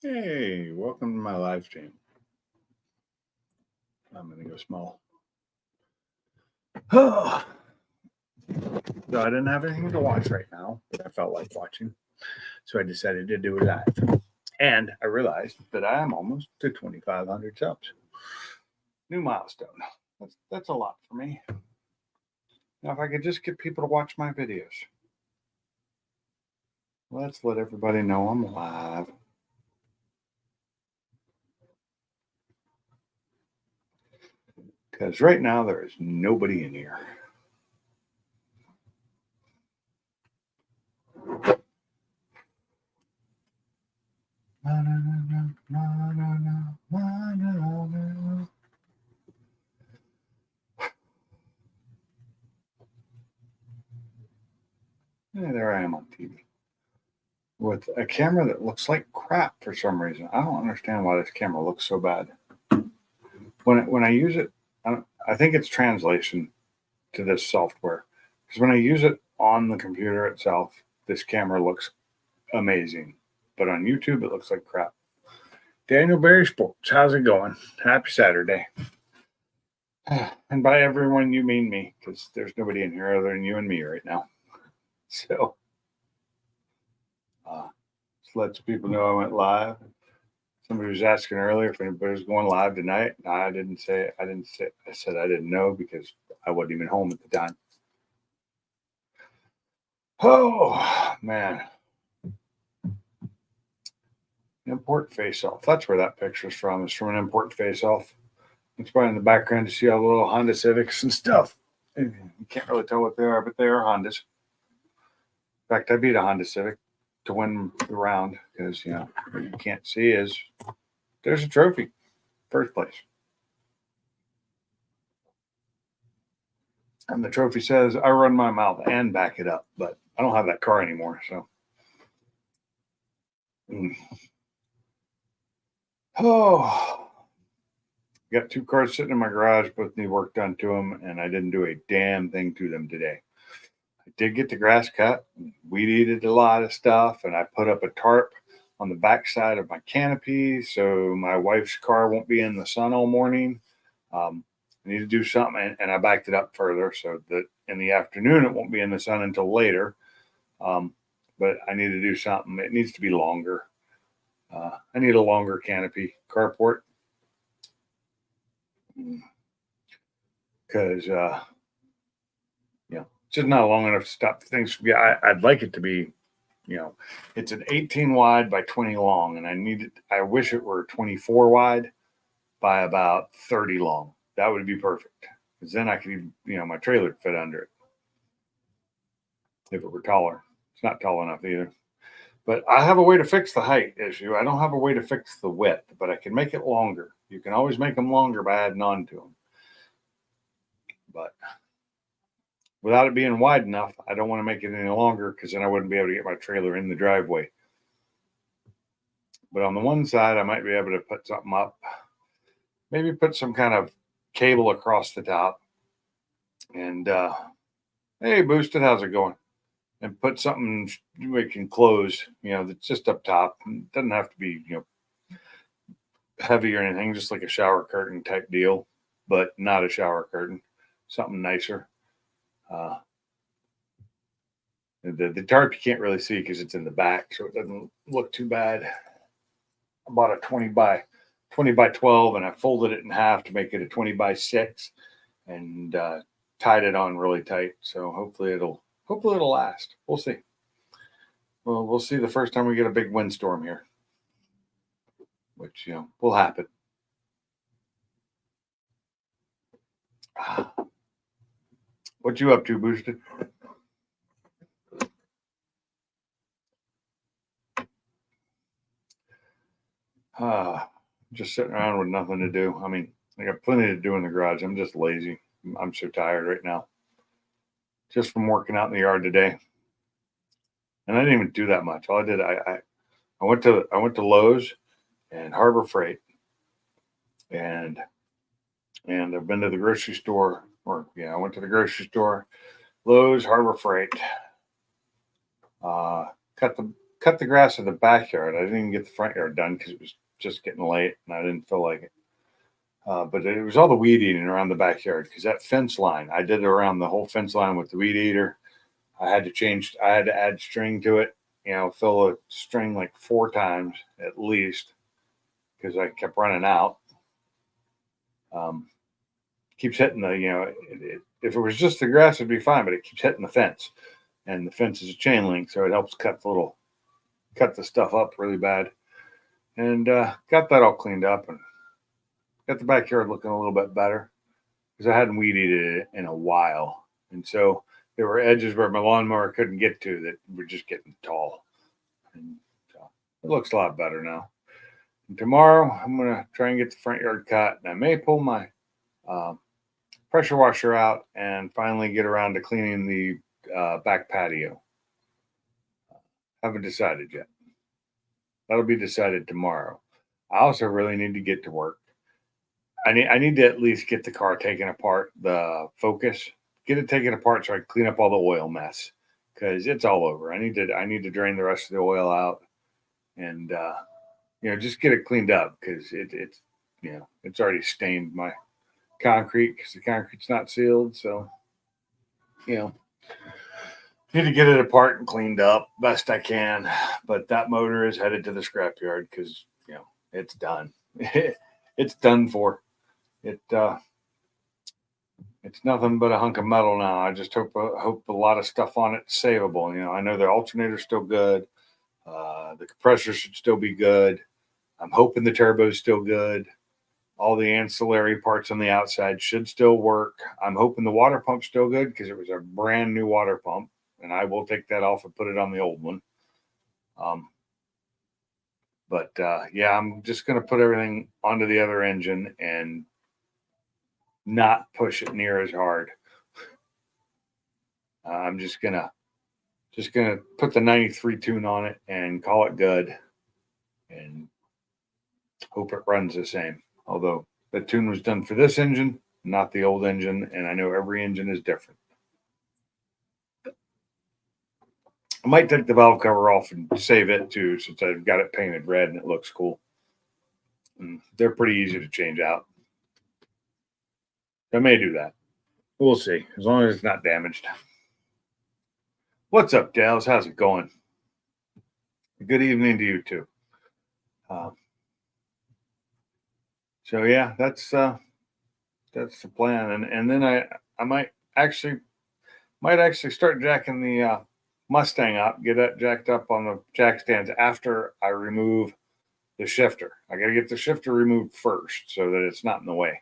Hey, welcome to my live stream. I'm going to go small. So I didn't have anything to watch right now, but I felt like watching. So I decided to do it live. And I realized that I am almost to 2,500 subs. New milestone. That's a lot for me. Now, if I could just get people to watch my videos. Let's let everybody know I'm live. Because right now there is nobody in here. Yeah, there I am on TV with a camera that looks like crap for some reason. I don't understand why this camera looks so bad. When I use it, I think it's translation to this software. Because when I use it on the computer itself, this camera looks amazing, but on YouTube it looks like crap. Daniel Berry Sports, how's it going? Happy Saturday. And by everyone, you mean me, because there's nobody in here other than you and me right now. So, just let the people know I went live. Somebody was asking earlier if anybody was going live tonight. No, I didn't say. I said I didn't know because I wasn't even home at the time. Oh man, import face-off. That's where that picture's from. It's from an import face-off. It's probably in the background to see all the little Honda Civics and stuff. You can't really tell what they are, but they are Hondas. In fact, I beat a Honda Civic to win the round because what you can't see is there's a trophy, first place. And the trophy says, I run my mouth and back it up, but I don't have that car anymore. So, got two cars sitting in my garage, both need work done to them, and I didn't do a damn thing to them today. I did get the grass cut, weed eated a lot of stuff, and I put up a tarp on the backside of my canopy so my wife's car won't be in the sun all morning. I need to do something, and I backed it up further so that in the afternoon it won't be in the sun until later. But I need to do something. It needs to be longer. I need a longer canopy carport because it's just not long enough to stop things. Yeah, I'd like it to be, it's an 18 wide by 20 long, and I wish it were 24 wide by about 30 long. That would be perfect because then I could, my trailer could fit under it if it were taller. It's not tall enough either. But I have a way to fix the height issue. I don't have a way to fix the width, but I can make it longer. You can always make them longer by adding on to them. But without it being wide enough, I don't want to make it any longer because then I wouldn't be able to get my trailer in the driveway. But on the one side, I might be able to put something up, maybe put some kind of cable across the top. And hey, Boosted, how's it going? And put something we can close, that's just up top. It doesn't have to be, heavy or anything, just like a shower curtain type deal, but not a shower curtain, something nicer. The tarp you can't really see because it's in the back, so it doesn't look too bad. I bought a 20 by 12, and I folded it in half to make it a 20 by 6, and tied it on really tight. So hopefully it'll last. We'll see. Well, we'll see the first time we get a big windstorm here, which will happen. What you up to, Boosted? Just sitting around with nothing to do. I mean, I got plenty to do in the garage. I'm just lazy. I'm so tired right now. Just from working out in the yard today. And I didn't even do that much. All I did, I went to Lowe's and Harbor Freight. And I've been to the grocery store, I went to the grocery store, Lowe's, Harbor Freight. Cut cut the grass in the backyard. I didn't even get the front yard done because it was just getting late and I didn't feel like it. But it was all the weed eating around the backyard because that fence line, I did it around the whole fence line with the weed eater. I had to add string to it, fill a string like 4 times at least because I kept running out. Keeps hitting if it was just the grass, it'd be fine, but it keeps hitting the fence. And the fence is a chain link, so it helps cut the stuff up really bad. And got that all cleaned up and got the backyard looking a little bit better because I hadn't weed eated it in a while. And so there were edges where my lawnmower couldn't get to that were just getting tall. And so it looks a lot better now. And tomorrow I'm going to try and get the front yard cut. And I may pull my pressure washer out and finally get around to cleaning the back patio. Haven't decided yet. That'll be decided tomorrow. I also really need to get to work. I need to at least get the car taken apart, the Focus, get it taken apart so I can clean up all the oil mess because it's all over. I need to drain the rest of the oil out and just get it cleaned up because it's already stained my concrete because the concrete's not sealed. So need to get it apart and cleaned up best I can. But that motor is headed to the scrapyard because it's done. It's done for. It's nothing but a hunk of metal now. I just hope a lot of stuff on it's savable. I know the alternator's still good. The compressor should still be good. I'm hoping the turbo's still good. All the ancillary parts on the outside should still work. I'm hoping the water pump's still good because it was a brand new water pump, and I will take that off and put it on the old one. I'm just going to put everything onto the other engine and not push it near as hard. I'm just gonna put the 93 tune on it and call it good and hope it runs the same. Although the tune was done for this engine, not the old engine, and I know every engine is different. I might take the valve cover off and save it too, since I've got it painted red and it looks cool. And they're pretty easy to change out. I may do that. We'll see, as long as it's not damaged. What's up, Dallas? How's it going? Good evening to you too. So yeah, that's the plan, and then I might actually start jacking the Mustang up, get that jacked up on the jack stands after I remove the shifter. I got to get the shifter removed first so that it's not in the way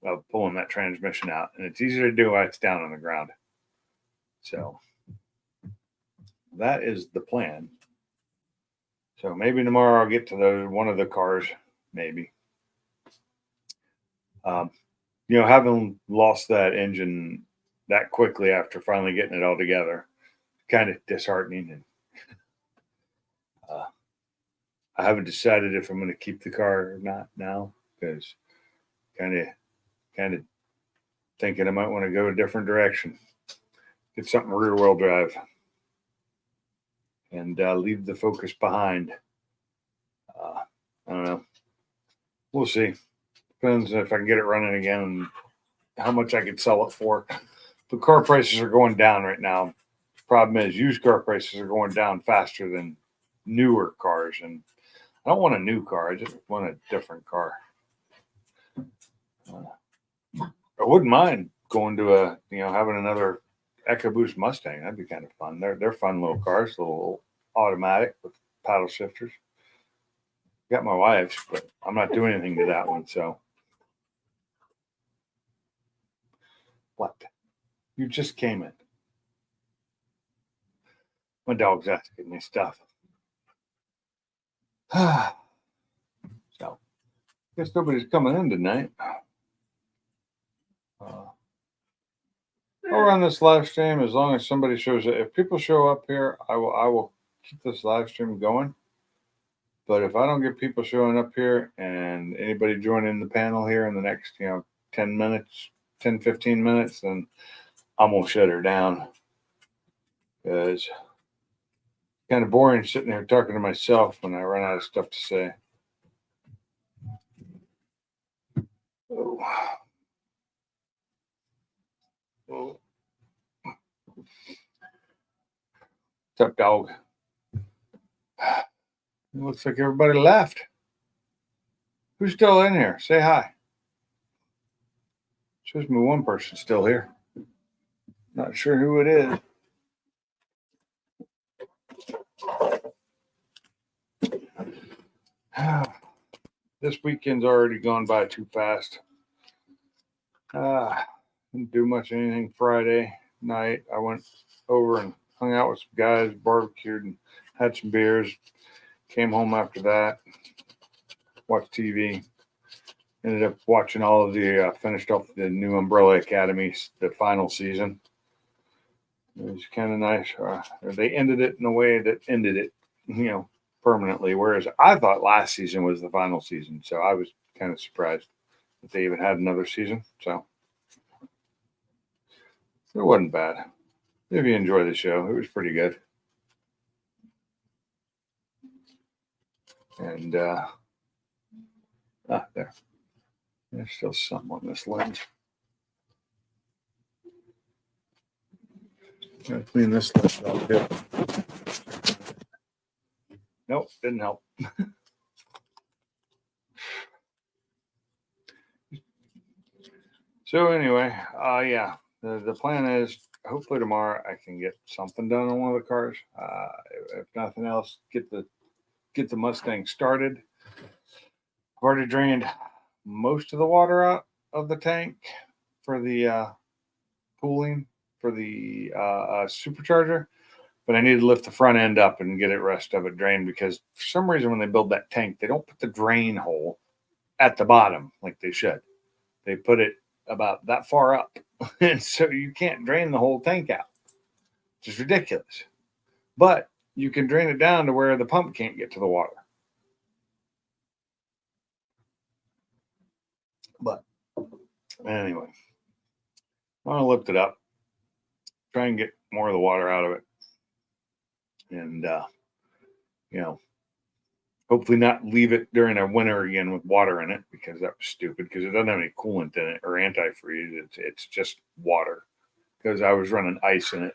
of pulling that transmission out, and it's easier to do while it's down on the ground. So that is the plan. So maybe tomorrow I'll get to one of the cars, maybe. Having lost that engine that quickly after finally getting it all together, kind of disheartening. And I haven't decided if I'm going to keep the car or not now because kind of thinking I might want to go a different direction, get something rear wheel drive, and leave the Focus behind. I don't know. We'll see. Depends if I can get it running again and how much I could sell it for. The car prices are going down right now. Problem is, used car prices are going down faster than newer cars, and I don't want a new car. I just want a different car. I wouldn't mind going to having another EcoBoost Mustang. That'd be kind of fun. They're fun little cars, little automatic with paddle shifters. Got my wife's, but I'm not doing anything to that one. So what? You just came in. My dog's asking me stuff. So, I guess nobody's coming in tonight. I'll run this live stream as long as somebody shows up. If people show up here, I will keep this live stream going. But if I don't get people showing up here and anybody joining the panel here in the next 10 minutes, 10, 15 minutes, then I'm going to shut her down. Because, kind of boring sitting there talking to myself when I run out of stuff to say. Oh. Oh. What's up, dog? It looks like everybody left. Who's still in here? Say hi. Shows me one person still here. Not sure who it is. This weekend's already gone by too fast. Didn't do much anything Friday night. I went over and hung out with some guys, barbecued and had some beers. Came home after that, watched TV. Ended up watching all of the, finished off the new Umbrella Academy, the final season. It was kind of nice. They ended it in a way that ended it, permanently. Whereas I thought last season was the final season. So I was kind of surprised that they even had another season. So it wasn't bad. If you enjoy the show, it was pretty good. And there. There's still something on this lens. Gotta clean this lens off too. Nope, didn't help. So anyway, the plan is hopefully tomorrow I can get something done on one of the cars. If nothing else, get the Mustang started. I've already drained most of the water out of the tank for the cooling for the supercharger, but I need to lift the front end up and get the rest of it drained because for some reason when they build that tank, they don't put the drain hole at the bottom like they should. They put it about that far up, and so you can't drain the whole tank out, which is ridiculous. But you can drain it down to where the pump can't get to the water. But anyway, I want to lift it up, try and get more of the water out of it, and hopefully not leave it during a winter again with water in it because that was stupid because it doesn't have any coolant in it or antifreeze. It's just water because I was running ice in it.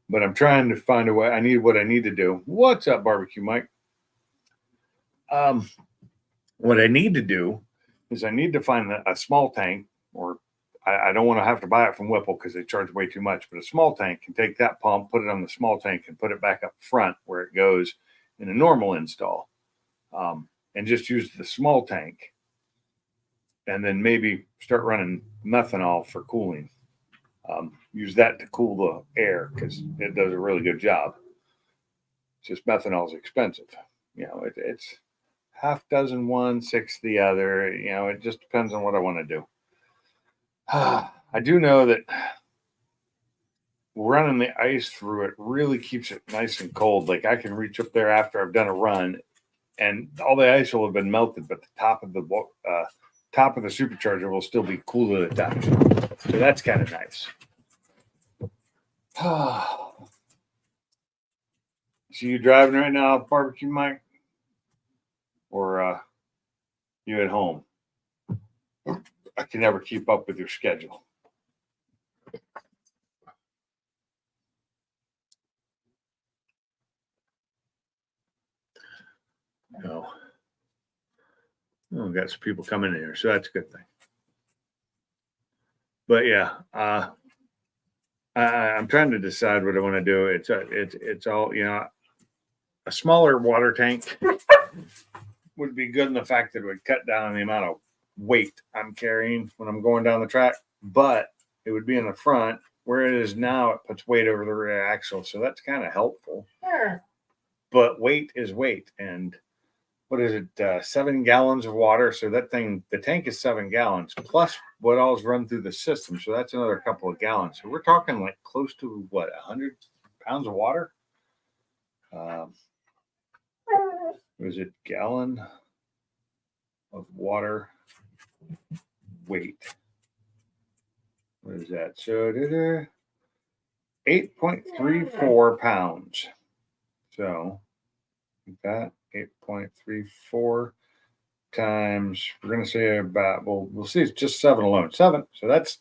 But I'm trying to find a way. I need what I need to do. What's up, Barbecue Mike? What I need to do is I need to find a small tank, or I don't want to have to buy it from Whipple because they charge way too much. But a small tank can take that pump, put it on the small tank, and put it back up front where it goes in a normal install, and just use the small tank, and then maybe start running methanol for cooling. Use that to cool the air because it does a really good job. It's just methanol is expensive. It's half dozen one, six the other. It just depends on what I want to do. I do know that running the ice through it really keeps it nice and cold. Like I can reach up there after I've done a run, and all the ice will have been melted, but the top of the supercharger will still be cool to the touch. So that's kind of nice. So you driving right now, Barbecue Mike, or you at home? I can never keep up with your schedule. No. Oh, we got some people coming in here, so that's a good thing. But yeah, I'm trying to decide what I want to do. It's all a smaller water tank would be good in the fact that it would cut down on the amount of weight I'm carrying when I'm going down the track, but it would be in the front where it is now. It puts weight over the rear axle, so that's kind of helpful. Sure. But weight is weight, and what is it? 7 gallons of water. So that thing, the tank is 7 gallons plus what all's run through the system. So that's another couple of gallons. So we're talking like close to 100 pounds of water. Was it gallon of water weight? What is that? So 8.34 pounds. So that 8.34 times, we're going to say about, well, we'll see, it's just 7 alone. 7. So that's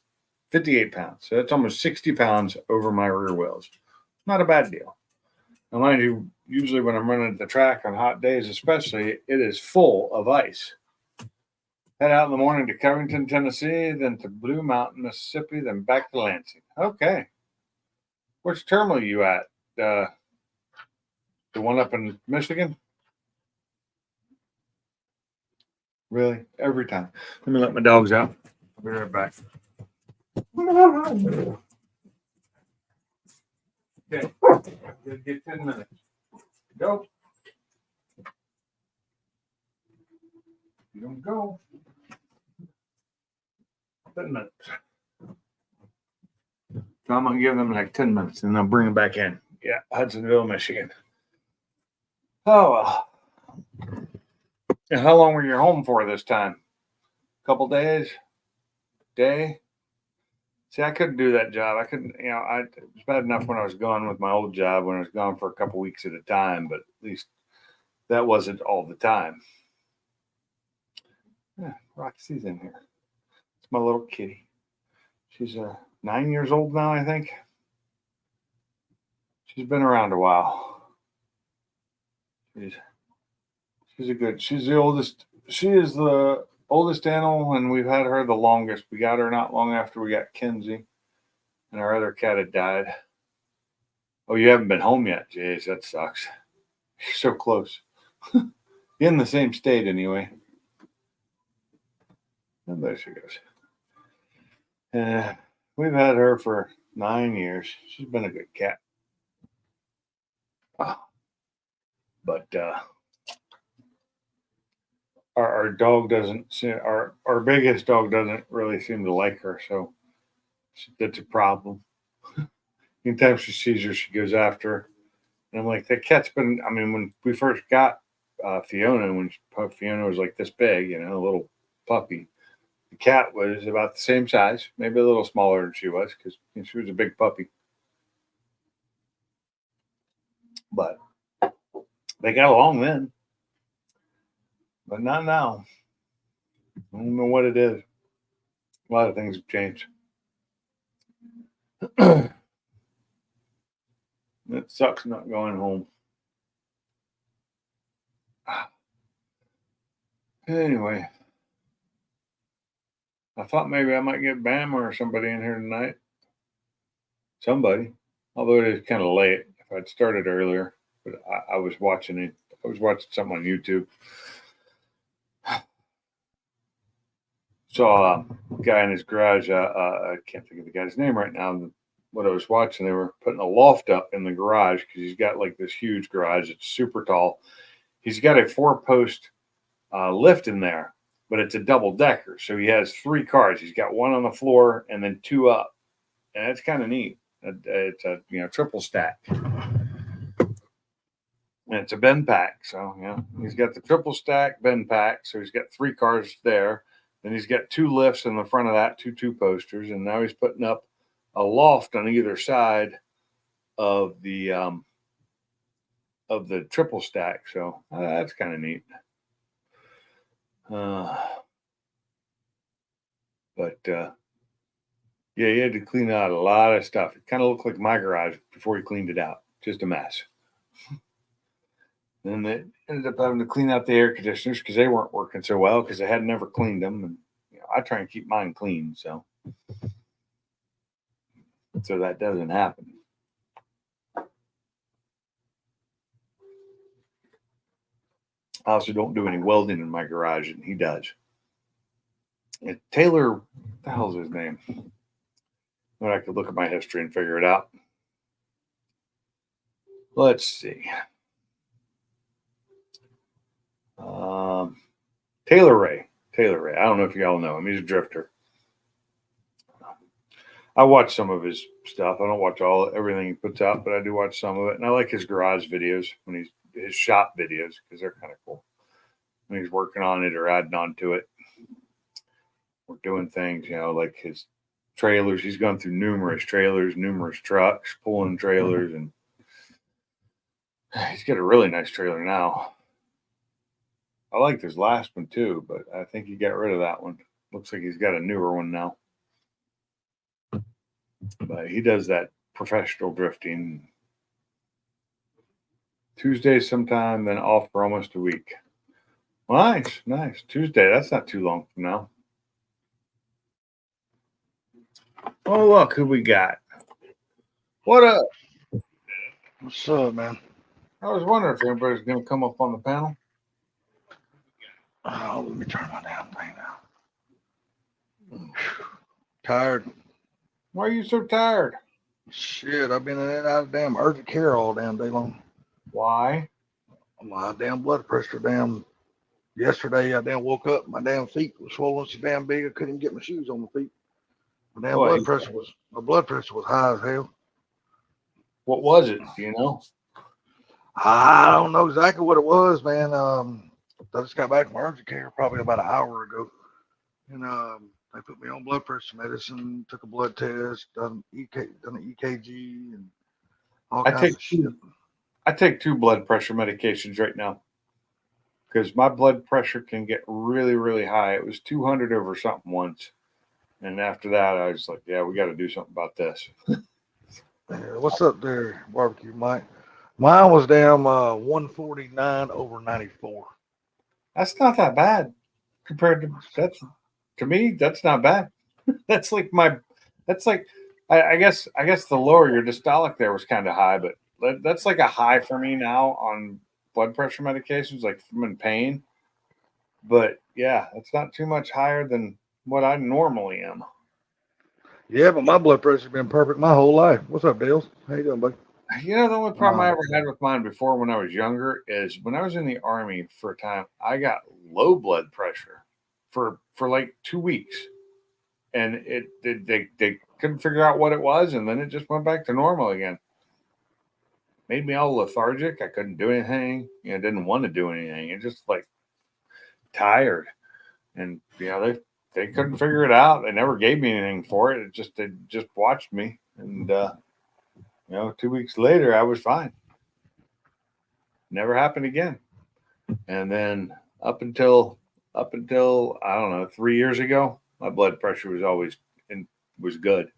58 pounds. So that's almost 60 pounds over my rear wheels. Not a bad deal. Now, mind you, usually when I'm running the track on hot days, especially, it is full of ice. Head out in the morning to Covington, Tennessee, then to Blue Mountain, Mississippi, then back to Lansing. Okay. Which terminal are you at? The one up in Michigan? Really? Every time. Let me let my dogs out. I'll be right back. Okay. Get 10 minutes. Go. You don't go. 10 minutes. So I'm going to give them like 10 minutes and I'll bring them back in. Yeah, Hudsonville, Michigan. Oh, well. And how long were you home for this time? Couple days? Day? See, I couldn't do that job. I couldn't, it was bad enough when I was gone with my old job, when I was gone for a couple weeks at a time, but at least that wasn't all the time. Yeah, Roxy's in here. It's my little kitty. She's 9 years old now, I think. She's been around a while. She's the oldest. She is the oldest animal, and we've had her the longest. We got her not long after we got Kinsey, and our other cat had died. Oh, you haven't been home yet? Jeez, that sucks. You're so close. In the same state, anyway. And there she goes. We've had her for 9 years. She's been a good cat. But our dog doesn't seem, our biggest dog doesn't really seem to like her, so that's a problem. Anytime she sees her, she goes after her. And I'm like, that cat's been, I mean, when we first got Fiona, when Fiona was like this big, a little puppy, the cat was about the same size, maybe a little smaller than she was, because she was a big puppy. But they got along then. But not now. I don't know what it is. A lot of things have changed. It sucks not going home. Anyway, I thought maybe I might get Bama or somebody in here tonight. Somebody. Although it is kind of late. If I'd started earlier. But I was watching it. I was watching something on YouTube. Saw a guy in his garage. I can't think of the guy's name right now. What I was watching, they were putting a loft up in the garage because he's got like this huge garage. It's super tall. He's got a 4-post lift in there, but it's a double decker. So he has 3 cars. He's got 1 on the floor and then 2 up, and that's kind of neat. It's a triple stack, and it's a bend pack. So he's got the triple stack bend pack. So he's got 3 cars there. Then he's got 2 lifts in the front of that, 2 posters, and now he's putting up a loft on either side of the triple stack. So that's kind of neat. But yeah, he had to clean out a lot of stuff. It kind of looked like my garage before he cleaned it out. Just a mess. Then they ended up having to clean out the air conditioners because they weren't working so well because they had never cleaned them. And I try and keep mine clean, so that doesn't happen. I also don't do any welding in my garage, and he does. And Taylor, what the hell's his name? Well, I could look at my history and figure it out. Let's see. Taylor Ray. I don't know if you all know him. He's a drifter. I watch some of his stuff. I don't watch everything he puts out, but I do watch some of it. And I like his garage videos, his shop videos, because they're kind of cool. When he's working on it or adding on to it. We're doing things, like his trailers. He's gone through numerous trailers, numerous trucks, pulling trailers, and He's got a really nice trailer now. I liked his last one too, but I think he got rid of that one. Looks like he's got a newer one now. But he does that professional drifting Tuesday sometime, then off for almost a week. Nice. Tuesday, that's not too long from now. Oh, look who we got. What up? What's up, man? I was wondering if anybody's going to come up on the panel. Oh, let me turn my damn thing down. Tired. Why are you so tired? Shit, I've been in and out of damn urgent care all damn day long. Why? My damn blood pressure, yesterday I damn woke up, my damn feet were swollen so damn big I couldn't even get my shoes on my feet. My blood pressure was high as hell. What was it? Do you know? I don't know exactly what it was, man. I just got back from urgent care probably about an hour ago. And they put me on blood pressure medicine, took a blood test, done an EKG, and all kinds of shit. I take 2 blood pressure medications right now because my blood pressure can get really, really high. It was 200 over something once. And after that, I was like, yeah, we got to do something about this. What's up there, Barbecue Mike? Mine was damn 149 over 94. That's not that bad compared to me, that's not bad. I guess the lower your diastolic there was kind of high, but that's like a high for me now on blood pressure medications, like if I'm in pain. But yeah, it's not too much higher than what I normally am. Yeah, but my blood pressure's been perfect my whole life. What's up, Dales? How you doing, buddy? You know, the only problem I ever had with mine before when I was younger is when I was in the Army for a time, I got low blood pressure for like 2 weeks. And they couldn't figure out what it was, and then it just went back to normal again. Made me all lethargic. I couldn't do anything. Didn't want to do anything. It just like tired. And they couldn't figure it out. They never gave me anything for it. They just watched me. And 2 weeks later I was fine. Never happened again. And then up until I don't know, 3 years ago, my blood pressure was good.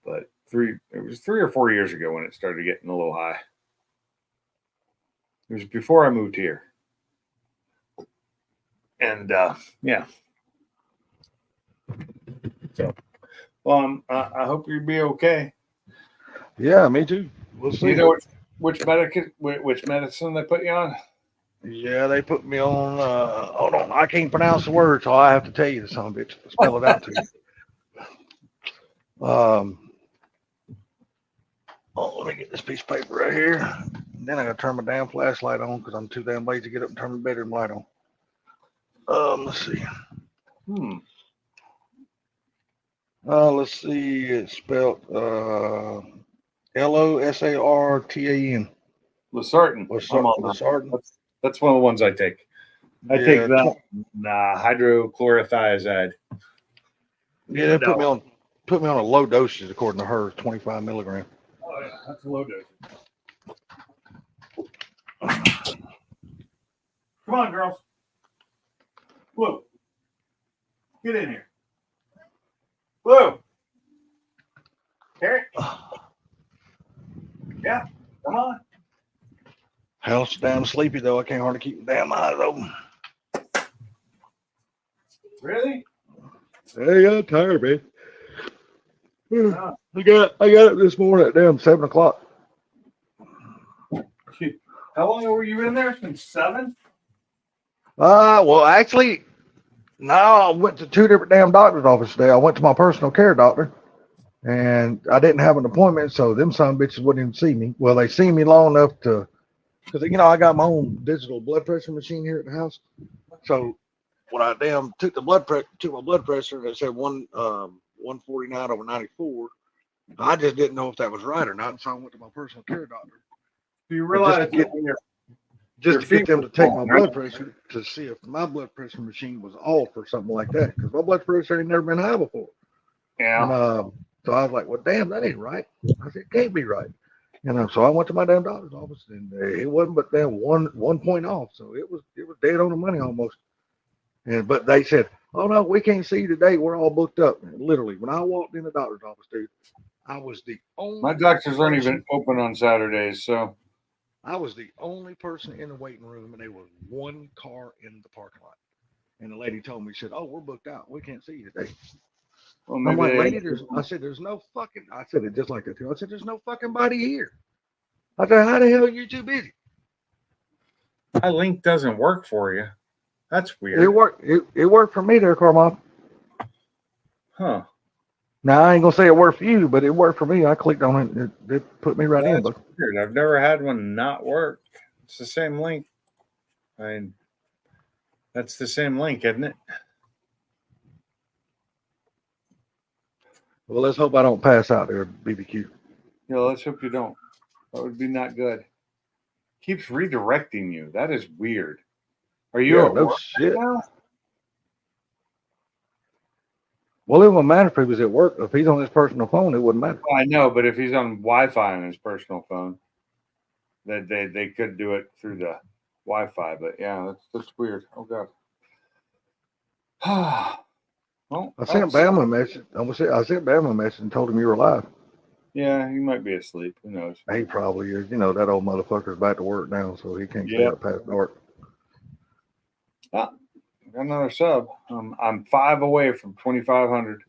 But it was 3 or 4 years ago when it started getting a little high. It was before I moved here. And yeah. So, well, I hope you'll be okay. Yeah, me too. We'll see. You know which medicine they put you on? Yeah, they put me on. Hold on, I can't pronounce the word, so I have to tell you the son of a bitch. Spell it out to you. Let me get this piece of paper right here. Then I gotta turn my damn flashlight on because I'm too damn lazy to get up and turn my bedroom light on. Let's see. Let's see. It's spelled Losartan. Losartan. Losartan. That's one of the ones I take. I take that hydrochlorothiazide. Yeah, they put me on a low dosage according to her, 25 milligrams. Oh yeah, that's a low dose. Come on, girls. Blue, get in here. Blue. Carrot. Yeah, come on. Hell's damn sleepy though. I can't hardly keep my damn eyes open. Really? Hey, I'm tired, man. I got up this morning at damn 7 o'clock. How long were you in there? Since 7? Well, actually, now I went to 2 different damn doctor's offices today. I went to my personal care doctor, and I didn't have an appointment, so them son of bitches wouldn't even see me. Well, they seen me long enough to, because I got my own digital blood pressure machine here at the house. So when I took my blood pressure, and it said 149 over 94. I just didn't know if that was right or not, so I went to my personal care doctor. Do you realize just to get them to take my blood pressure to see if my blood pressure machine was off or something like that, because my blood pressure ain't never been high before. Yeah. And, so I was like, well, damn, that ain't right. I said, it can't be right. So I went to my damn doctor's office, and it wasn't but then 1 point off, so it was dead on the money almost. And but they said, "Oh no, we can't see you today. We're all booked up." And literally, when I walked in the doctor's office, dude, I was the only. My doctors aren't person- even open on Saturdays, so I was the only person in the waiting room, and there was one car in the parking lot. And the lady told me, she said, "Oh, we're booked out. We can't see you today." well, I'm maybe like, they- "Lady, I said, there's no fucking." I said it just like that too. I said, "There's no fucking body here." I said, "How the hell are you too busy?" my link doesn't work for you. That's weird. It worked. It worked for me there, Carmel. Huh. Now I ain't gonna say it worked for you, but it worked for me. I clicked on it. It put me right in. That's But weird. I've never had one not work. It's the same link. I mean, that's the same link, isn't it? well, let's hope I don't pass out there, BBQ. Yeah, let's hope you don't. That would be not good. Keeps redirecting you. That is weird. Are you Yeah, at no work shit. now? Well, it wouldn't matter if he was at work. If he's on his personal phone, it wouldn't matter. Well, I know, but if he's on Wi-Fi on his personal phone, they could do it through the Wi-Fi. But yeah, that's weird. Oh god. Well, I sent that's- Bama a message. I sent Bama a message and told him you were alive. Yeah, he might be asleep. Who knows? He probably is. You know, that old motherfucker's back to work now, so he can't stay Yeah. up past dark. Got another sub. I'm 5 away from 2,500.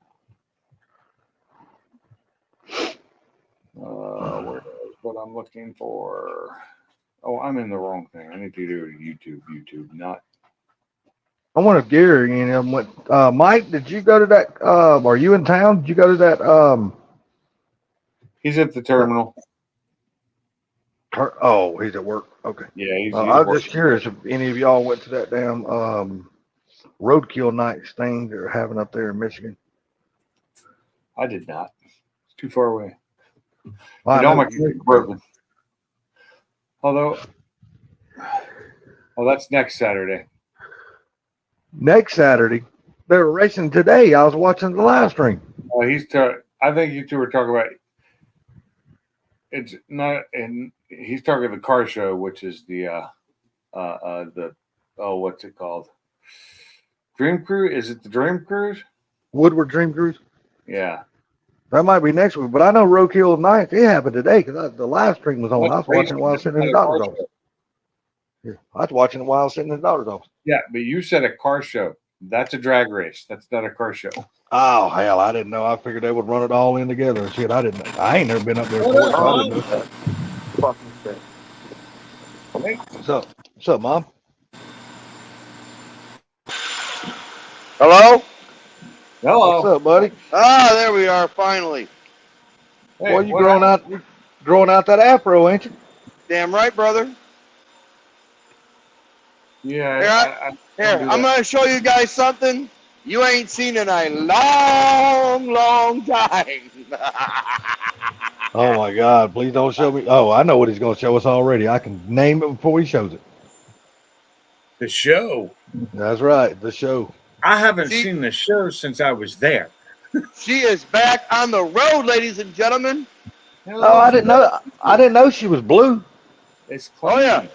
Where is what I'm looking for? Oh, I'm in the wrong thing. I need to do YouTube. YouTube, not. I wonder if Gary and him went. Mike, did you go to that? Are you in town? Did you go to that? He's at the terminal. Oh, he's at work. Okay. Yeah, he's. I was just curious if any of y'all went to that damn roadkill nights thing they're having up there in Michigan. I did not. It's too far away. Well, I And all know my you- kids are broken. Although, that's next Saturday. next Saturday, they were racing today. I was watching the live stream. I think you two were talking about. It's not, and he's talking the car show, which is the what's it called? Dream Cruise? Is it the Dream Cruise? Woodward Dream Cruise. Yeah. That might be next week, but I know Roadkill Nights. It happened today because the live stream was on. I was watching it while I was sitting in the doctor's office. Yeah, I was watching it while I was sitting in the doctor's office. Yeah, but you said a car show. That's a drag race. That's not a car show. Oh hell, I didn't know. I figured they would run it all in together and shit. I didn't know. I ain't never been up there before, so I didn't know that. Fucking shit. What's up, Mom? Hello? Hello. What's up, buddy? Ah, there we are, finally. Hey, Boy, you what growing out that afro, ain't you? Damn right, brother. Yeah. Here, do I'm that. going to show you guys something you ain't seen in a long, long time. Oh my God! Please don't show me. Oh, I know what he's going to show us already. I can name it before he shows it. The show. That's right, the show. I haven't See- seen the show since I was there. She is back on the road, ladies and gentlemen. Oh, I didn't know. I didn't know she was blue. It's Oh, clean. yeah.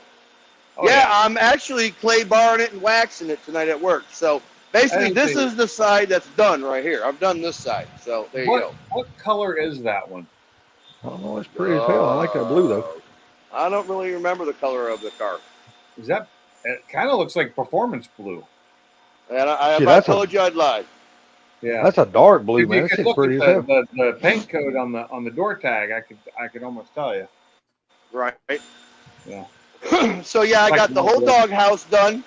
Oh, yeah, I'm actually clay barring it and waxing it tonight at work. So basically, Hey, this dude. is the side that's done right here. I've done this side. So there you go. What color is that one? Oh, it's pretty as hell. I like that blue though. I don't really remember the color of the car. Is that? It kind of looks like performance blue. And if Shit, I that's told you, I'd lie. Yeah. That's a dark blue, If man. you That could shit's look pretty as at hell. the paint code on the door tag, I could almost tell you. Right. Yeah. So yeah, I Like got the whole the- doghouse done.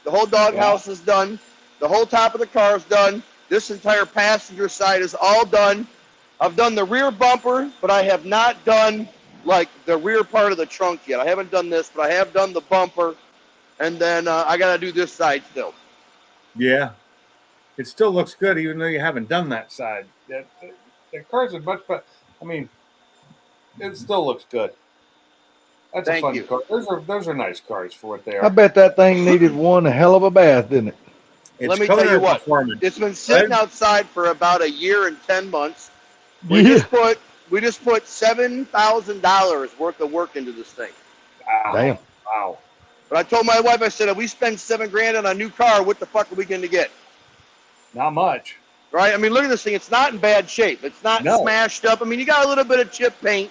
The whole doghouse Yeah. is done. The whole top of the car is done. This entire passenger side is all done. I've done the rear bumper, but I have not done like the rear part of the trunk yet. I haven't done this, but I have done the bumper, and then I gotta do this side still. Yeah. It still looks good, even though you haven't done that side. The cars are much, but I mean, it still looks good. That's Thank a fun you. car. Those are nice cars for what they I are. bet that thing needed one hell of a bath, didn't it? It's Let me tell you color what. performance. It's been sitting Right. outside for about a year and 10 months. We Yeah. just put we just put $7,000 worth of work into this thing. Wow. Damn. Wow. But I told my wife, I said, if we spend $7,000 on a new car, what the fuck are we going to get? Not much. Right? I mean, look at this thing. It's not in bad shape. It's not No. smashed up. I mean, you got a little bit of chip paint.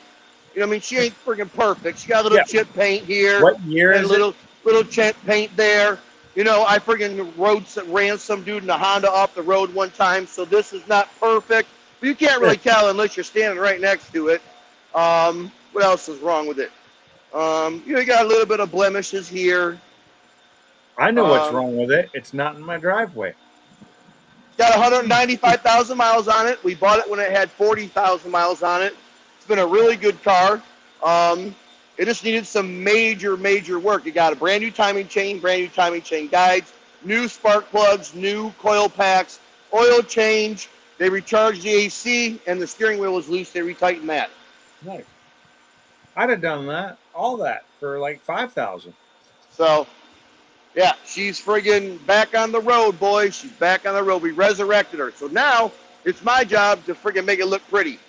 You know, I mean, she ain't freaking perfect. She got a little Yeah. chip paint here. What year And is little chip paint there. You know, I freaking ran some dude in a Honda off the road one time, so this is not perfect. But you can't really tell unless you're standing right next to it. What else is wrong with it? You got a little bit of blemishes here. it? I know what's um, wrong with it. It's not in my driveway. It's got 195,000 miles on it. We bought it when it had 40,000 miles on it. It's been a really good car. It just needed some major work. It got a brand new timing chain guides, new spark plugs, new coil packs, oil change. They recharged the AC, and the steering wheel was loose. They retightened that. Nice. I'd have done that, all that for like 5,000. So, yeah, she's friggin' back on the road, boys. She's back on the road. We resurrected her. So now it's my job to friggin' make it look pretty.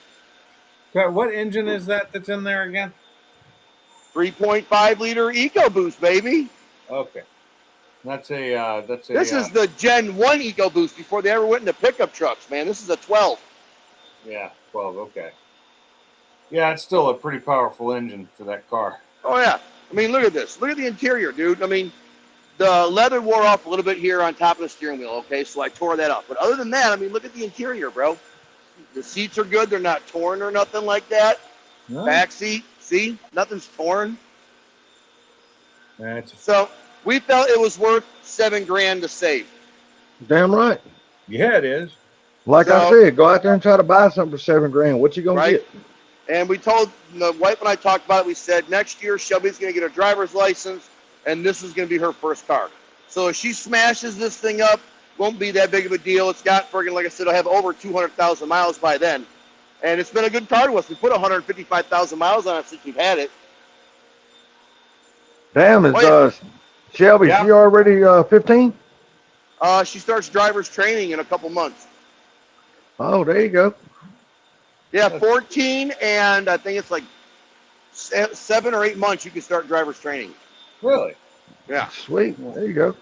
Okay, what engine is that that's in there again? 3.5 liter EcoBoost, baby. Okay, that's a This is the Gen 1 EcoBoost before they ever went into pickup trucks, man. This is a 12. yeah 12. Okay, yeah, it's still a pretty powerful engine for that car. Oh, yeah. I mean, look at this. Look at the interior, dude. I mean, the leather wore off a little bit here on top of the steering wheel, okay? So I tore that up. But other than that, I mean, look at the interior, bro. The seats are good. They're not torn or nothing like that. No, Back seat, see? Nothing's torn. that's So we felt it was worth $7,000 to save. Damn right. yeah, it is. Like I So- said, go out there and try to buy something for $7,000. What you gonna Right. get? And we told the wife and I talked about it. We said next year Shelby's going to get a driver's license, and this is going to be her first car. So if she smashes this thing up, won't be that big of a deal. It's got friggin', like I said, I'll have over 200,000 miles by then. And it's been a good car to us. We put 155,000 miles on it since we've had it. Damn, is Oh, yeah. Shelby, Yeah. she already 15? She starts driver's training in a couple months. Oh, there you go. Yeah, 14, and I think it's like 7 or 8 months you can start driver's training. Really? Yeah. Sweet. There you go.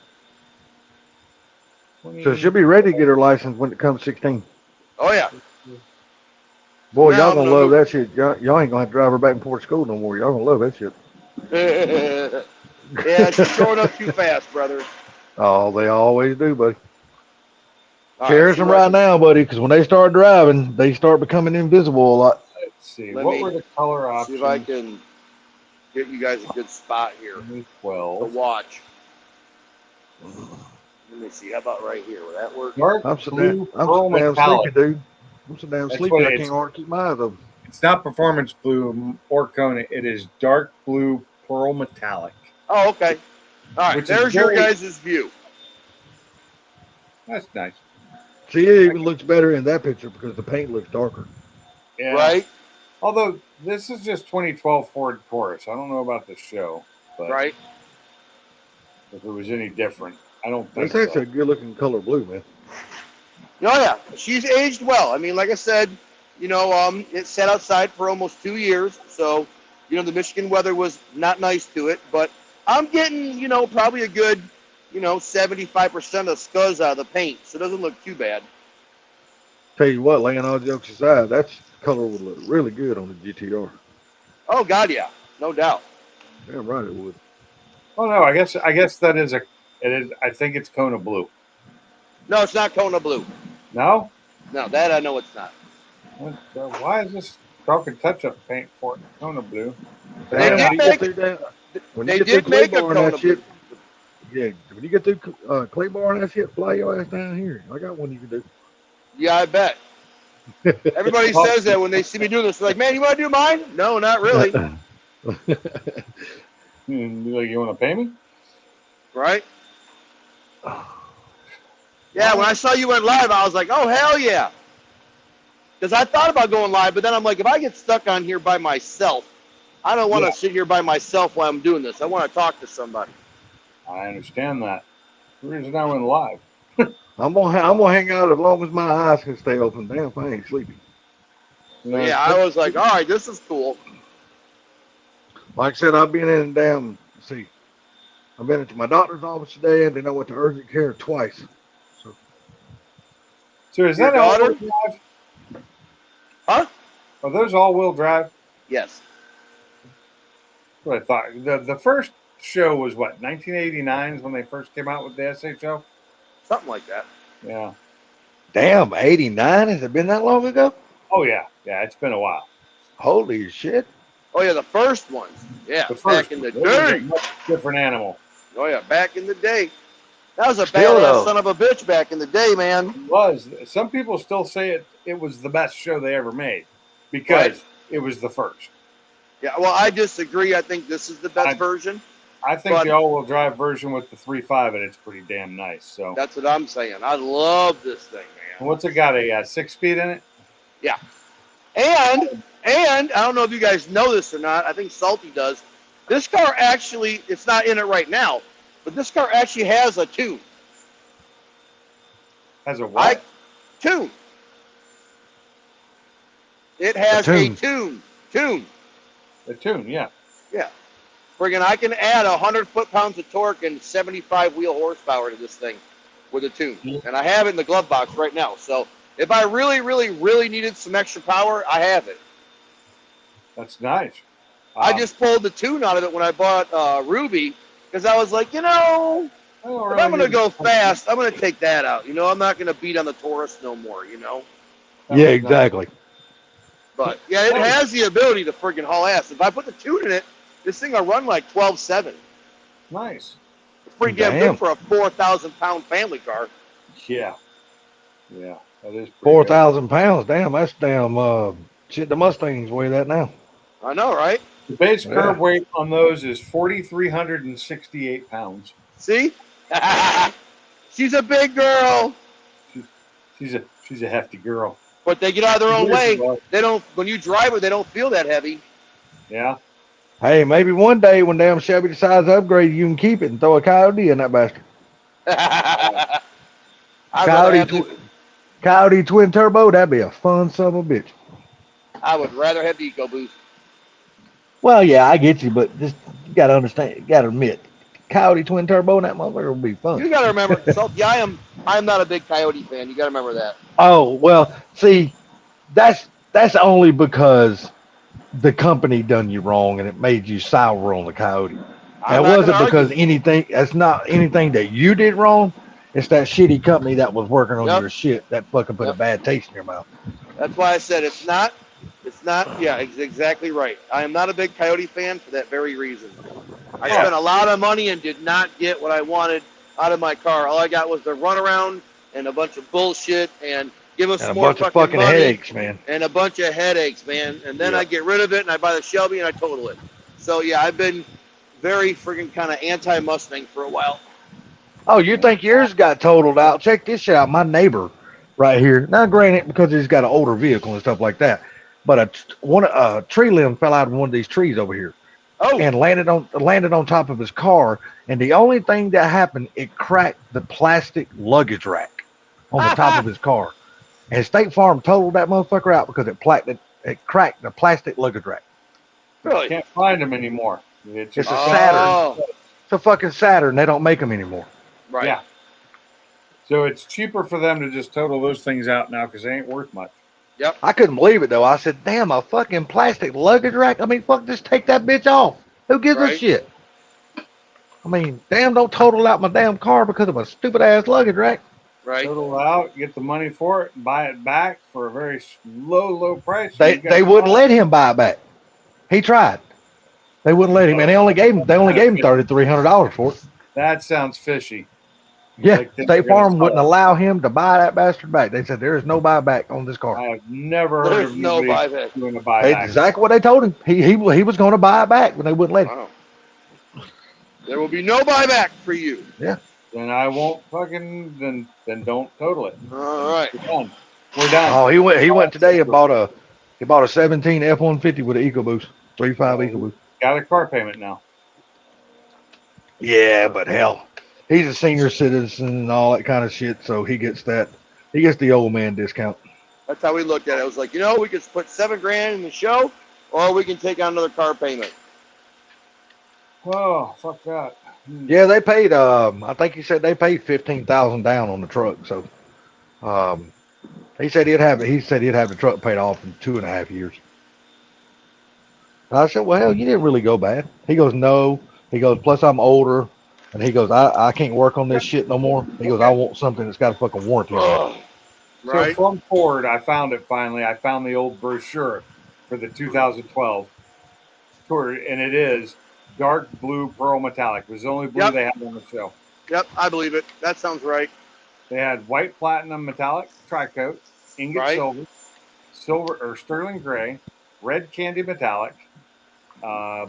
What do So you- she'll be ready to get her license when it comes 16. Oh, yeah. Boy, Now y'all I'm gonna gonna love go- that shit. Y'all ain't gonna have to drive her back and forth to school no more. Y'all gonna love that shit. Yeah, she's growing up too fast, brother. Oh, they always do, buddy. All Cherish see them what I right can- now, buddy, because when they start driving, they start becoming invisible a lot. Let's see. Let What me were the color See options? if I can get you guys a good spot here to 12. watch. Let me see. How about right here? Will that work? Dark I'm so blue, damn, pearl metallic. sleepy, dude. I'm so damn That's sleepy, what I it's- can't hardly keep my eyes open. It's not performance blue or Kona. It is dark blue pearl metallic. Oh, okay. All right. Which is There's your very- guys' view. That's nice. See, it even looks better in that picture because the paint looks darker. Yeah. Right? Although this is just 2012 Ford Taurus. I don't know about the show, but Right? if it was any different, I don't think That's actually so. a good looking color blue, man. Oh, yeah. She's aged well. I mean, like I said, it sat outside for almost 2 years. So, the Michigan weather was not nice to it. But I'm getting, probably a good, 75% of scuzz out of the paint. So it doesn't look too bad. Tell you what, laying all jokes aside, that color would look really good on the GTR. Oh, God, yeah. No doubt. Damn right it would. Oh no, I guess that is it is. I think it's Kona blue. No, it's not Kona blue. No. No, that I know it's not. Why is this darker touch-up paint for Kona blue? They Damn, did when you get make- through that, when They you get did through make a Clay Bar and Kona that blue. shit, yeah, when you get through Clay Bar and that shit, fly your ass down here. I got one you can do. Yeah, I bet. Everybody says that when they see me doing this. They're like, man, you want to do mine? No, not really. Like, you want to pay me? Right? Yeah, when I saw you went live, I was like, oh, hell yeah. Because I thought about going live, but then I'm like, if I get stuck on here by myself, I don't want to sit here by myself while I'm doing this. I want to talk to somebody. I understand that. The reason I went live. I'm gonna hang out as long as my eyes can stay open. Damn, if I ain't sleepy. So, yeah, I was like, all right, this is cool. Like I said, I've been in damn. Let's see, I've been into my doctor's office today, and then I went to urgent care twice. So So is Your that all-wheel daughter? drive? Huh? Are those all-wheel drive? Yes. That's what I thought. The first show was what, 1989 is when they first came out with the SHO? Something like that. Yeah. damn, 89. Has it been that long ago? Oh yeah. Yeah, it's been a while. Holy shit! Oh, yeah, the first ones. Yeah, The back first in the one, it was a day. much different animal. Oh, yeah, back in the day. That was a Still, badass though. son of a bitch back in the day, man. It was. Some people still say it was the best show they ever made because Right. it was the first. Yeah, well, I disagree. I think this is the best I- version. I think But- the all-wheel drive version with the 3.5 in it's pretty damn nice. So, That's what I'm saying. I love this thing, man. what's it got? A 6-speed in it? And I don't know if you guys know this or not. I think Salty does. This car actually, it's not in it right now, but this car actually has a tune. Has a what? Tune. It has A a tune. tune. Tune. A tune, yeah. Friggin', I can add 100 foot-pounds of torque and 75 wheel horsepower to this thing with a tune. Yeah. And I have it in the glove box right now. So if I really, really, really needed some extra power, I have it. That's nice. I just pulled the tune out of it when I bought Ruby because I was like, I don't if really I'm going to need go to- fast, I'm going to take that out. I'm not going to beat on the Taurus no more, That Yeah, was exactly. But, yeah, it has the ability to friggin' haul ass. If I put the tune in it, this thing will run like 12.7. Nice. It's pretty damn Damn. good for a 4,000-pound family car. Yeah. Yeah. That is pretty 4,000 pounds. Damn, that's damn. Shit, the Mustangs weigh that now. I know, right? good. The base Yeah. curb weight on those is 4,368 pounds. See? She's a big girl. She's a hefty girl. But they get out of their own Yes, way. well, They don't. When you drive her, they don't feel that heavy. Yeah. Hey, maybe one day when damn Chevy decides to upgrade, you can keep it and throw a Coyote in that bastard. I'd rather Coyote, have the- Coyote twin turbo, that'd be a fun son of a bitch. I would rather have the EcoBoost. Well, yeah, I get you, but just you gotta understand, you gotta admit, Coyote twin turbo and that motherfucker will be You fun. got to remember. So, yeah, I'm not a big Coyote fan. You got to remember that. Oh well, see, that's only because the company done you wrong and it made you sour on the Coyote. I'm That not wasn't gonna because argue. anything. That's not anything that you did wrong. It's that shitty company that was working on Yep. your shit that fucking put Yep. a bad taste in your mouth. That's why I said it's not. Yeah, exactly right. I am not a big Coyote fan for that very reason. I Yeah. spent a lot of money and did not get what I wanted out of my car. All I got was the runaround and a bunch of bullshit and give us And a more bunch of fucking fucking money headaches, man. and a bunch of headaches, man. And then Yeah. I get rid of it and I buy the Shelby and I total it. So yeah, I've been very friggin' kind of anti-Mustang for a while. Oh, you think yours got totaled out? Check this shit out. My neighbor right here. Now, granted, because he's got an older vehicle and stuff like that, but a tree limb fell out of one of these trees over here Oh, and landed on top of his car. And the only thing that happened, it cracked the plastic luggage rack on the top of his car. And State Farm totaled that motherfucker out because it cracked the plastic luggage rack. really? Can't find them anymore. It's It's just a Saturn. Oh, It's a fucking Saturn. They don't make them anymore. right. Yeah. So it's cheaper for them to just total those things out now because they ain't worth much. I couldn't believe it though. I said, "Damn, a fucking plastic luggage rack. I mean, fuck, just take that bitch off. Who gives a Right. shit?" I mean, damn, don't total out my damn car because of a stupid ass luggage rack. Right. Total it out, get the money for it, and buy it back for a very low price. They You got- they wouldn't let him buy it back. He tried. They wouldn't let him, and they only gave him $3,300 for it. That sounds fishy. Yeah, Like they were State gonna Farm sell wouldn't it. allow him to buy that bastard back. They said there is no buyback on this car. I have never heard There's of no anybody buyback. doing a That's buyback. exactly what they told him. He was going to buy it back, but they wouldn't let him. Wow. There will be no buyback for you. Then I won't fucking then don't total it. All right. We're done. We're done. Oh, he went today and bought a 17 F-150 with an EcoBoost, 3.5 EcoBoost. Got a car payment now. Yeah, but hell, he's a senior citizen and all that kind of shit, so he gets the old man discount. That's how we looked at it. It was like, we could put $7,000 in the show, or we can take on another car payment. Oh, fuck that. Yeah, they paid. I think he said they paid 15,000 down on the truck. So, he said he'd have the truck paid off in 2.5 years. I said, well, hell, you didn't really go bad. He goes, no. He goes, plus I'm older, and he goes, I can't work on this shit no more. He goes, I want something that's got a fucking warranty on it. Right. So from Ford, I found it finally. I found the old brochure for the 2012 tour, and it is dark blue pearl metallic. It was the only blue they had on the show. Yep, I believe it. That sounds right. They had white platinum metallic tri-coat, ingot Right. silver or sterling gray, red candy metallic,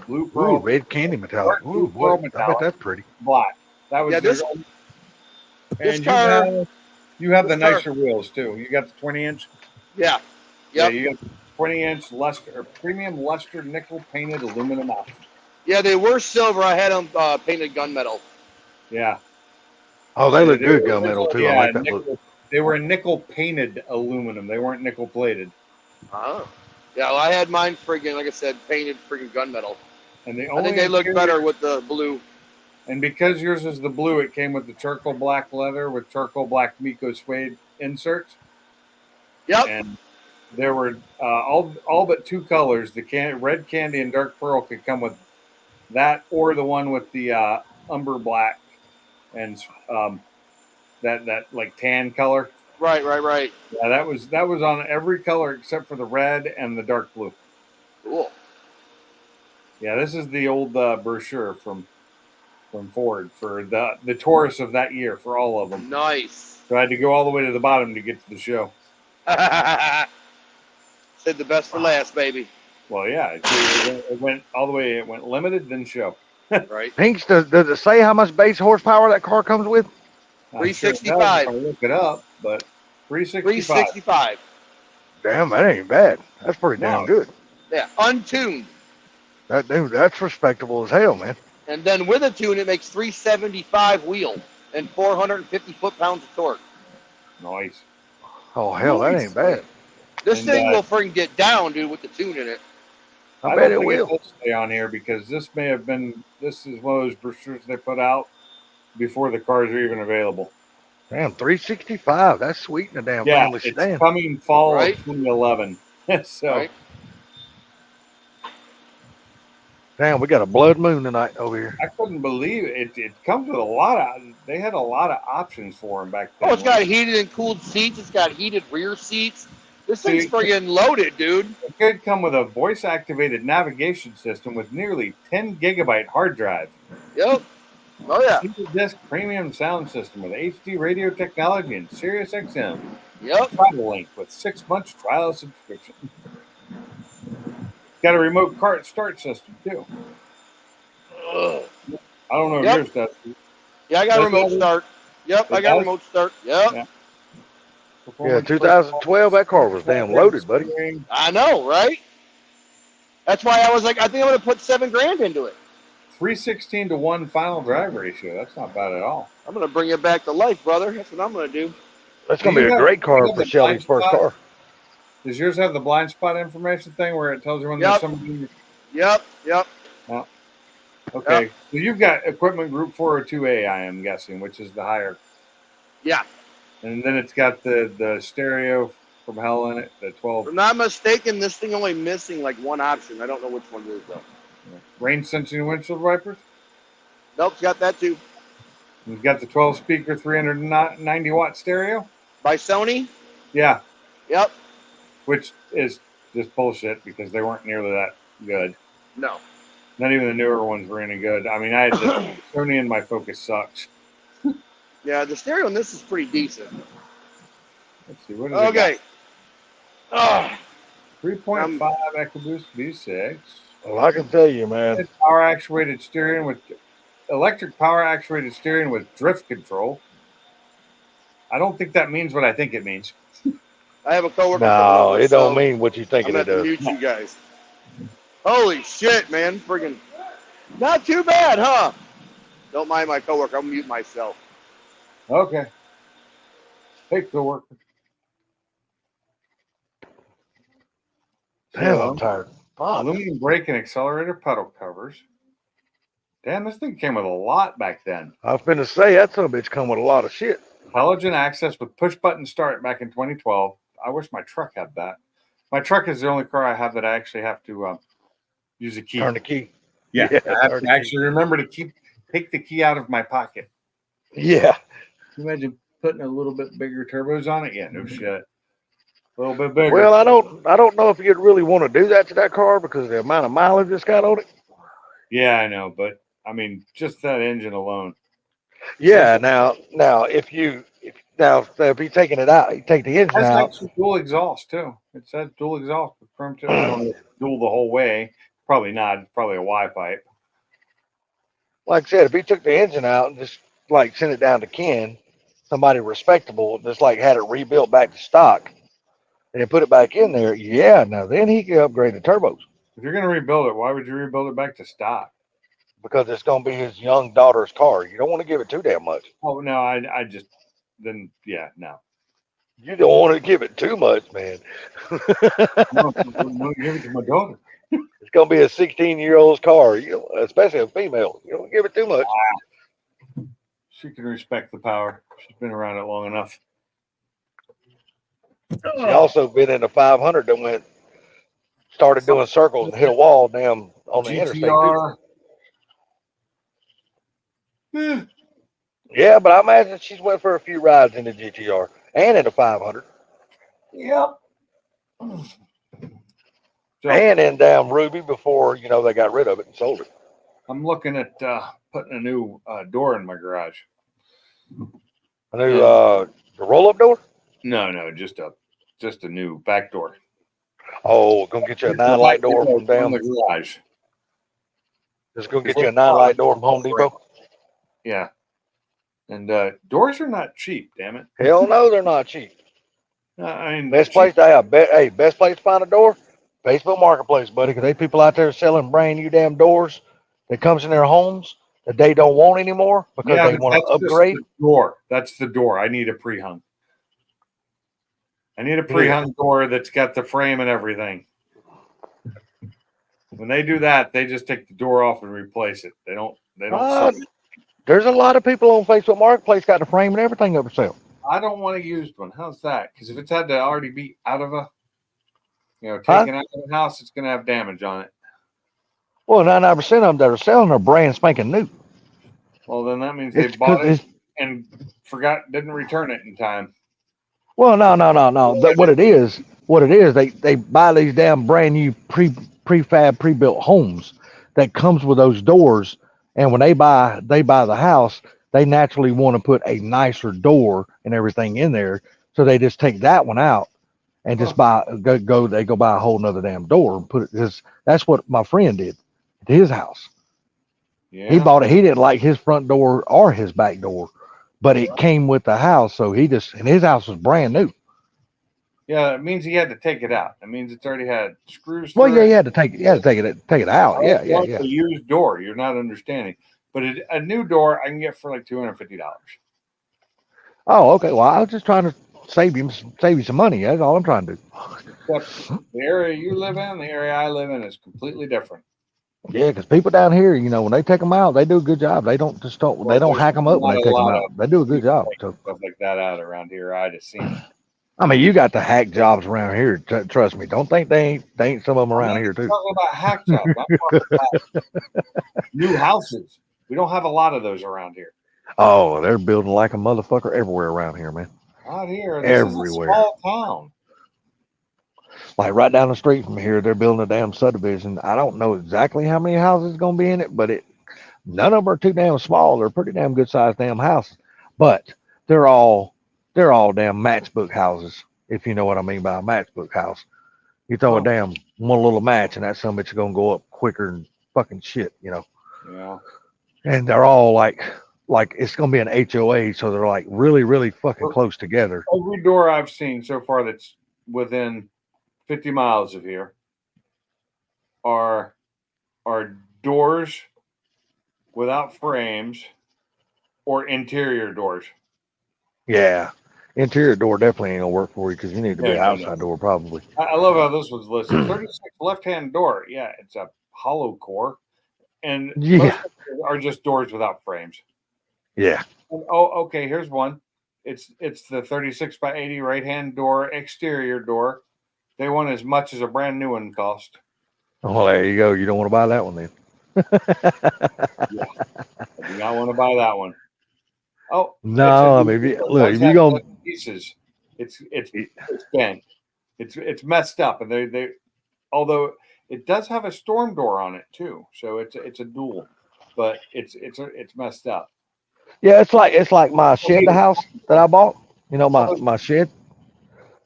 blue pearl, Ooh, red candy metallic. blue Ooh, pearl boy, I metallic, bet that's pretty. black. That was this and car. you have the this car- nicer wheels too. You got the 20-inch. Yeah. Yeah, Yep. you got 20-inch luster or premium luster nickel painted aluminum option. Yeah, they were silver. I had them painted gunmetal. Yeah. Oh, they look good were- gunmetal too. I Yeah, like that nickel, look. they were nickel painted aluminum. They weren't nickel plated. Oh. Yeah, well, I had mine friggin', like I said, painted friggin' gunmetal. And the I only think they look interior- better with the blue. And because yours is the blue, it came with the charcoal black leather with charcoal black Miko suede inserts. Yep. And there were all but two colors. The red candy and dark pearl could come with that, or the one with the umber black and that like tan color. Right. Yeah, that was on every color except for the red and the dark blue. Cool. Yeah, this is the old brochure from Ford for the Taurus of that year for all of them. Nice. So I had to go all the way to the bottom to get to the show. Said the best for last, baby. Well, yeah, it went all the way. It went limited, then show. Right. Pinks, does it say how much base horsepower that car comes with? I'm sure it does 365. if I look it up, but 365. 365. Damn, that ain't bad. That's pretty damn No. good. Yeah, untuned. That's respectable as hell, man. And then with a tune, it makes 375 wheel and 450 foot-pounds of torque. Nice. Oh hell, that Nice. ain't bad. This And, thing will freaking get down, dude, with the tune in it. I don't bet it think will. will stay on here because this is one of those brochures they put out before the cars are even available. Damn, 365. That's sweet in a damn Yeah, family it's sedan. coming fall Right. of 2011. So Right? Damn, we got a blood moon tonight over here. I couldn't believe it. It comes with a lot of. They had a lot of options for them back then. Oh, it's got heated and cooled seats. It's got heated rear seats. This thing's See- friggin' loaded, dude. It could come with a voice-activated navigation system with nearly 10 gigabyte hard drive. Yep. Oh, yeah. Single disc premium sound system with HD radio technology and Sirius XM. Yep. Travel link with 6 months trial subscription. Got a remote cart start system too. Ugh. I don't know if Yep. yours does. Yeah, I got Does remote that- start. Yep, I It got does? remote start. Yep. Yeah. Yeah, 2012, that car was damn loaded, buddy. I know, right? That's why I was like, I think I'm going to put $7,000 into it. 316-to-1 final drive ratio. That's not bad at all. I'm going to bring it back to life, brother. That's what I'm going to do. That's gonna be You a have- great car you have for the Shelby's blind first spot? car. Does yours have the blind spot information thing where it tells you when Yep. there's somebody? Yep. Okay, so you've got equipment group 402A, I am guessing, which is the higher. Yeah. And then it's got the stereo from hell in it, the 12 If I'm not mistaken, this thing only missing like one option. I don't know which one it is, though. rain sensing windshield wipers. Nope, it's got that too. You've got the 12 speaker 390 watt stereo. By Sony? Yeah, Yep. which is just bullshit because they weren't nearly that good. No. Not even the newer ones were any good. I mean, I had the Sony and my Focus sucks. Yeah, the stereo on this is pretty decent. Let's see, what is it? Okay. Ah, 3.5 EcoBoost V6. Well, I can tell you, man. Power actuated steering with electric power actuated steering with drift control. I don't think that means what I think it means. I have a coworker. No, it don't so mean what you think I'm it going to does. mute you guys. Holy shit, man. Friggin' not too bad, huh? Don't mind my coworker. I'll mute myself. Okay. Hey, coworker. Damn, So, I'm tired. Fuck. aluminum brake and accelerator pedal covers. Damn, this thing came with a lot back then. I was finna say that son of a bitch come with a lot of shit. Intelligent access with push button start back in 2012. I wish my truck had that. My truck is the only car I have that I actually have to use a key. Turn the key. Yeah, Yeah, I have turn to the key. actually remember to take the key out of my pocket. Yeah. Can you imagine putting a little bit bigger turbos on it? Yeah, no shit. A little bit bigger. Well, I don't know if you'd really want to do that to that car because of the amount of mileage it's got on it. Yeah, I know, but I mean, just that engine alone. Yeah. Now if you're taking it out, you take the engine That's out. actually dual exhaust too. It says dual exhaust with chrome too. I don't know if it's dual the whole way. Probably not. It's probably a Y pipe. Like I said, if he took the engine out and just like sent it down to Ken, somebody respectable, just like had it rebuilt back to stock, and then put it back in there, yeah. Now then he could upgrade the turbos If you're gonna rebuild it, why would you rebuild it back to stock? because it's gonna be his young daughter's car. You don't want to give it too damn much. Oh no, I just then yeah, no. You don't want to give it too much, man. No, I'm gonna give it to my daughter. It's gonna be a 16-year-old's car, especially a female. You don't give it too much. She can respect the power. She's been around it long enough. She also been in the 500 that started doing circles and hit a wall damn on the interstate too. GTR. Eh, Yeah, but I imagine she's went for a few rides in the GTR and in the 500 Yep. So and in damn Ruby before they got rid of it and sold it. I'm looking at putting a new door in my garage. A new the roll-up door. No, just a new back door. Oh, gonna get you a 9-light door from the damn. garage. Just gonna get you a 9-light door from Home Depot. Yeah. And doors are not cheap, damn it. Hell no, they're not cheap. I mean, Best place to have, best place to find a door, Facebook Marketplace, buddy. Because they people out there selling brand new damn doors that comes in their homes that they don't want anymore because they but want to that's just upgrade. the door. That's the door. I need a pre-hung. I need a pre-hung door that's got the frame and everything. When they do that, they just take the door off and replace it. They don't. There's a lot of people on Facebook Marketplace got the frame and everything up for sale. I don't want a used one. How's that? Because if it's had to already be out of taken out of the house, it's going to have damage on it. Well, 99% of them that are selling are brand spanking new. Well, then that means they It's bought it 'cause and didn't return it in time. Well, no. What it is, they buy these damn brand new prefab pre-built homes that comes with those doors, and when they buy the house, they naturally want to put a nicer door and everything in there, so they just take that one out and just they go buy a whole nother damn door and put it. Because that's what my friend did to his house. Yeah. He bought it. He didn't like his front door or his back door, but it came with the house. So and his house was brand new. Yeah, it means he had to take it out. It means it's already had screws. Well, yeah, you had to take it out. Yeah. A used door. You're not understanding. But a new door I can get for like $250. Oh, okay. Well, I was just trying to save you some money. That's all I'm trying to do. Except the area you live in, the area I live in is completely different. Yeah, because people down here, when they take them out, they do a good job. They don't hack them up when they take them out. They do a good job. So Stuff like that out around here, I just seen. I mean, you got the hack jobs around here. Trust me. Don't think they ain't some of them around here too. I'm talking about hack jobs. I'm talking about new houses. We don't have a lot of those around here. Oh, they're building like a motherfucker everywhere around here, man. Out here, this Everywhere. is a small town. Like right down the street from here, they're building a damn subdivision. I don't know exactly how many houses going to be in it, but none of them are too damn small. They're pretty damn good sized damn houses, but they're all damn matchbook houses. If you know what I mean by a matchbook house, you throw a damn one little match and that son of a bitch is going to go up quicker than fucking shit, Yeah. And they're all like it's going to be an HOA, so they're like really, really fucking close together. Every door I've seen so far that's within 50 miles of here are doors without frames or interior doors. Yeah, Interior door definitely ain't gonna work for you because you need to be No, an no, outside door probably. I love how this was listed. 36 left-hand door. Yeah, it's a hollow core, and Yeah, most of them are just doors without frames. yeah. And, oh, okay. Here's one. It's the 36 by 80 right-hand door, exterior door. They want as much as a brand new one cost. Well, there you go. You don't want to buy that one then. Yeah, I do not want to buy that one. Oh, it's a No, I mean, it look, does if you have gonna, pieces. It's bent. It's messed up, and they although it does have a storm door on it too, so it's a dual, but it's messed up. yeah, it's like my shed, the Okay, house that I bought. You know, my so my shed.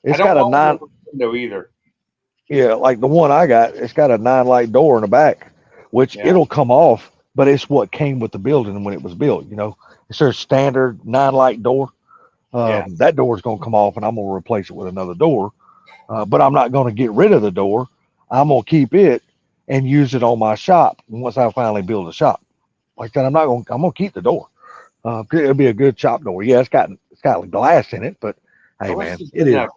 I It's don't got a want nine. the window either. Yeah, like the one I got. It's got a 9 light door in the back, which Yeah, it'll come off, but it's what came with the building when it was built. You know, it's their standard 9 light door. yeah. That door is gonna come off, and I'm gonna replace it with another door. But I'm not gonna get rid of the door. I'm gonna keep it and use it on my shop once I finally build a shop. Like that, I'm gonna keep the door. It'll be a good shop door. Yeah, it's got glass in it, but I hey, wish man, this it didn't is. have.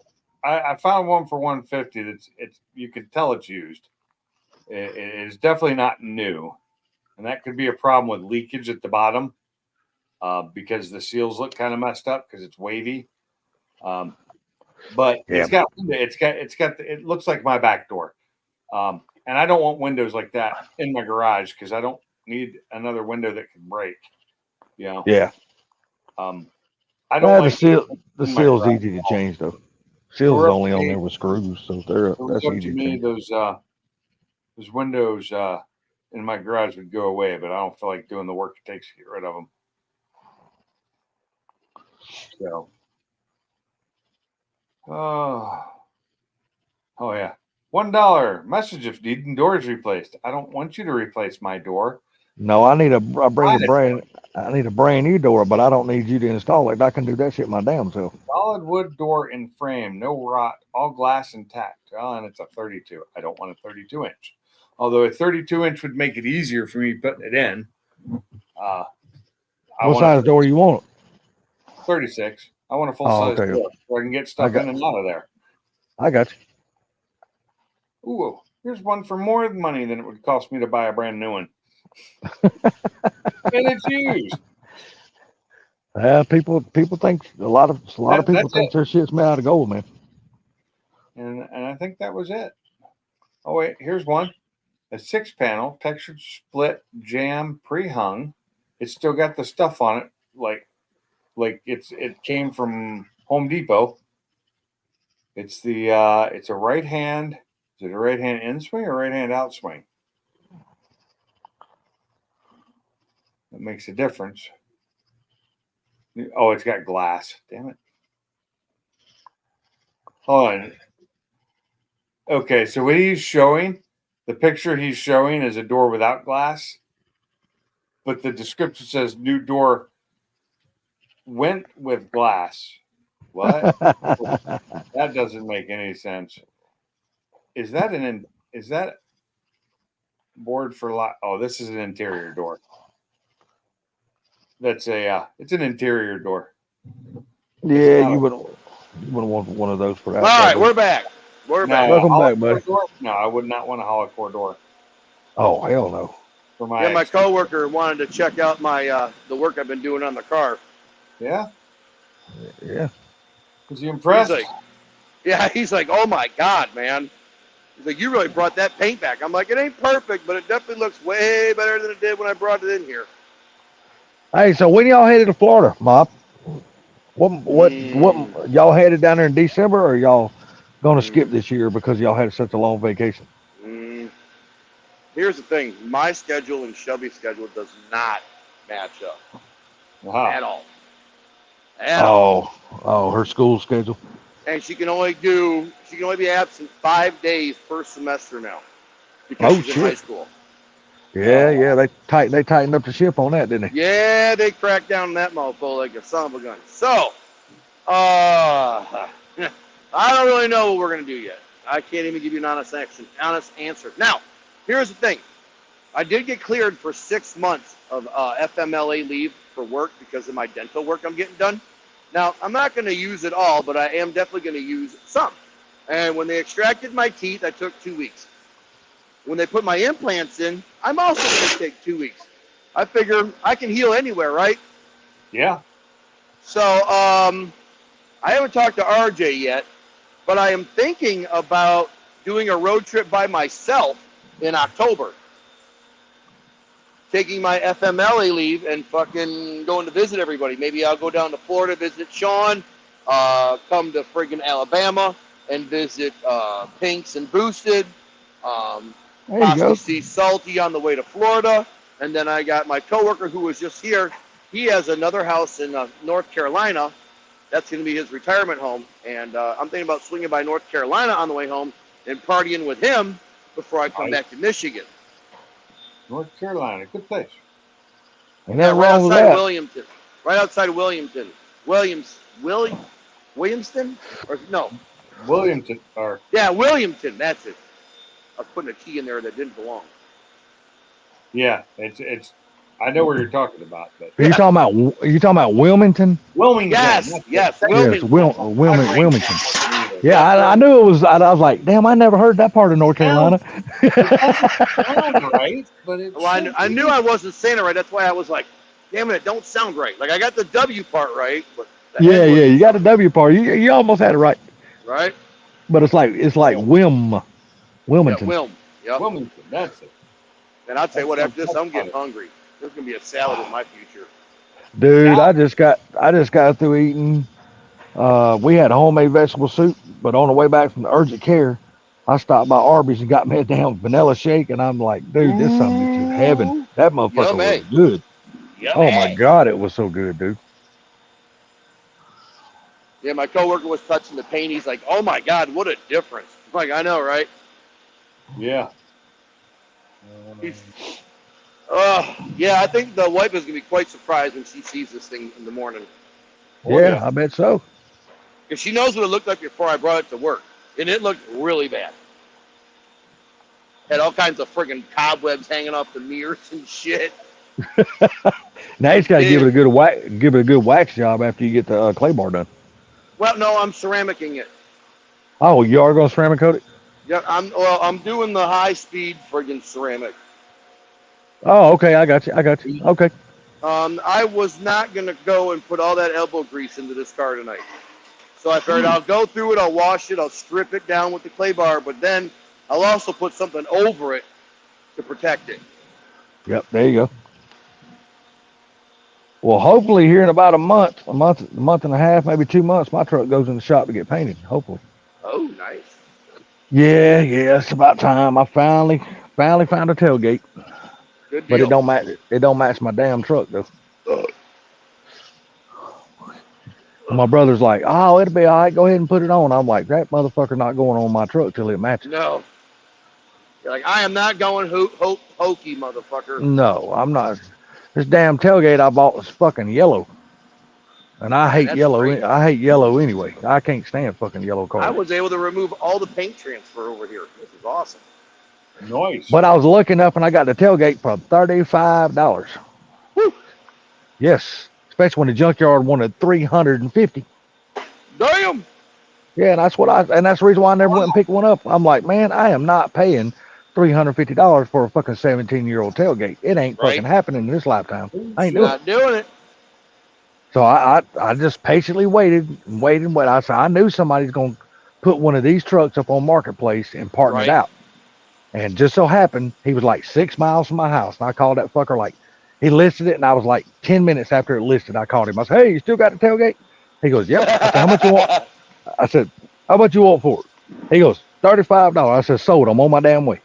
I found one for 150. It's you can tell it's used. It is definitely not new, and that could be a problem with leakage at the bottom because the seals look kind of messed up because it's wavy. Um, but Yeah, it looks like my back door, and I don't want windows like that in my garage because I don't need another window that can break. You know, yeah. um, I don't The like the in my seal's garage. easy to change though. So Seal's we're is up only to on me. there with screws, so So it's that's up to easy to me. change. Those windows in my garage would go away, but I don't feel like doing the work it takes to get rid of them. So, oh, oh yeah, $1 message if needing doors replaced. I don't want you to replace my door. No, I bring Buy a a door. brand I need a brand new door, but I don't need you to install it. I can do that shit my damn self. Solid wood door in frame, no rot, all glass intact. Oh, and it's a 32. I don't want a 32 inch. Although a 32 inch would make it easier for me putting it in. Uh, I What want a size door you want? 36. I want a full Oh, size okay. door so I can get I stuff got in and out of there. I got you. Ooh, here's one for more money than it would cost me to buy a brand new one. And it's used. People think a lot of people That's think it. their shit's made out of gold, man. And I think that was it. Oh wait, here's one. A 6-panel textured split jam pre-hung. It's still got the stuff on it, like it came from Home Depot. It's a right hand. Is it a right hand in swing or right hand out swing? That makes a difference. Oh, it's got glass. Damn it. Hold on. Okay, so what he's showing, the picture he's showing is a door without glass, but the description says new door went with glass. What? That doesn't make any sense. Is that board for lot? Oh, this is an interior door. That's it's an interior door. It's Yeah, not you wouldn't want one of those for All right, outside door. we're back. We're now back. a Welcome hollow back, core buddy. door. No, I would not want a hollow core door Oh hell no. for my Yeah, my ex. coworker wanted to check out my the work I've been doing on the car. Yeah, Yeah. was he He's impressed? like, yeah, he's like, oh my god, man. He's like, you really brought that paint back. I'm like, it ain't perfect, but it definitely looks way better than it did when I brought it in here. Hey, so when y'all headed to Florida, Mop? What Mm, y'all headed down there in December, or y'all gonna skip mm, this year because y'all had such a long vacation? mm. Here's the thing: my schedule and Shelby's schedule does not match up Wow. at all. At all. Oh, her school schedule. And she can only be absent 5 days per semester now because Oh she's in high shit. school. Yeah, they tightened up the ship on that, didn't they? Yeah, they cracked down on that mofo like a son of a gun. So, I don't really know what we're gonna do yet. I can't even give you an honest answer. Now, here's the thing: I did get cleared for 6 months of FMLA leave for work because of my dental work I'm getting done. Now, I'm not going to use it all, but I am definitely going to use some. And when they extracted my teeth, I took 2 weeks. When they put my implants in, I'm also going to take 2 weeks. I figure I can heal anywhere, right? Yeah. So I haven't talked to RJ yet, but I am thinking about doing a road trip by myself in October. Taking my FMLA leave and fucking going to visit everybody. Maybe I'll go down to Florida, visit Sean, come to friggin' Alabama and visit Pinks and Boosted. There you Possibly go. see Salty on the way to Florida. And then I got my coworker who was just here. He has another house in North Carolina. That's going to be his retirement home. And I'm thinking about swinging by North Carolina on the way home and partying with him before I come back to Michigan. North Carolina, good place. Ain't Yeah, nothing right wrong with outside of that. Williamton. Right outside of Williamton. Williamston? Or no. Williamton, or Yeah, Williamton. That's it. I was putting a T in there that didn't belong. yeah, it's. I know where you're talking about, but Are you talking about Wilmington? Wilmington. Yes, that's yes, it. Wilmington. Wilmington. Yeah, Yeah, I knew it was. I was like, damn, I never heard that part of North Carolina. it doesn't sound right, but it. Well, I knew I wasn't saying it right. That's why I was like, damn it, it don't sound right. Like, I got the W part right, but the Yeah, N yeah, wasn't you got the W part. You almost had it right, right. but it's like Wilmington. Yeah, Wilm. Yep. Wilmington, that's it. And I'll tell you what, That after this, sounds I'm getting funny. hungry. There's gonna be a salad in my future. Dude, Yeah. I just got through eating. We had homemade vegetable soup, but on the way back from the urgent care, I stopped by Arby's and got me a damn vanilla shake, and I'm like, dude, this something to heaven. That motherfucker Yummy. was good. Yep. Oh my god, it was so good, dude. Yeah, my coworker was touching the paint. He's like, "Oh my god, what a difference!" I'm like, I know, right? Yeah. Yeah, I think the wife is gonna be quite surprised when she sees this thing in the morning, Oh, Yeah, yeah. I bet so. because she knows what it looked like before I brought it to work, and it looked really bad. Had all kinds of friggin' cobwebs hanging off the mirrors and shit. Now you just got to give it a good wax job after you get the clay bar done. Well, no, I'm ceramicing it. Oh, you are going to ceramic coat it? Yeah, I'm doing the high speed friggin' ceramic. Oh, okay, I got you. Okay. I was not gonna go and put all that elbow grease into this car tonight. So I figured I'll go through it, I'll wash it, I'll strip it down with the clay bar, but then I'll also put something over it to protect it. Yep, there you go. Well, hopefully here in about a month and a half, maybe 2 months, my truck goes in the shop to get painted. Hopefully. Oh, nice. Yeah, it's about time. I finally found a tailgate, Good deal. but it don't match my damn truck though. My brother's like, oh, it'll be all right. Go ahead and put it on. I'm like, that motherfucker not going on my truck till it matches. No. You're like, I am not going hokey, motherfucker. No, I'm not. This damn tailgate I bought was fucking yellow, and I hate That's yellow. great. I hate yellow anyway. I can't stand fucking yellow cars. I was able to remove all the paint transfer over here. This is awesome. Nice. But I was looking up and I got the tailgate for $35. Woo. Yes, especially when the junkyard wanted $350. Damn. Yeah, and that's the reason why I never went and picked one up. I'm like, man, I am not paying $350 for a fucking 17-year-old tailgate. It ain't Right. fucking happening in this lifetime. I ain't doing it. Not doing it. So I just patiently waited. I said, I knew somebody's going to put one of these trucks up on Marketplace and partner Right. it out. And just so happened, he was like 6 miles from my house. And I called that fucker like, he listed it. And I was like 10 minutes after it listed, I called him. I said, hey, you still got the tailgate? He goes, yep. I said, how much you want? I said, how much you want for it? He goes, $35. I said, sold. I'm on my damn way.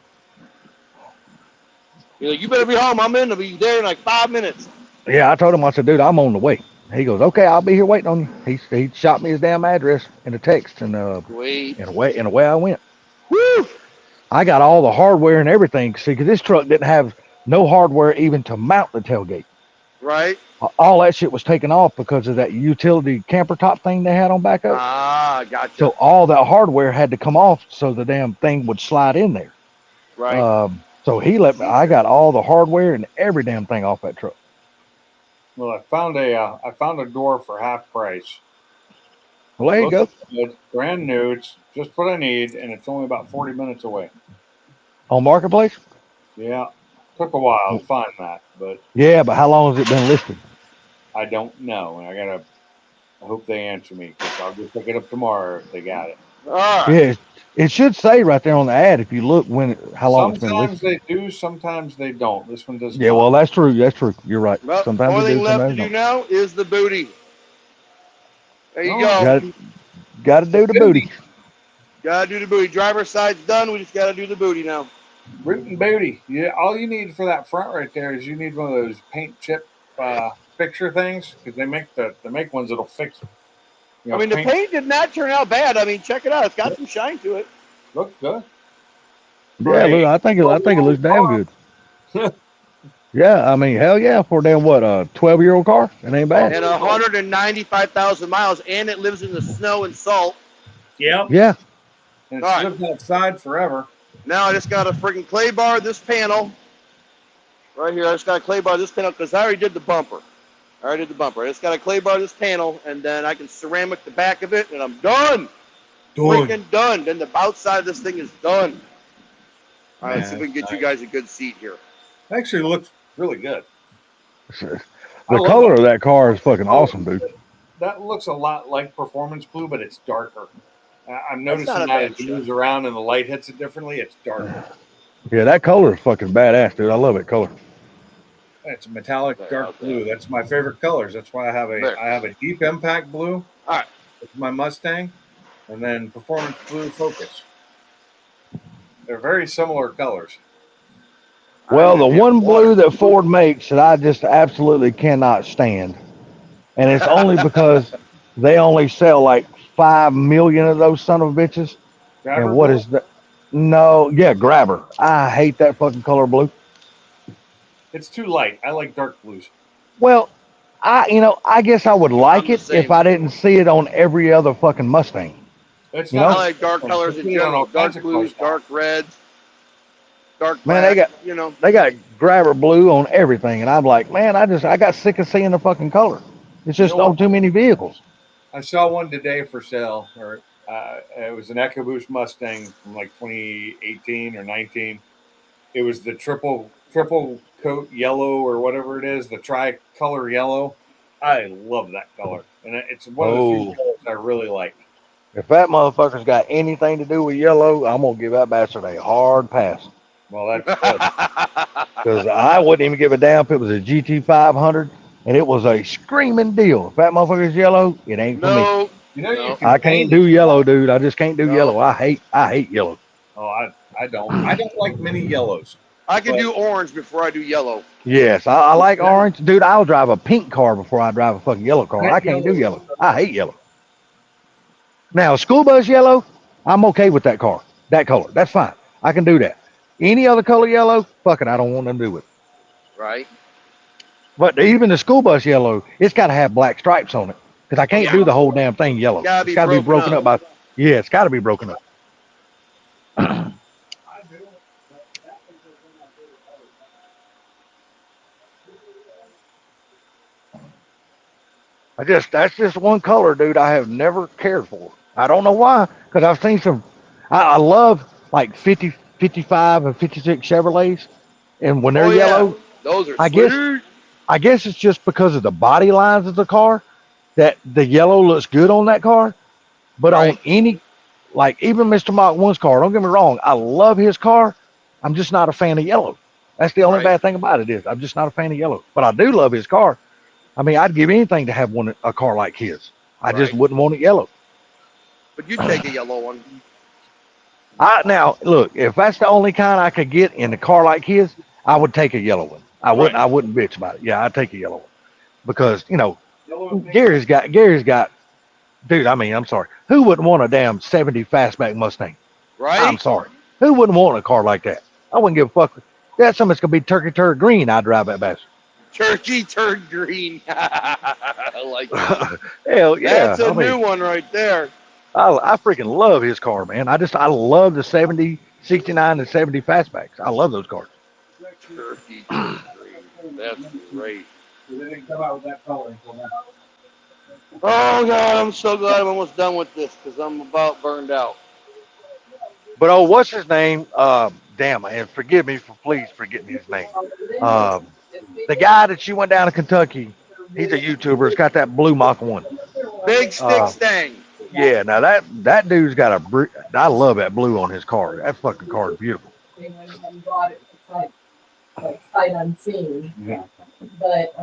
You're like, you better be home. I'm in to be there in like 5 minutes. Yeah, I told him, I said, dude, I'm on the way. He goes, okay, I'll be here waiting on you. He shot me his damn address in a text, and Wait. in a way I went. Woo. I got all the hardware and everything. See, because this truck didn't have no hardware even to mount the tailgate. Right. All that shit was taken off because of that utility camper top thing they had on back up. Ah, gotcha. So all that hardware had to come off so the damn thing would slide in there. Right. So he let me. I got all the hardware and every damn thing off that truck. Well, I found a door for half price. Well, there you go. It's brand new. It's just what I need, and it's only about 40 minutes away. On Marketplace? Yeah, took a while to find that, but Yeah, but how long has it been listed? I don't know. And I hope they answer me because I'll go pick it up tomorrow if they got it. All right. Yeah, it should say right there on the ad if you look how long it's been Sometimes listed. they do, sometimes they don't. This one does Yeah, not. well, that's true. That's true. You're right. Well, Sometimes only they thing do, left to sometimes do they now is the booty. There you Oh, go. don't. Got to do the booty. Gotta do the booty. Driver's side's done. We just gotta do the booty now. Root and booty. Yeah, all you need for that front right there is you need one of those paint chip fixture things because they make ones that'll fix it. You know, I mean, the paint did not turn out bad. I mean, check it out. It's got some shine to it. looks good. Yeah, look, I think it looks damn good. Yeah, I mean, hell yeah, for a damn what, a 12-year-old car? It ain't bad. And 195,000 miles, and it lives in the snow and salt. Yep. Yeah. And All it's right. lived outside forever. Now I just got to freaking clay bar this panel. Right here, I just got to clay bar this panel because I already did the bumper. I just got to clay bar this panel, and then I can ceramic the back of it, and I'm done. Freaking done. Then the outside of this thing is done. All right, let's see if we can get you guys a good seat here. Actually looks really good. The color of that car is fucking awesome, dude. That looks a lot like Performance Blue, but it's darker. I'm That's noticing not a that bad as it moves around and the light hits it differently. It's darker. Yeah, that color is fucking badass, dude. I love it color. It's a metallic There, dark out there. blue. That's my favorite colors. That's why I have There. a deep impact blue. All right. With my Mustang, and then Performance Blue Focus. They're very similar colors. Well, the one blue that Ford makes that I just absolutely cannot stand, and it's only because they only sell like 5 million of those son of bitches. Grabber And what blue? is that? No, yeah, Grabber. I hate that fucking color blue. It's too light. I like dark blues. Well, I guess I would like the it same. if I didn't see it on every other fucking Mustang. It's You I know? not like dark colors in general. Dark blues, dark reds, dark Man, black. they got Grabber blue on everything, and I'm like, man, I got sick of seeing the fucking color. It's just You know on what? too many vehicles. I saw one today for sale, or it was an EcoBoost Mustang from like 2018 or 19. It was the triple coat yellow or whatever it is, the tricolor yellow. I love that color, and it's one of the few colors I really like. If that motherfucker's got anything to do with yellow, I'm gonna give that bastard a hard pass. Well, that's good. Because I wouldn't even give a damn if it was a GT500 and it was a screaming deal. If that motherfucker's yellow, it ain't for me. No, You know, you No. can I can't paint do it. yellow, dude. I just can't do No. yellow. I hate yellow. Oh, I don't like many yellows. I can But- do orange before I do yellow. Yes, I like orange. Dude, I'll drive a pink car before I drive a fucking yellow car. I can't do yellow. I hate yellow. Now, school bus yellow, I'm okay with that car. That color. That's fine. I can do that. Any other color yellow, fuck it. I don't want nothing to do with it. Right? But even the school bus yellow, it's got to have black stripes on it. Because I can't do the whole damn thing yellow. Gotta be It's got to be broken broken up by. Yeah, it's got to be broken up. That's just one color, dude. I have never cared for. I don't know why, because I've seen some. I love like 50, 55, and 56 Chevrolets, and when they're Oh, yeah. yellow, Those are I guess- sweet. I guess it's just because of the body lines of the car that the yellow looks good on that car. But Right. on any, like even Mr. Mach 1's car, don't get me wrong, I love his car. I'm just not a fan of yellow. That's the only Right. bad thing about it is I'm just not a fan of yellow. But I do love his car. I mean, I'd give anything to have a car like his. I just Right. wouldn't want it yellow. But you take a yellow one. Now look, if that's the only kind I could get in a car like his, I would take a yellow one. I wouldn't bitch about it. Yeah, I'd take a yellow one. Because, Gary's got dude, I mean, I'm sorry. Who wouldn't want a damn 70 fastback Mustang? Right? I'm sorry. Who wouldn't want a car like that? I wouldn't give a fuck. That's something that's gonna be turkey turd green. I'd drive that bastard. Turkey turned green. I like that. Hell yeah. That's a new one right there. I freaking love his car, man. I love the 70, 69, and 70 fastbacks. I love those cars. Turkey turned green. That's great. They didn't come out with that color until now. Oh God, I'm so glad I'm almost done with this because I'm about burned out. But oh, what's his name? Damn, and forgive me for please forgetting his name. Um, the guy that you went down to Kentucky, he's a YouTuber. It's got that blue Mach 1. Big stick Uh, stang. yeah, now that dude's got I love that blue on his car. That fucking car is beautiful. When we bought it, it's like sight unseen. Yeah. But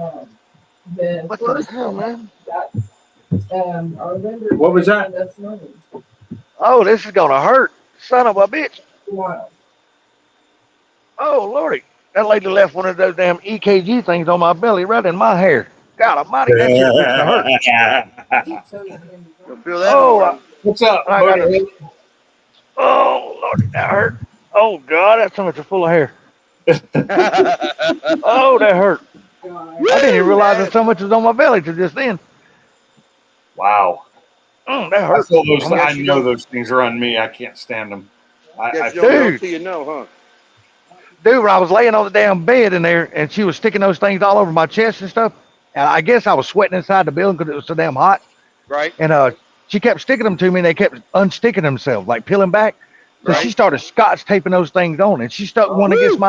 the What the first hell, one man? got our vendor. What was that? Us money. Oh, this is gonna hurt, son of a bitch. Wow. Oh lordy, that lady left one of those damn EKG things on my belly, right in my hair. God Almighty, that shit's fixing to hurt. So you can- You'll feel that. Oh, Morning. What's up, I got Motorhead? Oh lordy, that hurt. Oh God, that stomach's full of hair. Oh, that hurt. God. I didn't even realize that so much was on my belly till just then. Wow. That I hurt. feel those. I I guess you know don't- those things are on me. I can't stand them. I Guess you feel don't know Dude. till you know, huh? Dude, when I was laying on the damn bed in there and she was sticking those things all over my chest and stuff, and I guess I was sweating inside the building because it was so damn hot. Right? And she kept sticking them to me and they kept unsticking themselves, like peeling back. So she Right. started scotch taping those things on and she stuck one against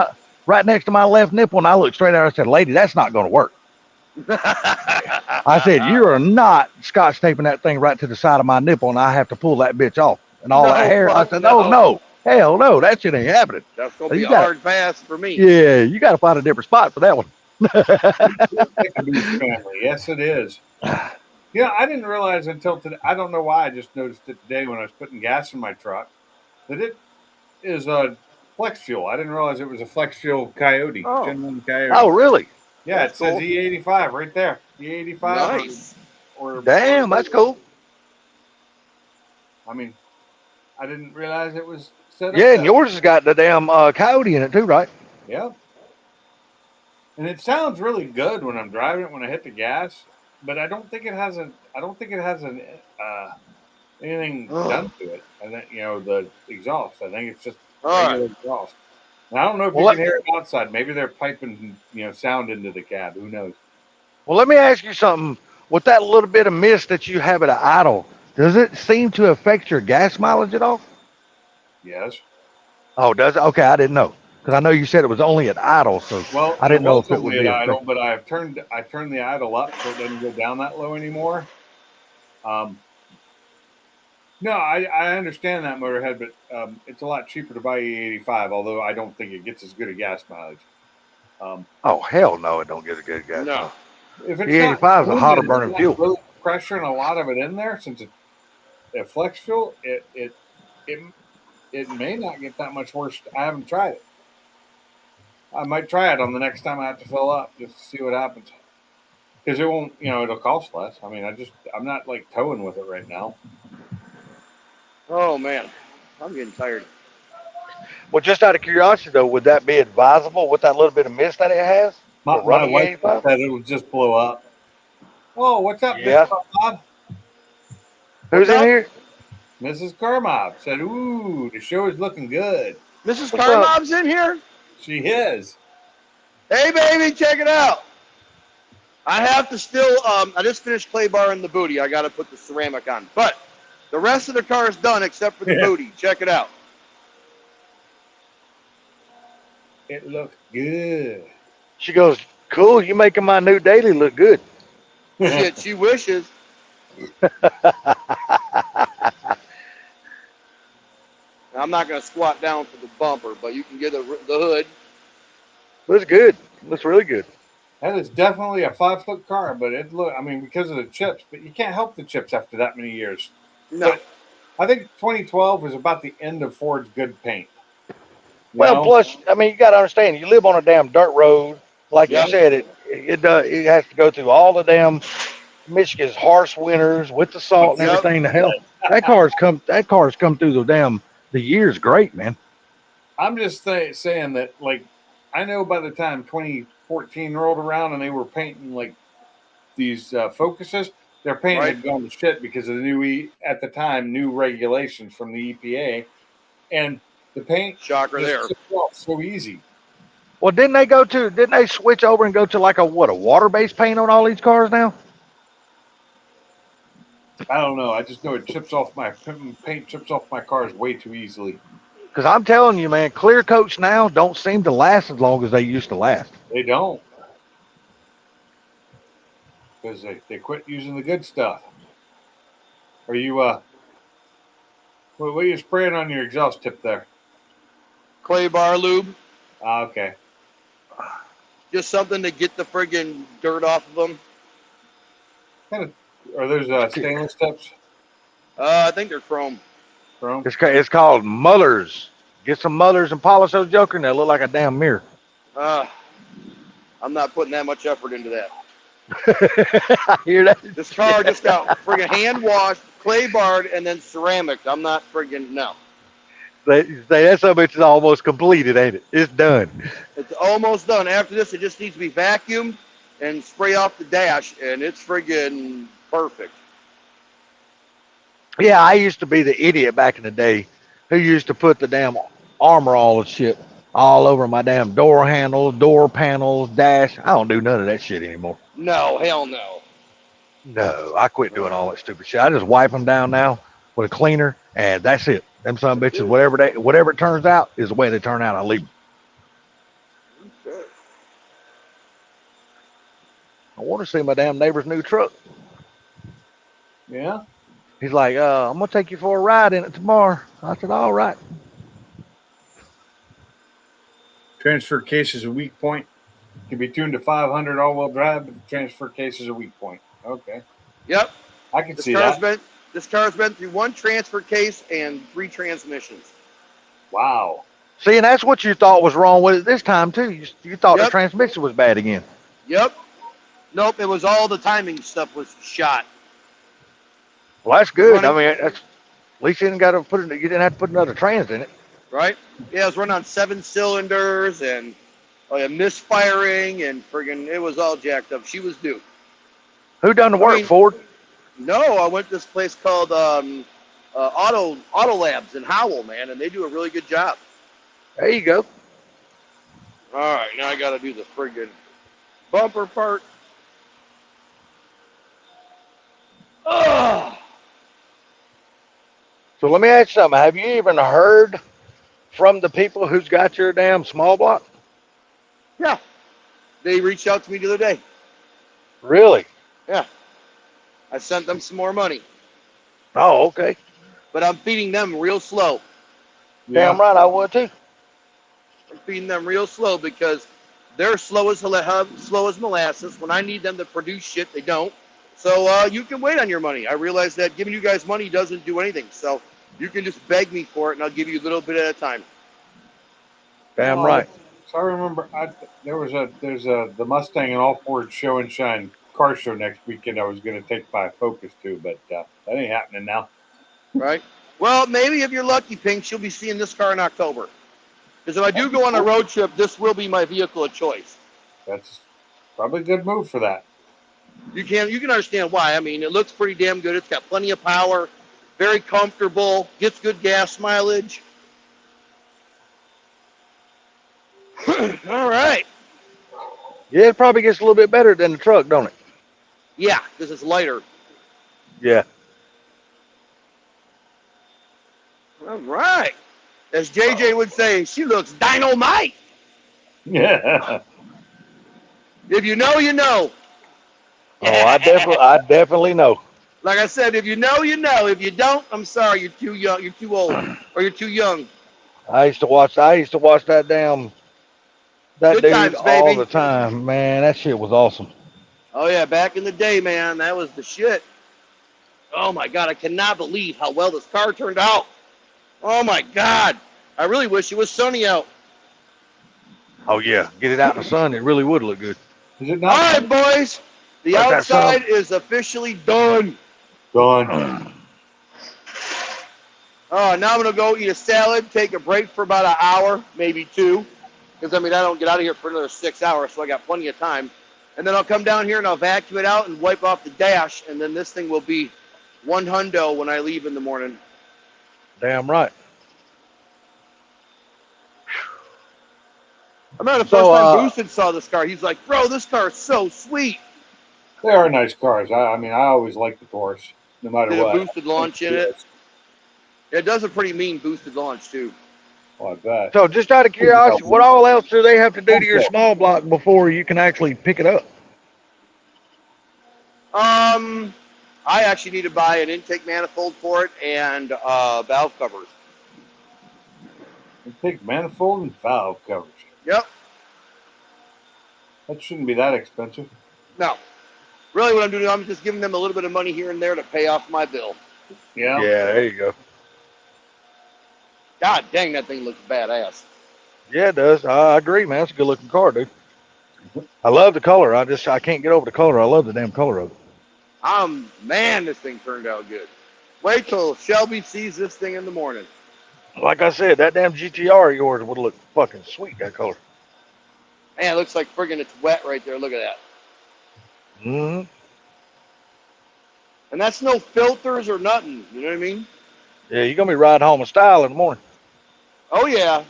right next to my left nipple. And I looked straight at her and said, "Lady, that's not going to work." I said, "You are not scotch taping that thing right to the side of my nipple and I have to pull that bitch off and all No, that hair." I fuck said, no. no, hell no, that shit ain't happening. That's gonna You be a got it. hard pass for me. Yeah, you got to find a different spot for that one. Boost family. Yes, it is. Yeah, I didn't realize until today. I don't know why. I just noticed it today when I was putting gas in my truck that it is a flex fuel. I didn't realize it was a flex fuel Coyote. Oh. Genuine Coyote. Oh, really? yeah, That's it says cool. E85 right there. E85. Nice. Or Damn, that's cool. I mean, I didn't realize it was set up. Yeah, and that yours has got the damn Coyote in it too, right? Yeah. And it sounds really good when I'm driving it when I hit the gas, but I don't think it has anything Ugh. done to it. I think the exhaust. I think it's just All regular right. exhaust. And I don't know if Well, you can hear it outside. Maybe they're piping sound into the cab. Who knows? Well, let me ask you something. With that little bit of mist that you have at an idle, does it seem to affect your gas mileage at all? Yes. Oh, does it? Okay, I didn't know. Because I know you said it was only at idle, so Well, I didn't know if it was would only be at idle, affected. but I turned the idle up so it doesn't go down that low anymore. No, I understand that, Motorhead, but it's a lot cheaper to buy E85. Although I don't think it gets as good a gas mileage. Oh, hell no, it don't get a good gas No. mileage. If it's E85 is a not hotter moving, burning it's fuel. not really pressuring a lot of it in there, since it's a flex fuel, it may not get that much worse. I haven't tried it. I might try it on the next time I have to fill up just to see what happens. Because it won't, it'll cost less. I mean, I'm not like towing with it right now. Oh man, I'm getting tired. Well, just out of curiosity, though, would that be advisable with that little bit of mist that it has? My For running wife 85? said it would just blow up. Oh, what's up, Yeah. Mr. Bob? Who's in up? here? Mrs. Kermob said, "Ooh, the show is looking good." Mrs. What's up? Carmob's in here. She is. Hey baby, check it out. I have to still. I just finished clay barring the booty. I got to put the ceramic on, but the rest of the car is done except for the Yeah. booty. Check it out. It looks good. She goes, "Cool, you making my new daily look good." Shit, she wishes. I'm not gonna squat down for the bumper, but you can get the hood. Looks good. Looks really good. That is definitely a 5-foot car, but because of the chips, but you can't help the chips after that many years. No, But I think 2012 was about the end of Ford's good paint. You Well, know? plus, I mean, you got to understand, you live on a damn dirt road. Like Yeah. you said, it has to go through all the damn Michigan's harsh winters with the salt and Yep. everything. The hell, that car's come through the years great, man. I'm just saying that, like, I know by the time 2014 rolled around and they were painting like these Focuses, their paint Right. had gone to shit because of the new regulations from the EPA, and the paint shocker just there. chipped off so easy. Well, didn't they switch over and go to like a water-based paint on all these cars now? I don't know. I just know it chips off my paint chips off my cars way too easily. Because I'm telling you, man, clear coats now don't seem to last as long as they used to last. They don't. Because they quit using the good stuff. Are you what are you spraying on your exhaust tip there? Clay bar lube, Ah, okay. just something to get the friggin' dirt off of them. Are those stainless tips? I think they're chrome. Chrome? It's called Mullers. Get some Mullers and polish those joker, and they'll look like a damn mirror. I'm not putting that much effort into that. I hear that. This car just got friggin' hand washed, clay barred, and then ceramic. I'm not friggin' no. That so much is almost completed, ain't it? It's done. It's almost done. After this, it just needs to be vacuumed and spray off the dash, and it's friggin' perfect. Yeah, I used to be the idiot back in the day who used to put the damn Armor All and shit all over my damn door handles, door panels, dash. I don't do none of that shit anymore. No, hell no. No, I quit doing all that stupid shit. I just wipe them down now with a cleaner, and that's it. Them son of bitches, whatever it turns out is the way they turn out. I leave them. Okay. I want to see my damn neighbor's new truck. Yeah. He's like, I'm gonna take you for a ride in it tomorrow. I said, all right. Transfer case is a weak point. Can be tuned to 500 all-wheel drive, but the transfer case is a weak point. Okay. Yep. I can see that. This car's been through 1 transfer case and 3 transmissions. Wow. See, and that's what you thought was wrong with it this time too. You thought the Yep. transmission was bad again. Yep. Nope, it was all the timing stuff was shot. Well, that's good. Running- I mean, that's at least you didn't got to put it. You didn't have to put another trans in it. Right? Yeah, it was running on 7 cylinders and misfiring and friggin' it was all jacked up. She was due. Who done the I work, mean- Ford? No, I went to this place called Auto Labs in Howell, man, and they do a really good job. There you go. All right, now I got to do the friggin' bumper part. Ugh. So let me ask you something. Have you even heard from the people who's got your damn small block? Yeah, they reached out to me the other day. Really? Yeah, I sent them some more money, Oh, okay. but I'm feeding them real slow. Yeah. Damn right, I would too. I'm feeding them real slow because they're slow as molasses. When I need them to produce shit, they don't. So you can wait on your money. I realize that giving you guys money doesn't do anything. So you can just beg me for it, and I'll give you a little bit at a time. Damn Oh, right. So I remember there's the Mustang and All Ford Show and Shine car show next weekend. I was going to take my Focus to, but that ain't happening now. Right? Well, maybe if you're lucky, Pink, you'll be seeing this car in October. Because if I do go on a road trip, this will be my vehicle of choice. That's probably a good move for that. You can understand why. I mean, it looks pretty damn good. It's got plenty of power, very comfortable, gets good gas mileage. All right. Yeah, it probably gets a little bit better than the truck, don't it? Yeah, this is lighter. Yeah. All right. As JJ would say, she looks dynamite. Yeah. If you know, you know. Oh, I definitely know. Like I said, if you know, you know. If you don't, I'm sorry, you're too young, you're too old, or you're too young. I used to watch that damn Good dude times, all baby. the time. Man, that shit was awesome. Oh yeah, back in the day, man, that was the shit. Oh my God, I cannot believe how well this car turned out. Oh my God, I really wish it was sunny out. Oh yeah, get it out in the sun. It really would look good. Is it All not right, boys, the Like that outside is officially done. done? Oh, now I'm gonna go eat a salad, take a break for about an hour, maybe 2, because I mean I don't get out of here for another 6 hours, so I got plenty of time. And then I'll come down here and I'll vacuum it out and wipe off the dash, and then this thing will be one hundo when I leave in the morning. Damn right. I remember the So, first time Boosted saw this car, he's like, "Bro, this car is so sweet." They are nice cars. I mean, I always like the Taurus. no matter Did a what. boosted launch in it. It does a pretty mean boosted launch too. Oh, I bet. So just out of curiosity, what all else do they have to do to your small block before you can actually pick it up? I actually need to buy an intake manifold for it and valve covers. Intake manifold and valve covers. Yep. That shouldn't be that expensive. No. Really what I'm doing, I'm just giving them a little bit of money here and there to pay off my bill. Yeah. there you go. God dang, that thing looks badass. Yeah, it does. I agree, man. It's a good looking car, dude. I love the color. I can't get over the color. I love the damn color of it. Man, this thing turned out good. Wait till Shelby sees this thing in the morning. Like I said, that damn GTR of yours would look fucking sweet, that color. Man, it looks like friggin' it's wet right there. Look at that. Mm-hmm. And that's no filters or nothing. You know what I mean? Yeah, you're going to be riding home in style in the morning. Oh, yeah.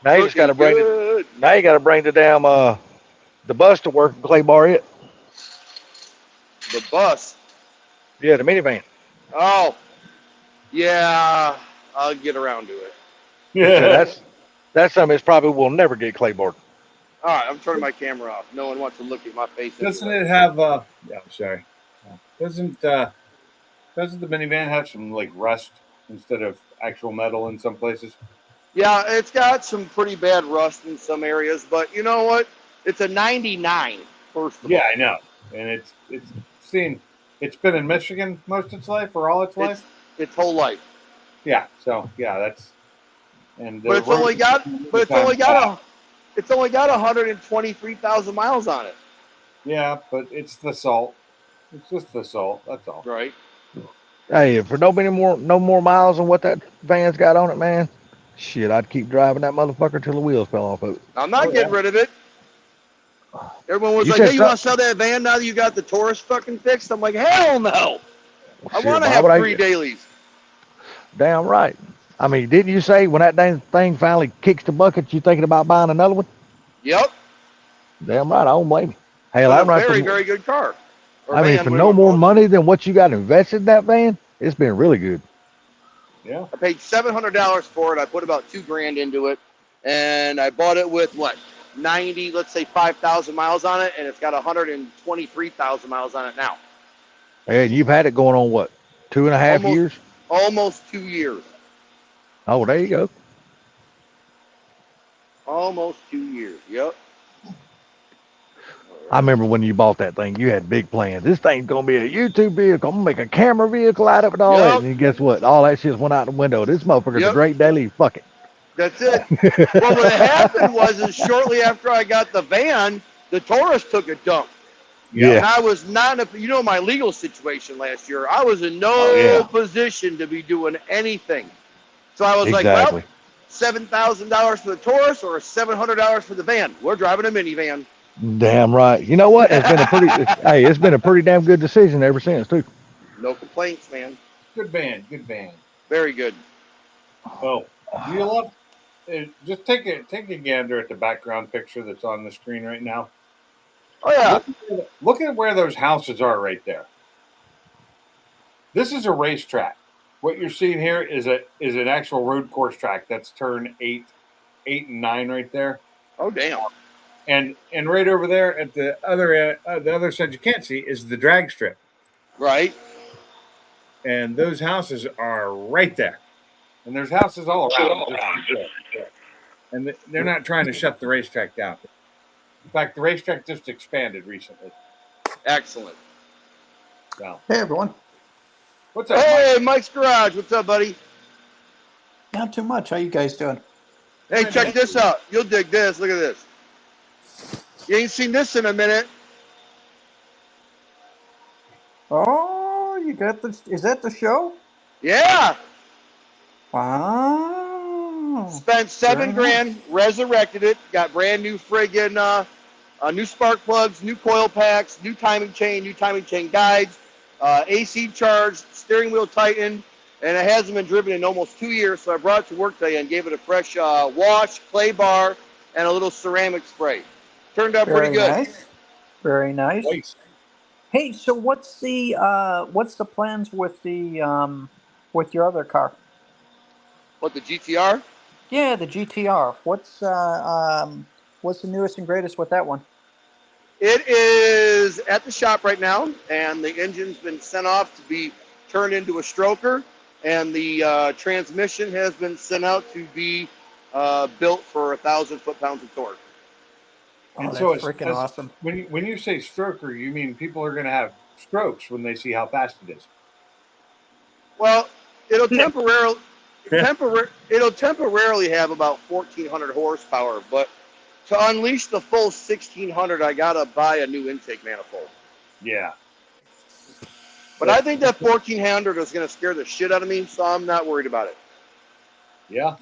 Now you just got to bring it. good. Now you got to bring the damn the bus to work and clay bar it. The bus. Yeah, the minivan. Oh, yeah. I'll get around to it. Yeah, that's something that's probably will never get clay barred. All right, I'm turning my camera off. No one wants to look at my face. Doesn't anyway. it have? Yeah, I'm sorry. Doesn't the minivan have some like rust instead of actual metal in some places? Yeah, it's got some pretty bad rust in some areas, but you know what? It's a 99, first of Yeah, all. I know. And it's been in Michigan most of its life or all its life. Its whole life. Yeah. So yeah, that's. And But it's only got 123,000 miles on it. Yeah, but it's the salt. It's just the salt. That's all. Right. Hey, for no more miles than what that van's got on it, man. Shit, I'd keep driving that motherfucker till the wheels fell off of it. I'm not getting rid of it. Everyone was You like, said hey, you want to sell that van now that you got the Taurus fucking fixed? I'm like, hell no. I Shit, want to why have would 3 dailies. Damn right. I mean, didn't you say when that dang thing finally kicks the bucket, you thinking about buying another one? Yep. Damn right, I don't blame you. Hell, But I'm a right. very, very good car. Or I mean, van, for whatever no it's more called. money than what you got invested in that van, it's been really good. Yeah. I paid $700 for it. I put about $2,000 into it, and I bought it with what 90, let's say 5,000 miles on it, and it's got 123,000 miles on it now. And you've had it going on what, 2.5 Almost. years? Almost 2 years. Oh, there you go. Almost 2 years. Yep. I remember when you bought that thing, you had big plans. This thing's gonna be a YouTube vehicle. I'm gonna make a camera vehicle out of it, all that. Yep. And guess what? All that shit went out the window. This motherfucker's Yep. a great daily. Fuck it. That's it. Well, what happened is shortly after I got the van, the Taurus took a dump. Yeah. And I was not in my legal situation last year. I was in no position to be doing anything. So I was like, well, $7,000 for the Taurus or $700 for the van. We're driving a minivan. Damn right. You know what? It's been it's been a pretty damn good decision ever since too. No complaints, man. Good van. Good van. Very good. Oh, do you love? Just take a gander at the background picture that's on the screen right now. Oh yeah. Look at where those houses are right there. This is a racetrack. What you're seeing here is an actual road course track that's turn 8 and 9 right there. Oh damn. And right over there at the other side you can't see is the drag strip. Right. And those houses are right there. And there's houses all around. And they're not trying to shut the racetrack down. In fact, the racetrack just expanded recently. Excellent. So, Hey everyone. what's up, Hey, Mike? Mike's Garage. What's up, buddy? Not too much. How you guys doing? Hey, check this out. You'll dig this. Look at this. You ain't seen this in a minute. Oh, you got this. Is that the show? Yeah. Wow. Spent $7,000, resurrected it, got brand new friggin' new spark plugs, new coil packs, new timing chain guides, AC charged, steering wheel tightened, and it hasn't been driven in almost 2 years. So I brought it to work today and gave it a fresh wash, clay bar, and a little ceramic spray. Turned out pretty good. Nice. Very nice. Nice. Hey, so what's the plans with your other car? What, the GTR? Yeah, the GTR. What's the newest and greatest with that one? It is at the shop right now, and the engine's been sent off to be turned into a stroker, and the transmission has been sent out to be built for 1,000 foot-pounds of torque. Oh, And that's so it's freaking awesome. when you say stroker, you mean people are going to have strokes when they see how fast it is. Well, it'll temporarily have about 1,400 horsepower, but to unleash the full 1,600, I gotta buy a new intake manifold. Yeah. But I think that 1,400 is gonna scare the shit out of me, so I'm not worried about it. Yeah.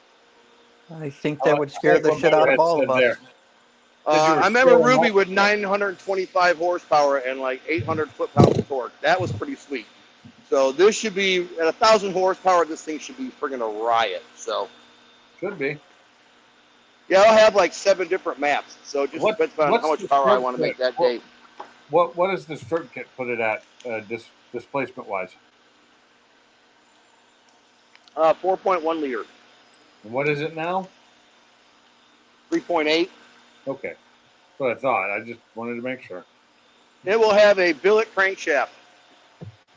I think I that like- would I scare like the what shit out of Motorhead all said of us. there. Said you were I remember scaring Ruby all- with 925 horsepower and like 800 foot-pounds of torque. That was pretty sweet. So this should be at 1,000 horsepower. This thing should be friggin' a riot. So Should be. yeah, I'll have like 7 different maps. So it just What- depends on what's how much the power I stroke want to make kit? that day. What does the stroke kit put it at displacement wise? 4.1 liter, And what is it now? 3.8. Okay. That's what I thought. I just wanted to make sure. It will have a billet crankshaft.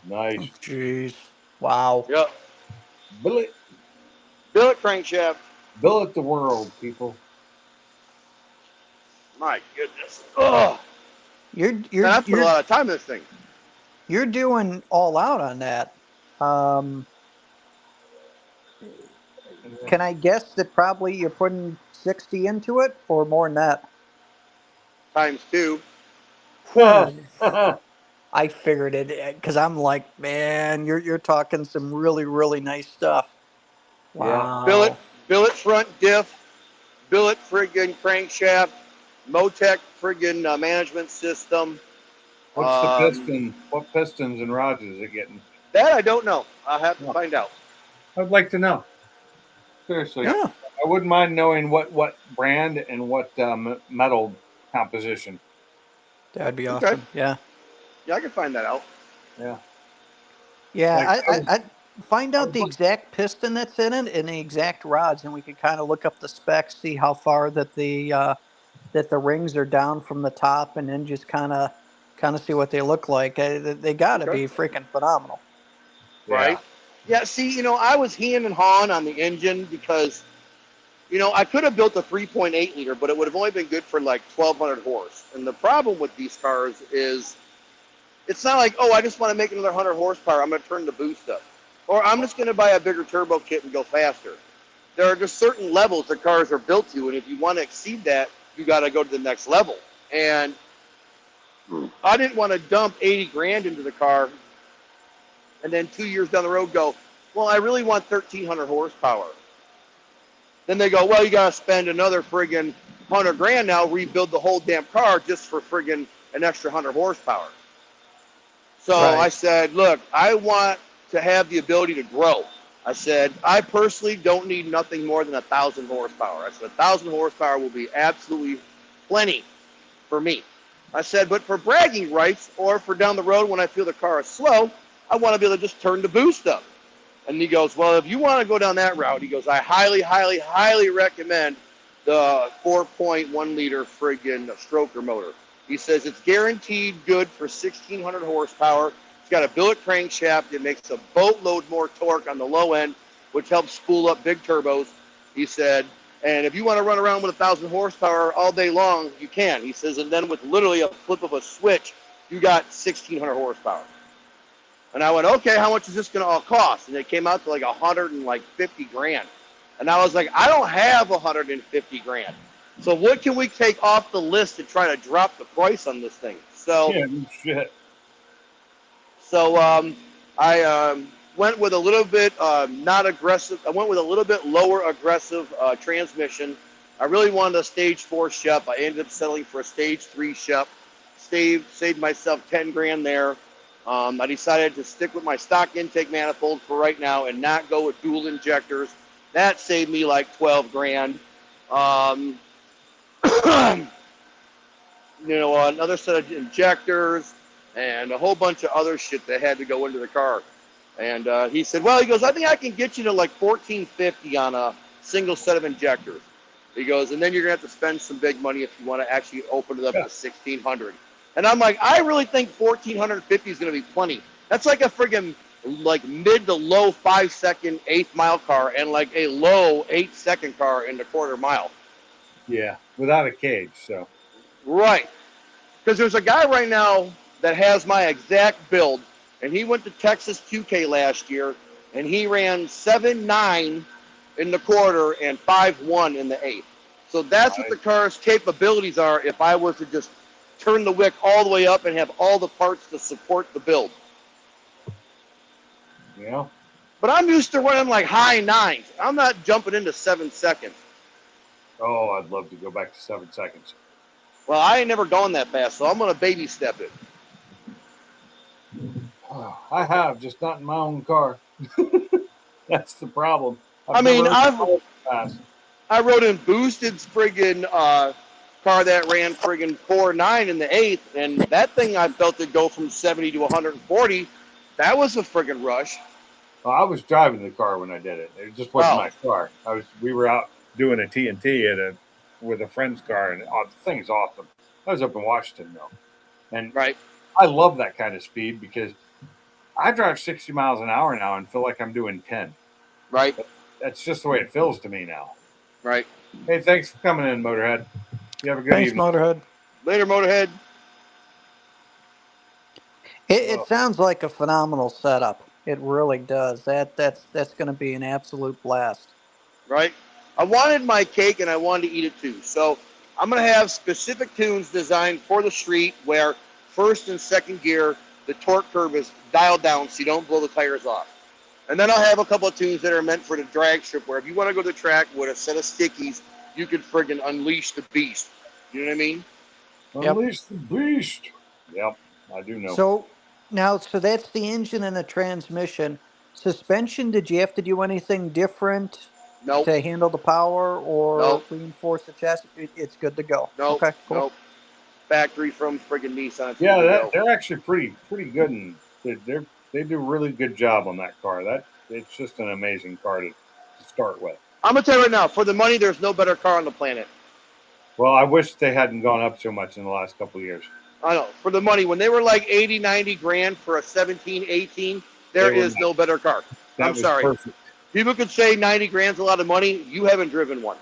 Nice. Jeez. Wow. Yep, Billet crankshaft. the world, people. My goodness. Ugh. You're I put a lot of time in this thing. you're doing all out on that. Can I guess that probably you're putting 60 into it or more than that? Times 2. I figured it because I'm like, man, you're talking some really, really nice stuff. Yeah. Wow. Billet front diff, billet friggin' crankshaft, Motec friggin' management system. What's the piston? What pistons and rods is it getting? That I don't know. I'll have to find out. I'd like to know. Seriously. Yeah. I wouldn't mind knowing what brand and what metal composition. That'd be Okay. awesome. Yeah. Yeah, I can find that out. Yeah. Yeah. Like, I find out the exact piston that's in it and the exact rods, and we could kind of look up the specs, see how far that the rings are down from the top, and then just kind of see what they look like. They got to be freaking phenomenal. Right? Yeah, see, I was heeing and hawing on the engine because, I could have built a 3.8 liter, but it would have only been good for like 1,200 horse. And the problem with these cars is it's not like, oh, I just want to make another 100 horsepower. I'm going to turn the boost up. Or I'm just going to buy a bigger turbo kit and go faster. There are just certain levels the cars are built to, and if you want to exceed that, you got to go to the next level. And I didn't want to dump 80 grand into the car and then 2 years down the road go, well, I really want 1,300 horsepower. Then they go, well, you got to spend another friggin' 100 grand now, rebuild the whole damn car just for friggin' an extra 100 horsepower. So Right. I said, look, I want to have the ability to grow. I said, I personally don't need nothing more than 1,000 horsepower. I said, 1,000 horsepower will be absolutely plenty for me. I said, but for bragging rights or for down the road when I feel the car is slow, I want to be able to just turn the boost up. And he goes, well, if you want to go down that route, he goes, I highly, highly, highly recommend the 4.1 liter friggin' stroker motor. He says it's guaranteed good for 1,600 horsepower. It's got a billet crankshaft. It makes a boatload more torque on the low end, which helps spool up big turbos. He said, and if you want to run around with 1,000 horsepower all day long, you can. He says, and then with literally a flip of a switch, you got 1,600 horsepower. And I went, okay, how much is this going to all cost? And it came out to like 150 grand. And I was like, I don't have 150 grand. So what can we take off the list to try to drop the price on this thing? So, Yeah, no shit. so I went with a little bit not aggressive. I went with a little bit lower aggressive transmission. I really wanted a stage 4 Shep. I ended up settling for a stage 3 Shep. Saved myself 10 grand there. I decided to stick with my stock intake manifold for right now and not go with dual injectors. That saved me like 12 grand. Another set of injectors, and a whole bunch of other shit that had to go into the car. And he said, well, he goes, I think I can get you to like $1,450 on a single set of injectors. He goes, and then you're going to have to spend some big money if you want to actually open it up Yeah. to $1,600. And I'm like, I really think $1,450 is going to be plenty. That's like a friggin' like mid to low 5-second 8th mile car and like a low 8-second car in the quarter mile. Yeah, without a cage. So Right. Because there's a guy right now that has my exact build, and he went to Texas 2K last year, and he ran 7.9 in the quarter and 5.1 in the 8th. So that's what the car's capabilities are if I was to just turn the wick all the way up and have all the parts to support the build. yeah, But I'm used to running like high 9s. I'm not jumping into 7 seconds. oh, I'd love to go back to 7 seconds. Well, I ain't never gone that fast, so I'm going to baby step it. I have, just not in my own car. That's the problem. I mean, fast. I rode in Boosted's friggin' car that ran friggin' 4.9 in the 8th, and that thing I felt it go from 70 to 140. That was a friggin' rush. Well, I was driving the car when I did it. It just wasn't Oh. my car. We were out doing a TNT with a friend's car, and the thing's awesome. I was up in Washington though, and Right. I love that kind of speed because I drive 60 miles an hour now and feel like I'm doing 10. Right. That's just the way it feels to me now. Right. Hey, thanks for coming in, Motorhead. You have a good Thanks, evening. Motorhead. Later, Motorhead. It sounds like a phenomenal setup. It really does. That's going to be an absolute blast. Right. I wanted my cake and I wanted to eat it too. So I'm going to have specific tunes designed for the street where first and second gear, the torque curve is dialed down so you don't blow the tires off. And then I'll have a couple of tunes that are meant for the drag strip where if you want to go to the track with a set of stickies, you can friggin' unleash the beast. You know what I mean? Yep. Unleash the beast. Yep, I do know. So that's the engine and the transmission. Suspension, did you have to do anything different Nope. to handle the power or Nope. reinforce the chassis? It's good to go. Nope. Okay, cool. Nope. Factory from friggin' Nissan. It's Yeah, good to go. they're actually pretty good, and they do a really good job on that car. It's just an amazing car to start with. I'm going to tell you right now, for the money, there's no better car on the planet. Well, I wish they hadn't gone up so much in the last couple of years. I know. For the money, when they were like 80, 90 grand for a 17, 18, there They were is not. no better car. That I'm was sorry. perfect. People could say 90 grand's a lot of money. You haven't driven one.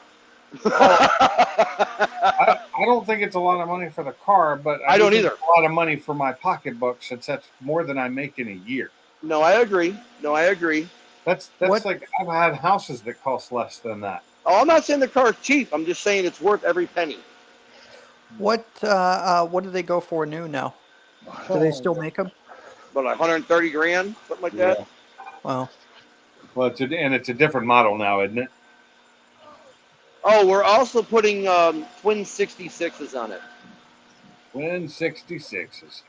I don't think it's a lot of money for the car, but I don't think either. it's a lot of money for my pocketbook since that's more than I make in a year. No, I agree. That's What- like I've had houses that cost less than that. Oh, I'm not saying the car's cheap. I'm just saying it's worth every penny. What do they go for new now? Do they still make them? But 130 grand, something like that. Yeah. Well, Well, it's a different model now, isn't it? Oh, we're also putting twin 66s on it. Twin 66s.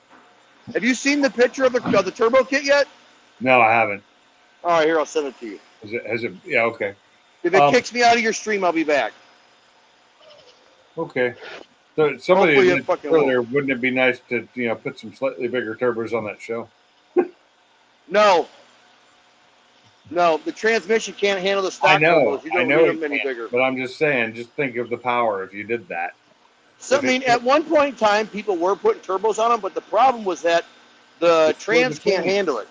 Have you seen the picture of the turbo kit yet? No, I haven't. All right, here, I'll send it to you. Has it? Yeah. Okay. If it kicks me out of your stream, I'll be back. Okay. So somebody Hopefully it had fucking earlier, wouldn't it be nice to put some slightly bigger turbos on that show? No, the transmission can't handle the stock I know, turbos. You don't I know need it them any can't, bigger. but I'm just saying, just think of the power if you did that. So, I if it- mean, at one point in time, people were putting turbos on them, but the problem was that the It's trans for the can't trans. handle it.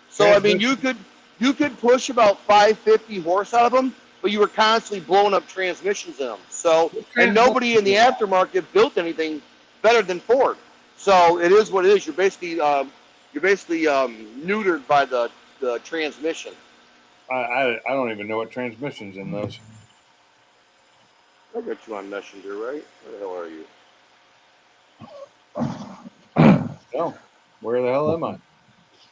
So, I mean, Transmission. you could push about 550 horse out of them, but you were constantly blowing up transmissions in them. So, and nobody in the aftermarket built anything better than Ford. So it is what it is. You're basically neutered by the transmission. I don't even know what transmission's in those. I got you on Messenger, right? Where the hell are you? No. Where the hell am I?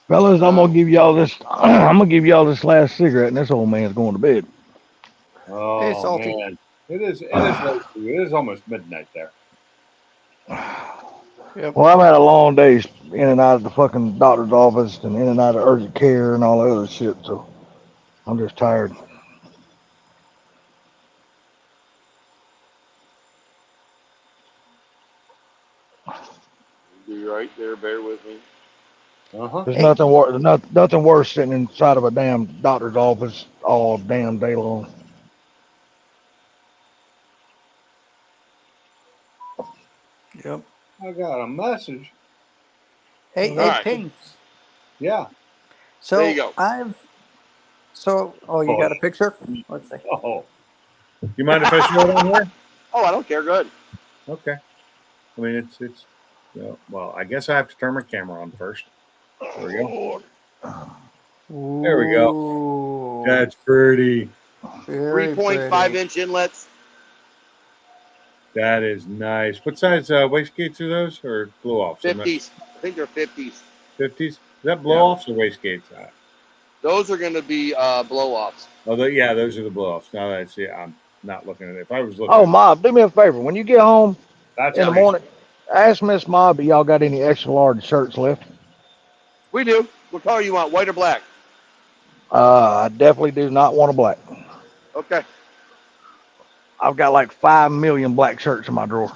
Fellas, I'm gonna give y'all this. I'm gonna give y'all this last cigarette, and this old man's going to bed. Oh Hey, Salty. man, it is late. It is almost midnight there. yep. Well, I've had a long day in and out of the fucking doctor's office and in and out of urgent care and all that other shit. So I'm just tired. Do your right there. Bear with me. Uh-huh. There's Hey. nothing worse sitting inside of a damn doctor's office all damn day long. Yep. I got a message. Hey, All hey, right. Pink. Yeah. So There you go. oh, you Oh, got a picture? Let's see. Oh. You mind if I show it on here? Oh, I don't care. Go ahead. Okay. I mean, it's well, I guess I have to turn my camera on first. There we go. There we go. Ooh, That's pretty. very 3.5 pretty. inch inlets. That is nice. What size wastegates are those, or blow offs? 50s. I think they're 50s. 50s. Is that blow offs or wastegates? Those are going to be blow offs. Oh, yeah, those are the blow offs. Now that I see it, I'm not looking at it. If I was looking, Oh, Mob, do me a favor. When you get home that's in the pretty- morning, ask Miss Mob if y'all got any extra large shirts left. We do. What color you want? White or black? I definitely do not want a black. Okay. I've got like 5 million black shirts in my drawer.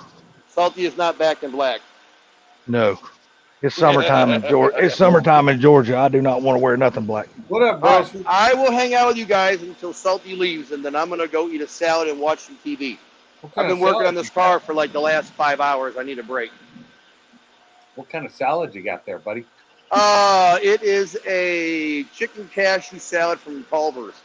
Salty is not back in black. No. It's summertime in Georgia. It's summertime in Georgia. I do not want to wear nothing black. What up, Bryce? I will hang out with you guys until Salty leaves, and then I'm going to go eat a salad and watch some TV. What I've kind been of working salad on this you got? car for like the last 5 hours. I need a break. What kind of salad you got there, buddy? It is a chicken cashew salad from Culver's.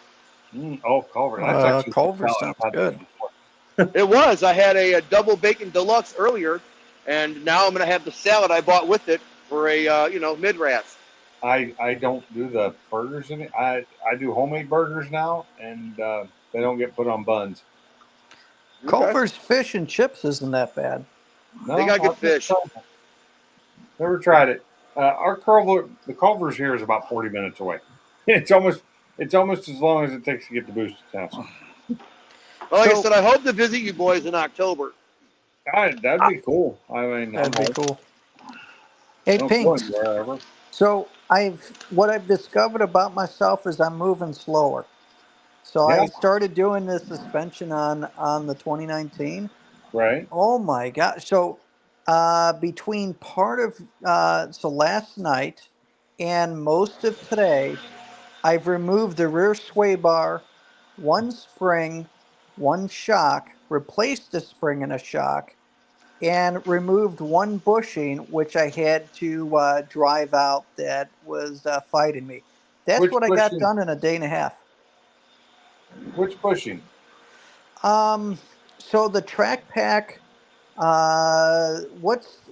Oh, Culver. That's actually Culver salad. sounds I've had that good. before. It was. I had a double bacon deluxe earlier, and now I'm going to have the salad I bought with it for a mid-rats. I don't do the burgers in it. I do homemade burgers now, and they don't get put on buns. Culver's fish and chips isn't that bad. No, They got good I've never fish. tried it. Never tried it. The Culver's here is about 40 minutes away. It's almost as long as it takes to get to Boosted House. Well, like I So- said, I hope to visit you boys in October. That'd be cool. I mean, That'd I'm be cool. Hey, I'm Pink. going wherever. So what I've discovered about myself is I'm moving slower. So Yeah. I started doing this suspension on the 2019. Right. Oh my gosh! So between part of so last night and most of today, I've removed the rear sway bar, one spring, one shock, replaced a spring and a shock, and removed one bushing, which I had to drive out that was fighting me. That's Which what I got bushing? done in a day and a half. Which bushing? So the track pack,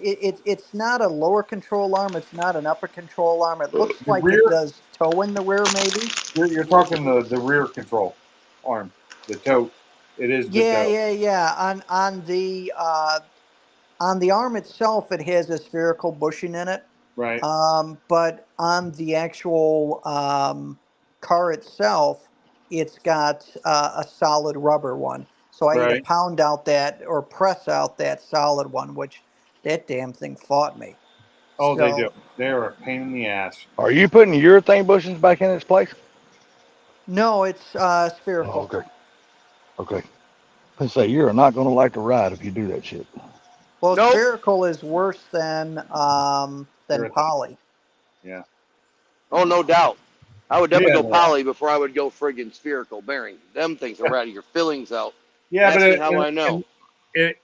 it's not a lower control arm. It's not an upper control arm. It looks The like rear? it does toe in the rear, maybe. You're talking the rear control arm, the toe. It is the toe. Yeah. On the arm itself, it has a spherical bushing in it. Right. But on the actual car itself, it's got a solid rubber one. So I had to Right. pound out that or press out that solid one, which that damn thing fought me. Oh, they So- do. They're a pain in the ass. Are you putting urethane bushings back in its place? No, it's spherical. Oh, okay. Okay. I say you're not going to like to ride if you do that shit. Well, Nope. spherical is worse than Urethane. poly. Oh, no doubt. I would definitely Yeah, go well. poly before I would go friggin' spherical bearing. Them things are ratting your fillings out. Yeah, Ask but me how I know.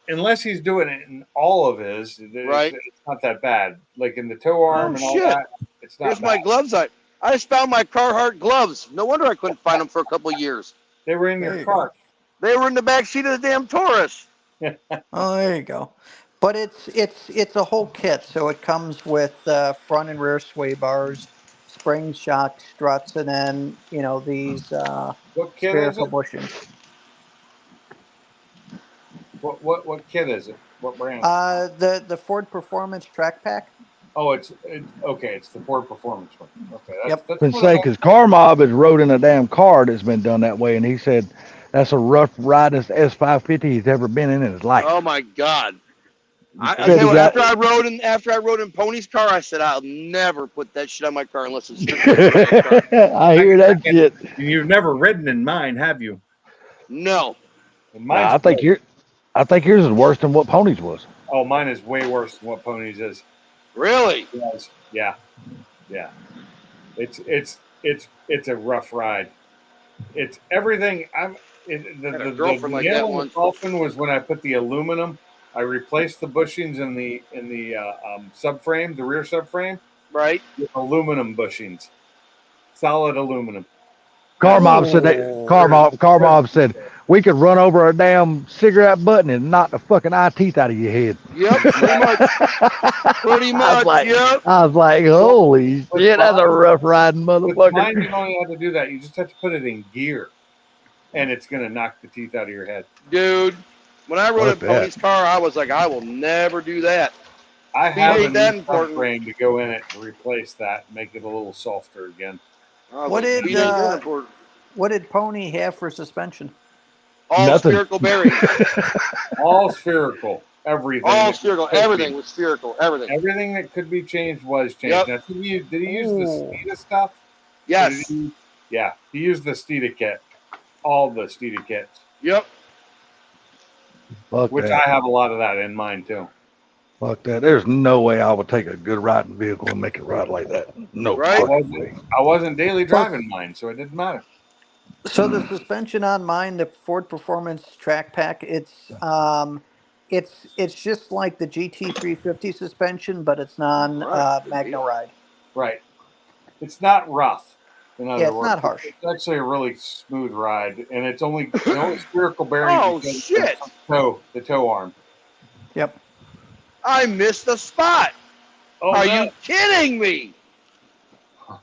unless he's doing it in all of his, Right. it's not that bad. Like in the toe arm Oh, and all shit. that, it's not Here's my bad. gloves. I just found my Carhartt gloves. No wonder I couldn't find them for a couple of years. They were in There your you car. They were in the back seat of the damn Taurus. Oh, there you go. But it's a whole kit. So it comes with front and rear sway bars, spring shock struts, and then these What kit is spherical it? bushings. What kit is it? What brand? The Ford Performance Track Pack. Oh, it's okay. It's the Ford Performance one. Okay. Yep. That's Been what say I- because Car Mob has rode in a damn car that's been done that way, and he said that's a rough ridest S550 he's ever been in his life. Oh my God! I Said tell you he what, got- after I rode in Pony's car, I said I'll never put that shit on my car unless it's strictly my car. I hear that shit. You've never ridden in mine, have you? No, And Nah, mine's I think yours is worse than what Pony's was. Oh, mine is way worse than what Ponies is. Really? Yes. Yeah. Yeah. It's a rough ride. It's everything. Had a The girlfriend like that nail in the once. coffin was when I put the aluminum. I replaced the bushings in the subframe, the rear subframe, Right? with aluminum bushings, solid aluminum. Car mob said that. Car mob said we could run over a damn cigarette button and knock the fucking eye teeth out of your head. Yep, pretty much. Pretty much. Yep. I was like, holy With shit, that's a mine- rough riding With mine, motherfucker. you don't even have to do that. You just have to put it in gear, and it's gonna knock the teeth out of your head. Dude, when I rode in Fuck that. Pony's car, I was like, I will never do that. I Speed have a ain't that new important. subframe to go in it to replace that, and make it a little softer again. I was What like, did, speed ain't that important. What did Pony have for suspension? All Nothing. spherical bearings. All spherical, everything. All spherical. Everything was spherical. Everything. Everything that could be changed was changed. Yep. Now, did he use the Ooh. Steta stuff? Or Yes. did yeah, he used the Steta kit, all the Steta kits, Yep. Fuck which that. I have a lot of that in mine too. Fuck that. There's no way I would take a good riding vehicle and make it ride like that. No Right? fucking way. I wasn't daily driving mine, so it didn't matter. So the suspension on mine, the Ford Performance Track Pack, it's just like the GT350 suspension, but it's non Right. Magna Ride. Right. It's not rough. In other Yeah, it's words. not harsh. It's actually a really smooth ride, and it's only the only spherical bearing. Oh, shit. The toe arm. Yep. I missed the spot. Oh, Are no. you kidding me?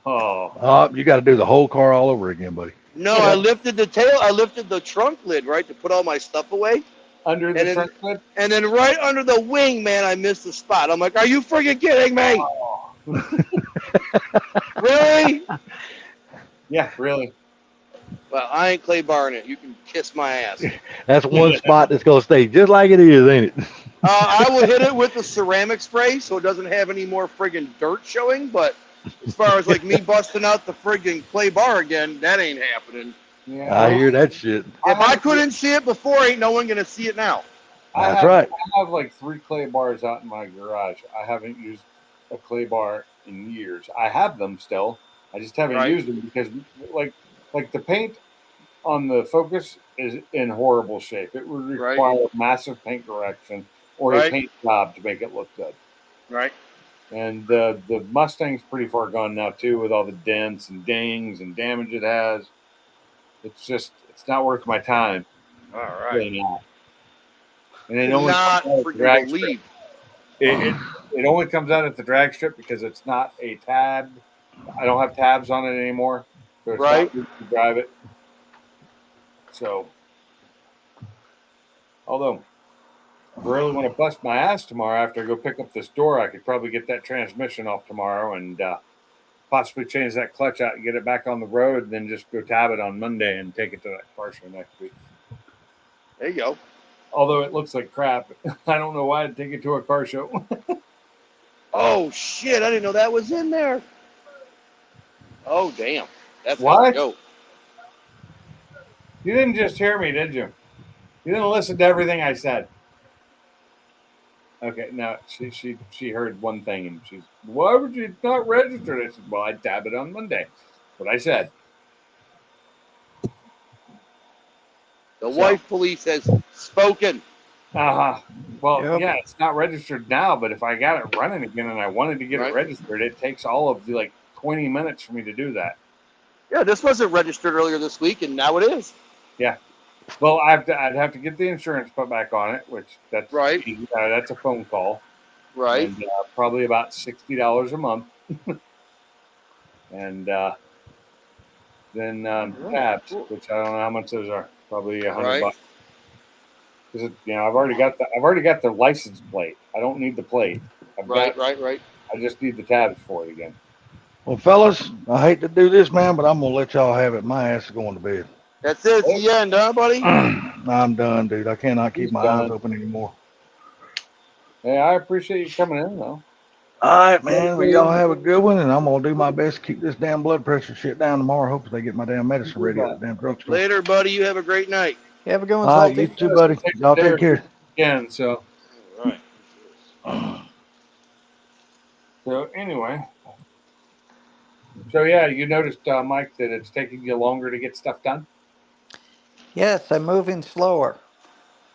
Oh, Oh, you got to do the whole car all over again, buddy. No, Yeah. I lifted the trunk lid, right, to put all my stuff away. under And the then- trunk lid. And then right under the wing, man, I missed the spot. I'm like, are you freaking kidding me? Really? Yeah, really. Well, I ain't Clay barring it. You can kiss my ass. That's one spot that's going to stay just like it is, ain't it? I will hit it with the ceramic spray so it doesn't have any more friggin' dirt showing. But as far as like me busting out the friggin' clay bar again, that ain't happening. Yeah, I hear that shit. If I couldn't see it before, ain't no one gonna see it now. That's right. I have like 3 clay bars out in my garage. I haven't used a clay bar in years. I have them still. I just haven't Right. used them because like the paint on the Focus is in horrible shape. It would Right. require massive paint correction or a Right. paint job to make it look good. Right? And the Mustang's pretty far gone now too, with all the dents and dings and damage it has. It's not worth my time. All right. Really not. And it Could only not comes out at the freaking drag strip. believe. It only comes out at the drag strip because it's not a tab. I don't have tabs on it anymore, so it's Right. not good to drive it. So, although if I really want to bust my ass tomorrow after I go pick up this door, I could probably get that transmission off tomorrow and possibly change that clutch out and get it back on the road, and then just go tab it on Monday and take it to that car show next week. There you go. Although it looks like crap, I don't know why I'd take it to a car show. Oh shit! I didn't know that was in there. Oh damn! That's What? how to go. You didn't just hear me, did you? You didn't listen to everything I said. Okay, now she heard one thing and she's, why would you not register? I said, well, I tab it on Monday. That's what I said. The wife police has spoken. Uh-huh. Well, Yep. yeah, it's not registered now, but if I got it running again and I wanted to get Right. it registered, it takes all of the 20 minutes for me to do that. Yeah, this wasn't registered earlier this week, and now it is. Well, I'd have to get the insurance put back on it, which that's Right. easy. That's a phone call. Right. And, probably about $60 a month. And then tabs, which I don't know how much those are. Probably $100. Right. Because I've already got the license plate. I don't need the plate. Right. I just need the tabs for it again. Well, fellas, I hate to do this, man, but I'm going to let y'all have it. My ass is going to bed. That's it. It's the end, huh, buddy? I'm done, dude. I cannot keep He's my eyes done. open anymore. Hey, I appreciate you coming in though. All right, man. Well, y'all have a good one, and I'm going to do my best to keep this damn blood pressure shit down tomorrow. Hope they get my damn medicine ready at the damn drugstore. Later, buddy. You have a great night. Have a good one, All right, Salty. you too, buddy. Y'all take care. Again, so All right. So anyway, so yeah, you noticed, Mike, that it's taking you longer to get stuff done. Yes, I'm moving slower.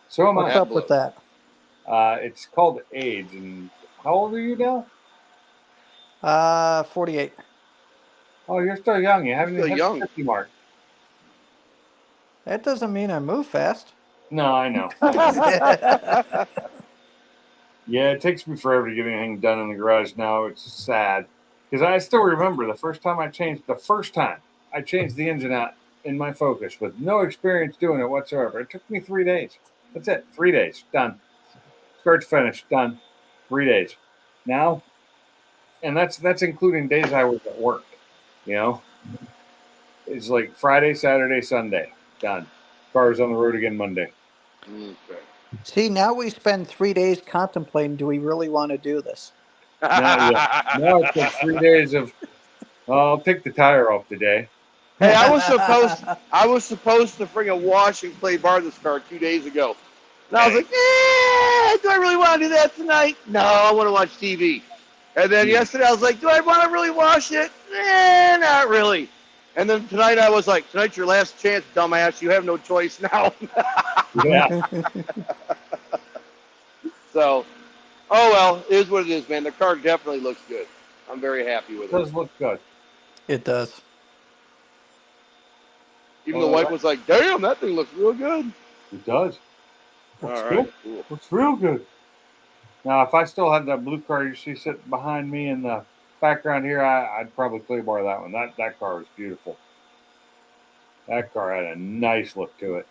So am What's I. up with that? It's called age. And how old are you now? 48. Oh, you're still young. You haven't still even hit young. the 50 mark. That doesn't mean I move fast. No, I know. Yeah, it takes me forever to get anything done in the garage now. It's sad because I still remember the first time I changed the engine out in my Focus with no experience doing it whatsoever. It took me 3 days. That's it. 3 days. Done. Start to finish. Done. 3 days. Now, and that's including days I was at work. You know, it's like Friday, Saturday, Sunday. Done. Car's on the road again Monday. Okay. See, now we spend 3 days contemplating, do we really want to do this? Not yet. Now it's like 3 days of, I'll take the tire off today. Hey, I was supposed to bring a wash and play bar this car 2 days ago. And I was like, do I really want to do that tonight? No, I want to watch TV. And then yesterday I was like, do I want to really wash it? Not really. And then tonight I was like, tonight's your last chance, dumbass. You have no choice now. Yeah. So, oh well, it is what it is, man. The car definitely looks good. I'm very happy with It it. does look good. It does. Even the wife was like, damn, that thing looks real good. It does. All Looks right, good. cool. Looks real good. Now, if I still had that blue car you see sitting behind me in the background here, I'd probably clay bar that one. That car was beautiful. That car had a nice look to it,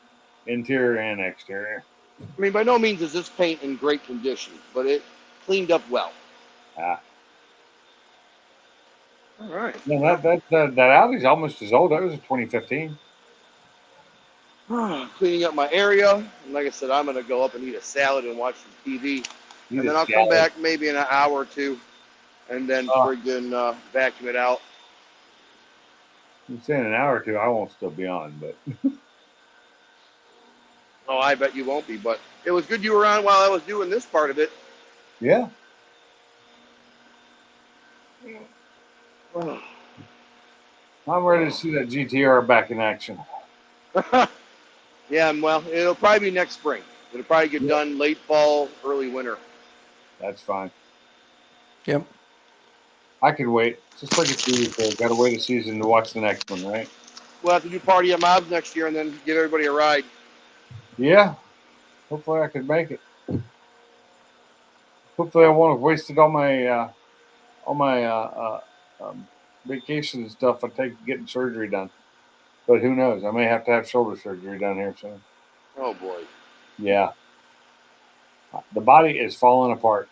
interior and exterior. I mean, by no means is this paint in great condition, but it cleaned up well. Ah. All right. Yeah, that Audi's almost as old. That was a 2015. Cleaning up my area. And like I said, I'm going to go up and eat a salad and watch some TV. You And then just I'll come got it. back maybe in an hour or two and then friggin' vacuum it out. You say in an hour or two, I won't still be on, but Oh, I bet you won't be. But it was good you were on while I was doing this part of it. yeah. I'm ready to see that GTR back in action. Yeah, well, it'll probably be next spring. It'll probably get done late fall, early winter. That's fine. Yep. I can wait. Just like a TV show. Got to wait a season to watch the next one, right? We'll have to do Party at Mobs next year and then give everybody a ride. Yeah. Hopefully I can make it. Hopefully I won't have wasted all my vacation and stuff I take getting surgery done. But who knows? I may have to have shoulder surgery done here soon. Oh, boy. Yeah. The body is falling apart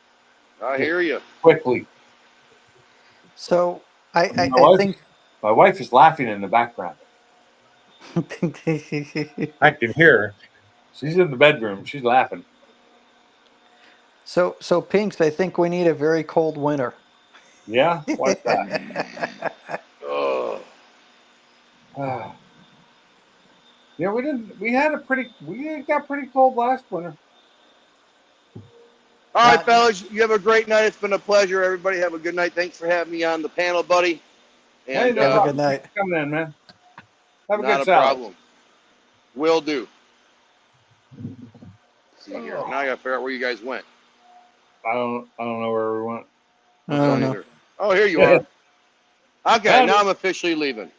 I hear you. quickly. So I think My wife is laughing in the background. I can hear her. She's in the bedroom. She's laughing. So Pinks, I think we need a very cold winter. Yeah? What's that? Oh. Yeah, we got pretty cold last winter. All right, fellas, you have a great night. It's been a pleasure. Everybody have a good night. Thanks for having me on the panel, buddy. Hey, And no Have a problem. good night. Thanks for coming in, man. Have a not good a salad. problem. Will do. Let's see here. Now I got to figure out where you guys went. I don't know where we went. I don't know. Either. Oh, here you are. Okay, Found now it. I'm officially leaving.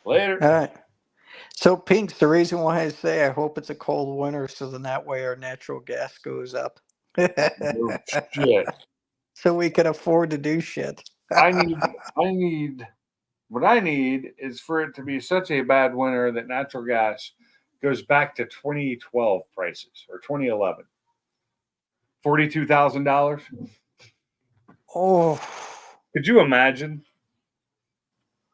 Later. All right. So Pinks, the reason why I say I hope it's a cold winter, so then that way our natural gas goes up. Oh, shit. So we can afford to do shit. I need what I need is for it to be such a bad winter that natural gas goes back to 2012 prices or 2011. $42,000. Oh, Could you imagine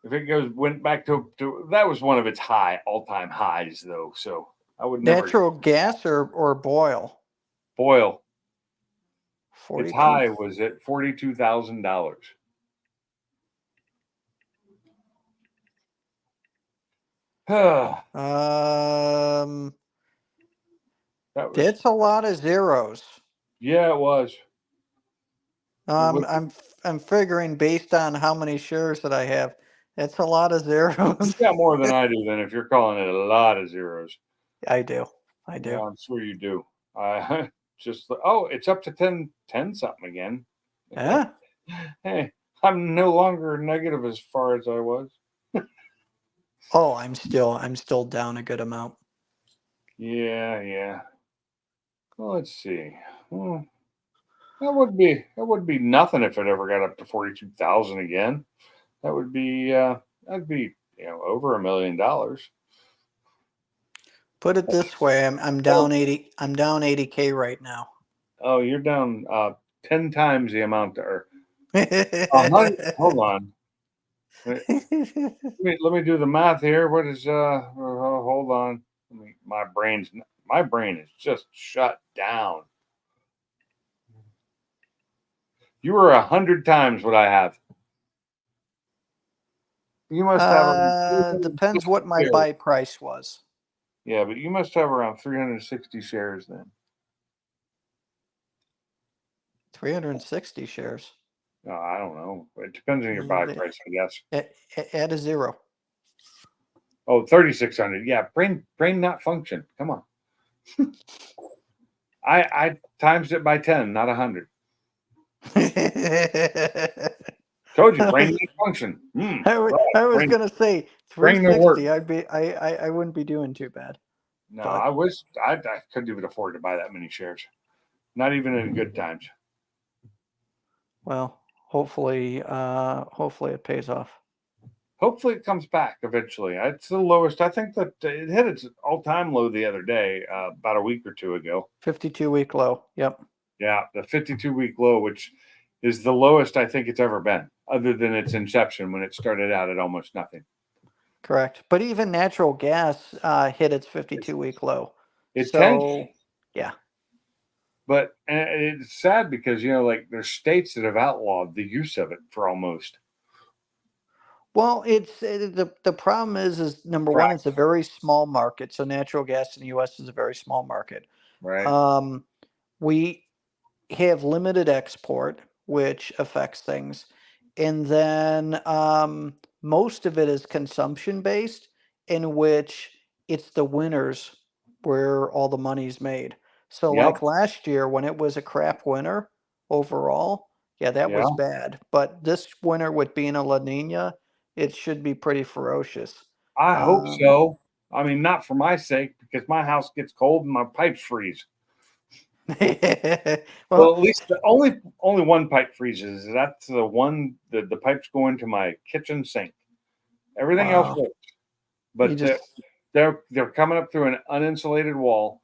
if it went back to that was one of its all-time highs though. So I would never natural gas or boil? boil. 42. Its high was at $42,000. That was It's a lot of zeros. yeah, it was. What- I'm figuring based on how many shares that I have, it's a lot of You zeros. got more than I do. Then if you're calling it a lot of zeros, I do. yeah, I'm sure you do. I oh, it's up to 10 something again. Yeah. Hey, I'm no longer negative as far as I was. Oh, I'm still down a good amount. Yeah. Well, let's see. Well, that would be nothing if it ever got up to 42,000 again. That'd be over $1 million. Put it this way, I'm down 80. I'm down 80K right now. Oh, you're down 10 times the amount there. Hold on. Let me do the math here. What is hold on. My brain is just shut down. You were 100 times what I have. You must have Depends what my shares. buy price was. Yeah, but you must have around 360 shares then. 360 shares. No, I don't know. It depends on your buy price, I guess. Add a zero. Oh, 3,600. Yeah, brain not function. Come on. I times it by 10, not 100. Told you, brain not function. I was brain- gonna say brain no work. 360. I wouldn't be doing too bad. No, But- I wish I couldn't even afford to buy that many shares. Not even in good times. Well, hopefully it pays off. Hopefully it comes back eventually. It's the lowest. I think that it hit its all-time low the other day, about a week or two ago. 52-week low. Yep. Yeah, the 52-week low, which is the lowest I think it's ever been, other than its inception when it started out at almost nothing. Correct. But even natural gas hit its 52-week low. It So yeah. But it's sad because like there's states that have outlawed the use of it for almost. Well, it's the problem is number one, it's a very small market. So natural gas in the U.S. is a very small market. Right. We have limited export, which affects things, and then most of it is consumption based, in which it's the winners where all the money's made. So Yep. like last year when it was a crap winter overall, yeah, that was bad. But this winter with being a La Nina, it should be pretty ferocious. I hope so. I mean, not for my sake, because my house gets cold and my pipes freeze. Well, at least the only one pipe freezes. That's the one the pipes go into my kitchen sink. Everything else works, but they're coming up through an uninsulated wall,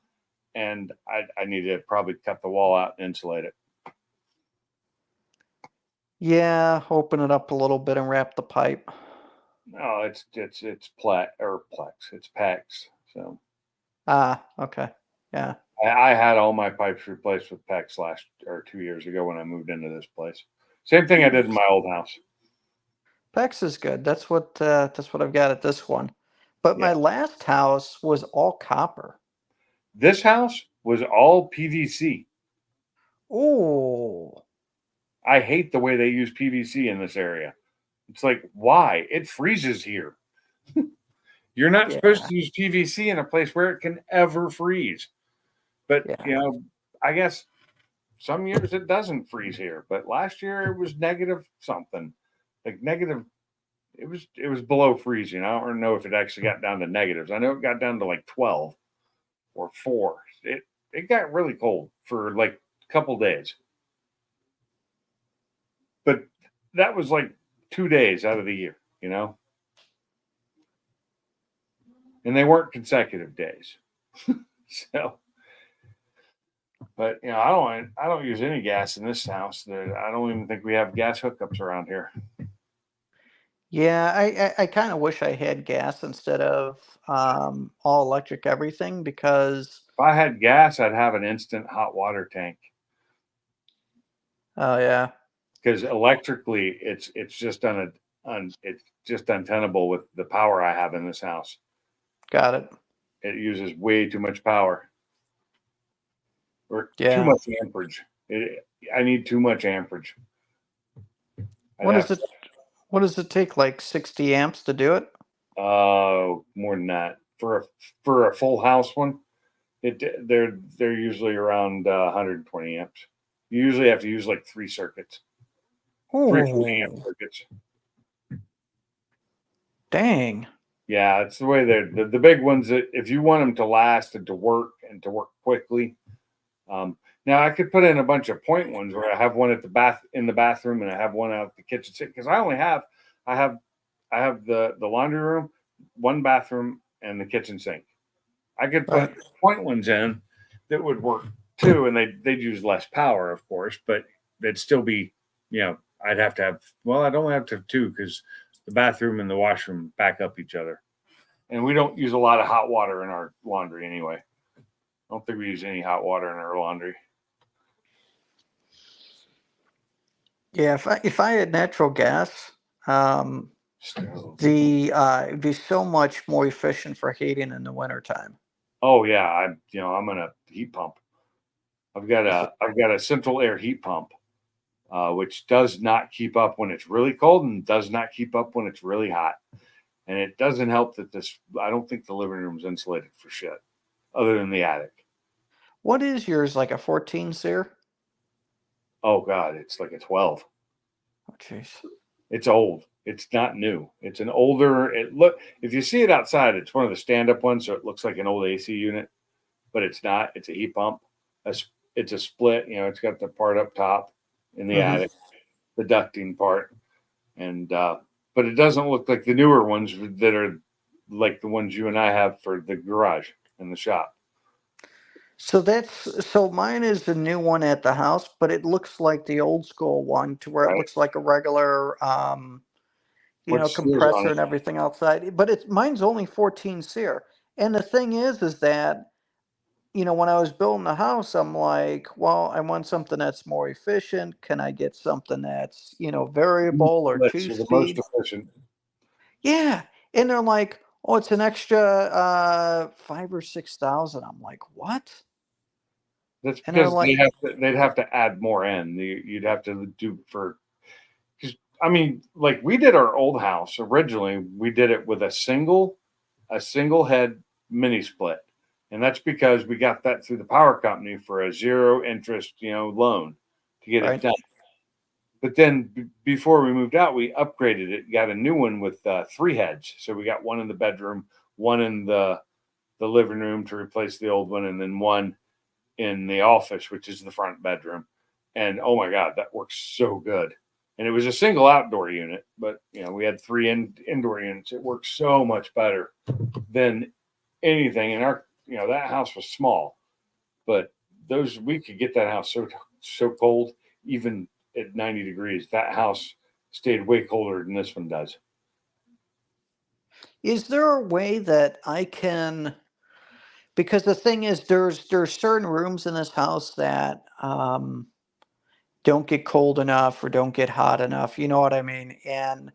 and I need to probably cut the wall out and insulate it. Yeah, open it up a little bit and wrap the pipe. No, it's Plex. It's PEX. So. Okay. Yeah. I had all my pipes replaced with PEX 2 years ago when I moved into this place. Same thing I did in my old house. PEX is good. That's what I've got at this one. But my last house was all copper. This house was all PVC. Oh. I hate the way they use PVC in this area. It's like, why? It freezes here. You're not supposed to use PVC in a place where it can ever freeze. But, I guess some years it doesn't freeze here. But last year it was negative something. Like negative, it was below freezing. I don't know if it actually got down to negatives. I know it got down to like 12 or 4. It got really cold for like a couple days. But that was like 2 days out of the year, and they weren't consecutive days. So, but I don't use any gas in this house. I don't even think we have gas hookups around here. Yeah, I kind of wish I had gas instead of all electric everything, because if I had gas, I'd have an instant hot water tank. Oh yeah. Because electrically, it's just it's just untenable with the power I have in this house. Got it. It uses way too much power, or too much amperage. I need too much amperage. What does it? What does it take? Like 60 amps to do it? More than that for a full house one. They're usually around 120 amps. You usually have to use like 3 circuits, 3 amp Oh, circuits. dang. Yeah, it's the way the big ones. That if you want them to last and to work quickly. Now I could put in a bunch of point ones where I have one at in the bathroom and I have one out at the kitchen sink because I have the laundry room, one bathroom, and the kitchen sink. I could put point ones in that would work too, and they'd use less power, of course, but they'd still be, I'd have to have. Well, I'd only have to have 2 because the bathroom and the washroom back up each other, and we don't use a lot of hot water in our laundry anyway. I don't think we use any hot water in our laundry. Yeah, if I had natural gas, Stove. it'd be so much more efficient for heating in the wintertime. Oh yeah, I'm on a heat pump. I've got a central air heat pump, which does not keep up when it's really cold and does not keep up when it's really hot. And it doesn't help that I don't think the living room's insulated for shit, other than the attic. What is yours, like a 14 SEER? Oh God, it's like a 12. Oh, jeez. It's old. It's not new. It's an older. If you see it outside, it's one of the stand-up ones, so it looks like an old AC unit, but it's not. It's a heat pump. It's a split. It's got the part up top in the attic, the ducting part, and but it doesn't look like the newer ones that are like the ones you and I have for the garage and the shop. So mine is the new one at the house, but it looks like the old school one to where it Right. looks like a regular, What's yours on compressor it? and everything outside. But mine's only 14 SEER. And the thing is that, when I was building the house, I'm like, well, I want something that's more efficient. Can I get something that's, variable or Splits two are the most speeds? efficient. Yeah. And they're like, oh, it's an extra 5,000 or 6,000. I'm like, what? That's And they're because like, they'd have to add more in. You'd have to do like we did our old house originally. We did it with a single head mini split, and that's because we got that through the power company for a 0 interest, loan to get it right. done. But then before we moved out, we upgraded it, got a new one with 3 heads. So we got one in the bedroom, one in the living room to replace the old one, and then one in the office, which is the front bedroom. And oh my God, that works so good. And it was a single outdoor unit, but we had 3 indoor units. It works so much better than anything. And that house was small, but we could get that house so cold, even at 90 degrees. That house stayed way colder than this one does. Is there a way that I can? Because the thing is, there's certain rooms in this house that don't get cold enough or don't get hot enough. You know what I mean? And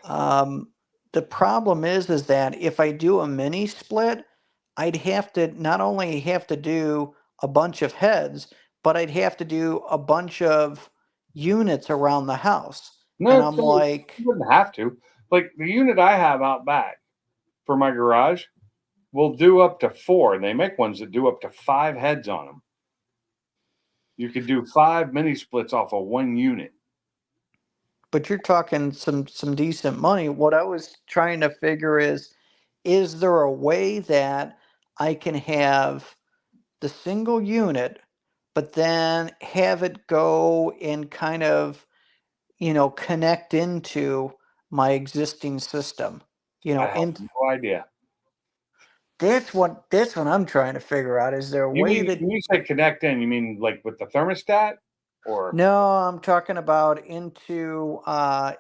the problem is that if I do a mini split, I'd have to not only have to do a bunch of heads, but I'd have to do a bunch of units around the house. And I'm like, you wouldn't have to. Like the unit I have out back for my garage will do up to 4. And they make ones that do up to 5 heads on them. You could do 5 mini splits off of 1 unit. but you're talking some decent money. What I was trying to figure is there a way that I can have the single unit, but then have it go and kind of, connect into my existing system? I have And no idea. that's what I'm trying to figure out. Is there a way that? When you say connect in, you mean like with the thermostat, or No, I'm talking about into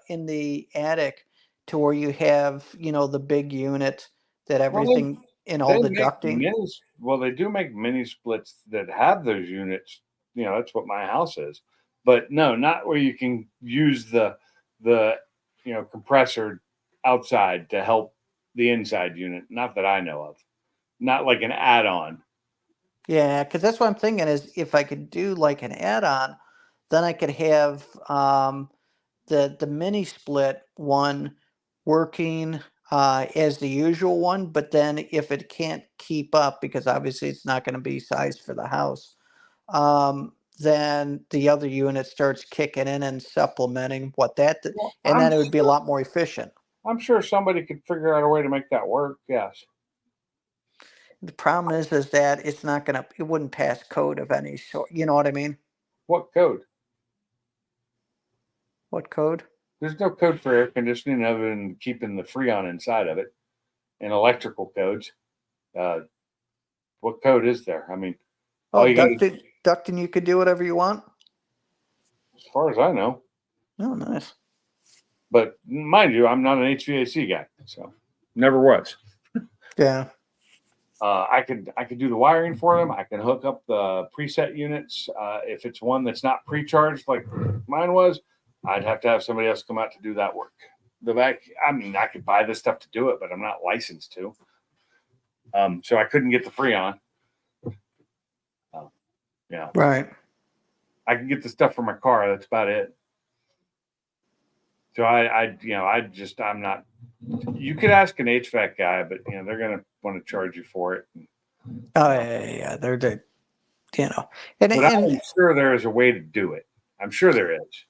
in the attic to where you have, the big unit that everything in all the ducting. They do make mini splits that have those units. That's what my house is. But no, not where you can use the compressor outside to help the inside unit. Not that I know of. Not like an add-on. Yeah, because that's what I'm thinking is if I could do like an add-on, then I could have the mini split one working as the usual one, but then if it can't keep up, because obviously it's not going to be sized for the house, then the other unit starts kicking in and supplementing what Well, and then it would be a lot more efficient. I'm sure somebody could figure out a way to make that work. Yes. The problem is that it wouldn't pass code of any sort. You know what I mean? What code? What code? There's no code for air conditioning other than keeping the Freon inside of it, and electrical codes. What code is there? I mean, all Oh, you got, ducting, you could do whatever you want. as far as I know. Oh, nice. But mind you, I'm not an HVAC guy, so never was. Yeah. I could do the wiring for them. I can hook up the preset units. If it's one that's not pre-charged like mine was, I'd have to have somebody else come out to do that work. I mean, I could buy this stuff to do it, but I'm not licensed to. So I couldn't get the Freon. Yeah, Right. I can get the stuff for my car. That's about it. So I'm not. You could ask an HVAC guy, but they're gonna want to charge you for it. Oh yeah. They're and But I'm sure there is a way to do it. I'm sure there is.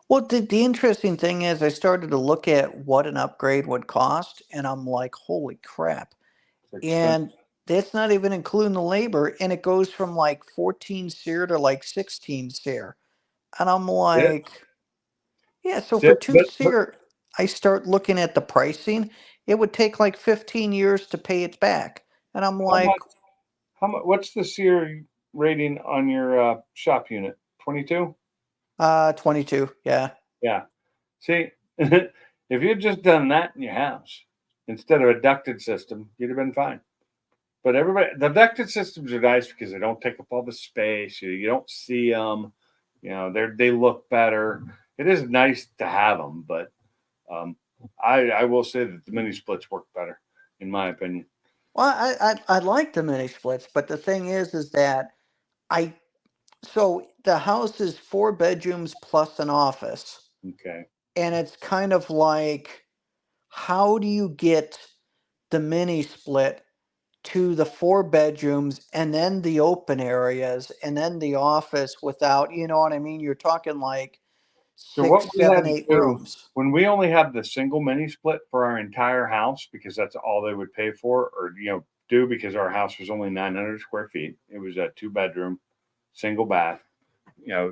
well, the interesting thing is, I started to look at what an upgrade would cost, and I'm like, holy crap! It's expensive. And that's not even including the labor, and it goes from like 14 SEER to like 16 SEER, and I'm like, yeah. So for two But SEER, I start looking at the pricing. It would take like 15 years to pay it back, and I'm how like, much? How much? What's the SEER rating on your shop unit? 22. 22. Yeah. Yeah. See, if you had just done that in your house instead of a ducted system, you'd have been fine. But the ducted systems are nice because they don't take up all the space. You don't see them. They look better. It is nice to have them, but I will say that the mini splits work better, in my opinion. Well, I like the mini splits, but the thing is that so the house is 4 bedrooms plus an office, Okay. and it's kind of like, how do you get the mini split to the 4 bedrooms and then the open areas and then the office without, you know what I mean? You're talking like So what 6, we had 7, to 8 do rooms. when we only had the single mini split for our entire house, because that's all they would pay for, or do, because our house was only 900 square feet. It was a 2 bedroom, single bath,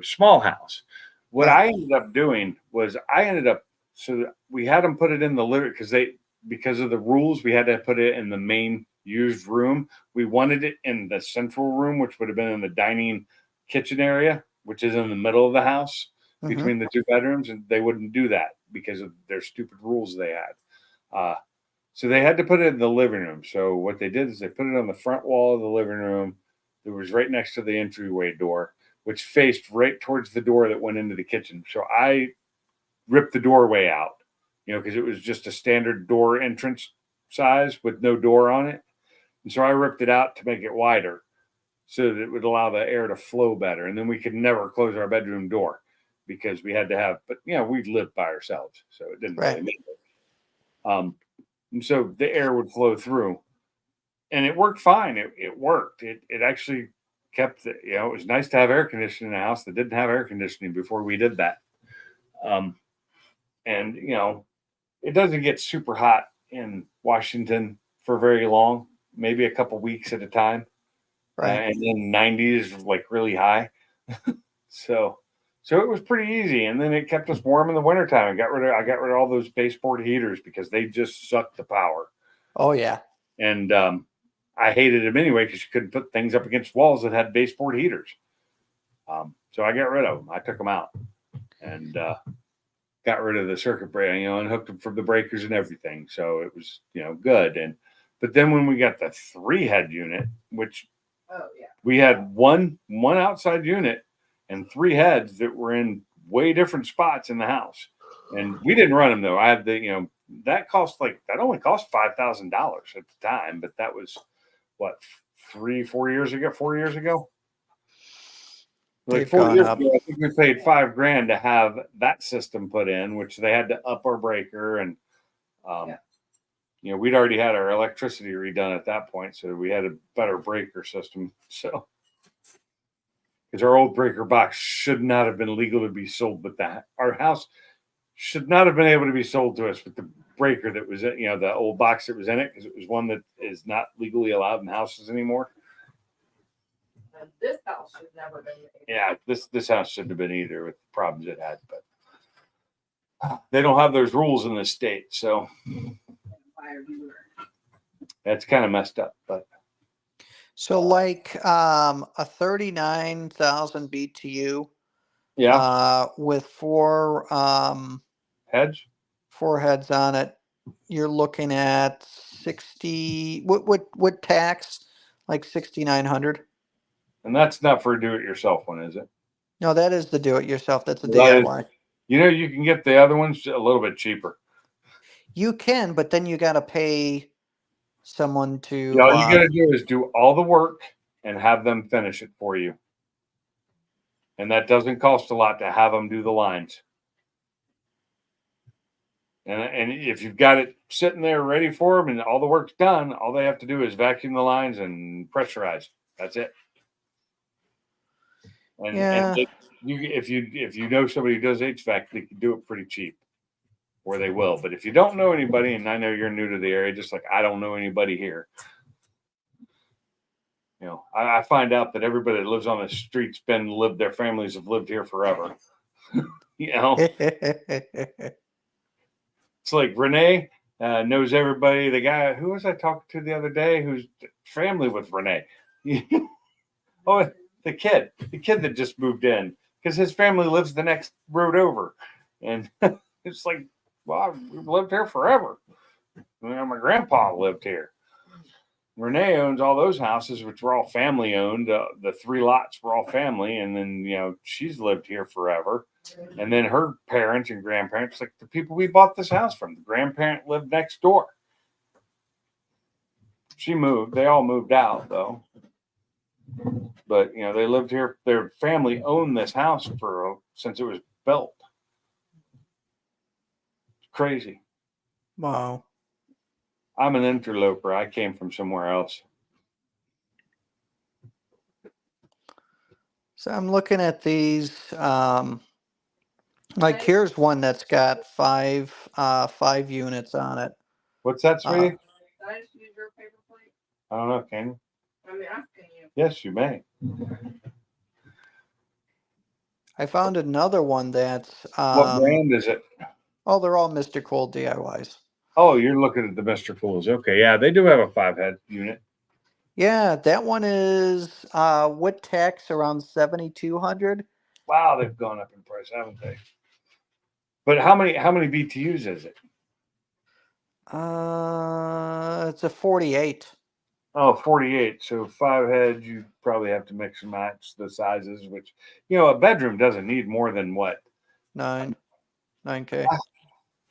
small house. What Right. I ended up doing was so we had them put it in the living because of the rules, we had to put it in the main used room. We wanted it in the central room, which would have been in the dining kitchen area, which is in the middle of the house Mhm. between the 2 bedrooms, and they wouldn't do that because of their stupid rules they had. So they had to put it in the living room. So what they did is they put it on the front wall of the living room. It was right next to the entryway door, which faced right towards the door that went into the kitchen. So I ripped the doorway out, because it was just a standard door entrance size with no door on it. And so I ripped it out to make it wider so that it would allow the air to flow better. And then we could never close our bedroom door because we had to have, but we lived by ourselves. So it didn't really Right. make it. And so the air would flow through, and it worked fine. It worked. It actually kept it was nice to have air conditioning in a house that didn't have air conditioning before we did that. And it doesn't get super hot in Washington for very long, maybe a couple weeks at a time. Right. And then 90 is like really high. So it was pretty easy. And then it kept us warm in the wintertime. I got rid of all those baseboard heaters because they just sucked the power. Oh yeah. And I hated them anyway because you couldn't put things up against walls that had baseboard heaters. So I got rid of them. I took them out and got rid of the circuit breaker, and hooked them from the breakers and everything. So it was, good. But then when we got the 3-head unit, which Oh, yeah. we had one outside unit and 3 heads that were in way different spots in the house, and we didn't run them though. I had the, that only cost $5,000 at the time, but that was what 4 years ago. Like They've 4 gone years up. ago, I think we paid $5,000 to have that system put in, which they had to up our breaker, and Yeah. we'd already had our electricity redone at that point, so we had a better breaker system. So, because our old breaker box should not have been legal to be sold, but that our house should not have been able to be sold to us with the breaker that was in, the old box that was in it, because it was one that is not legally allowed in houses anymore. And this house should never been made. Yeah, this house shouldn't have been either with the problems it had, but they don't have those rules in this state, so Fire dealer. that's kind of messed up. But So like a 39,000 BTU yeah, with four heads. heads on it, you're looking at 60 what tax, like 6,900. And that's not for a do-it-yourself one, is it? No, that is the do it yourself. That's a That is- DIY. You can get the other ones a little bit cheaper. You can, but then you got to pay someone to All you got to do is do all the work and have them finish it for you. And that doesn't cost a lot to have them do the lines. And if you've got it sitting there ready for them and all the work's done, all they have to do is vacuum the lines and pressurize. That's it. And, Yeah. if you know somebody who does HVAC, they can do it pretty cheap, or they will. But if you don't know anybody, and I know you're new to the area, just like I don't know anybody here, I find out that everybody that lives on the streets their families have lived here forever. It's like Renee knows everybody. The guy who was I talking to the other day, who's family with Renee. Oh, the kid that just moved in, because his family lives the next road over, and it's like, well, we've lived here forever. My grandpa lived here. Renee owns all those houses, which were all family owned. The 3 lots were all family, and then she's lived here forever. And then her parents and grandparents, like the people we bought this house from, the grandparent lived next door. She moved. They all moved out though. But they lived here. Their family owned this house since it was built. It's crazy. Wow. I'm an interloper. I came from somewhere else. So I'm looking at these. Like here's one that's got 5 units on it. What's that, sweetie? Can I just use your paper plate? I don't know. Can you? I mean, asking you. Yes, you may. I found another one that's What brand is it? oh, they're all Mr. Cool DIYs. Oh, you're looking at the Mr. Cools. Okay, yeah, they do have a 5-head unit. Yeah, that one is with tax around 7,200. Wow, they've gone up in price, haven't they? But how many BTUs is it? It's a 48. Oh, 48. So 5 heads, you probably have to mix and match the sizes, which a bedroom doesn't need more than what? 9K.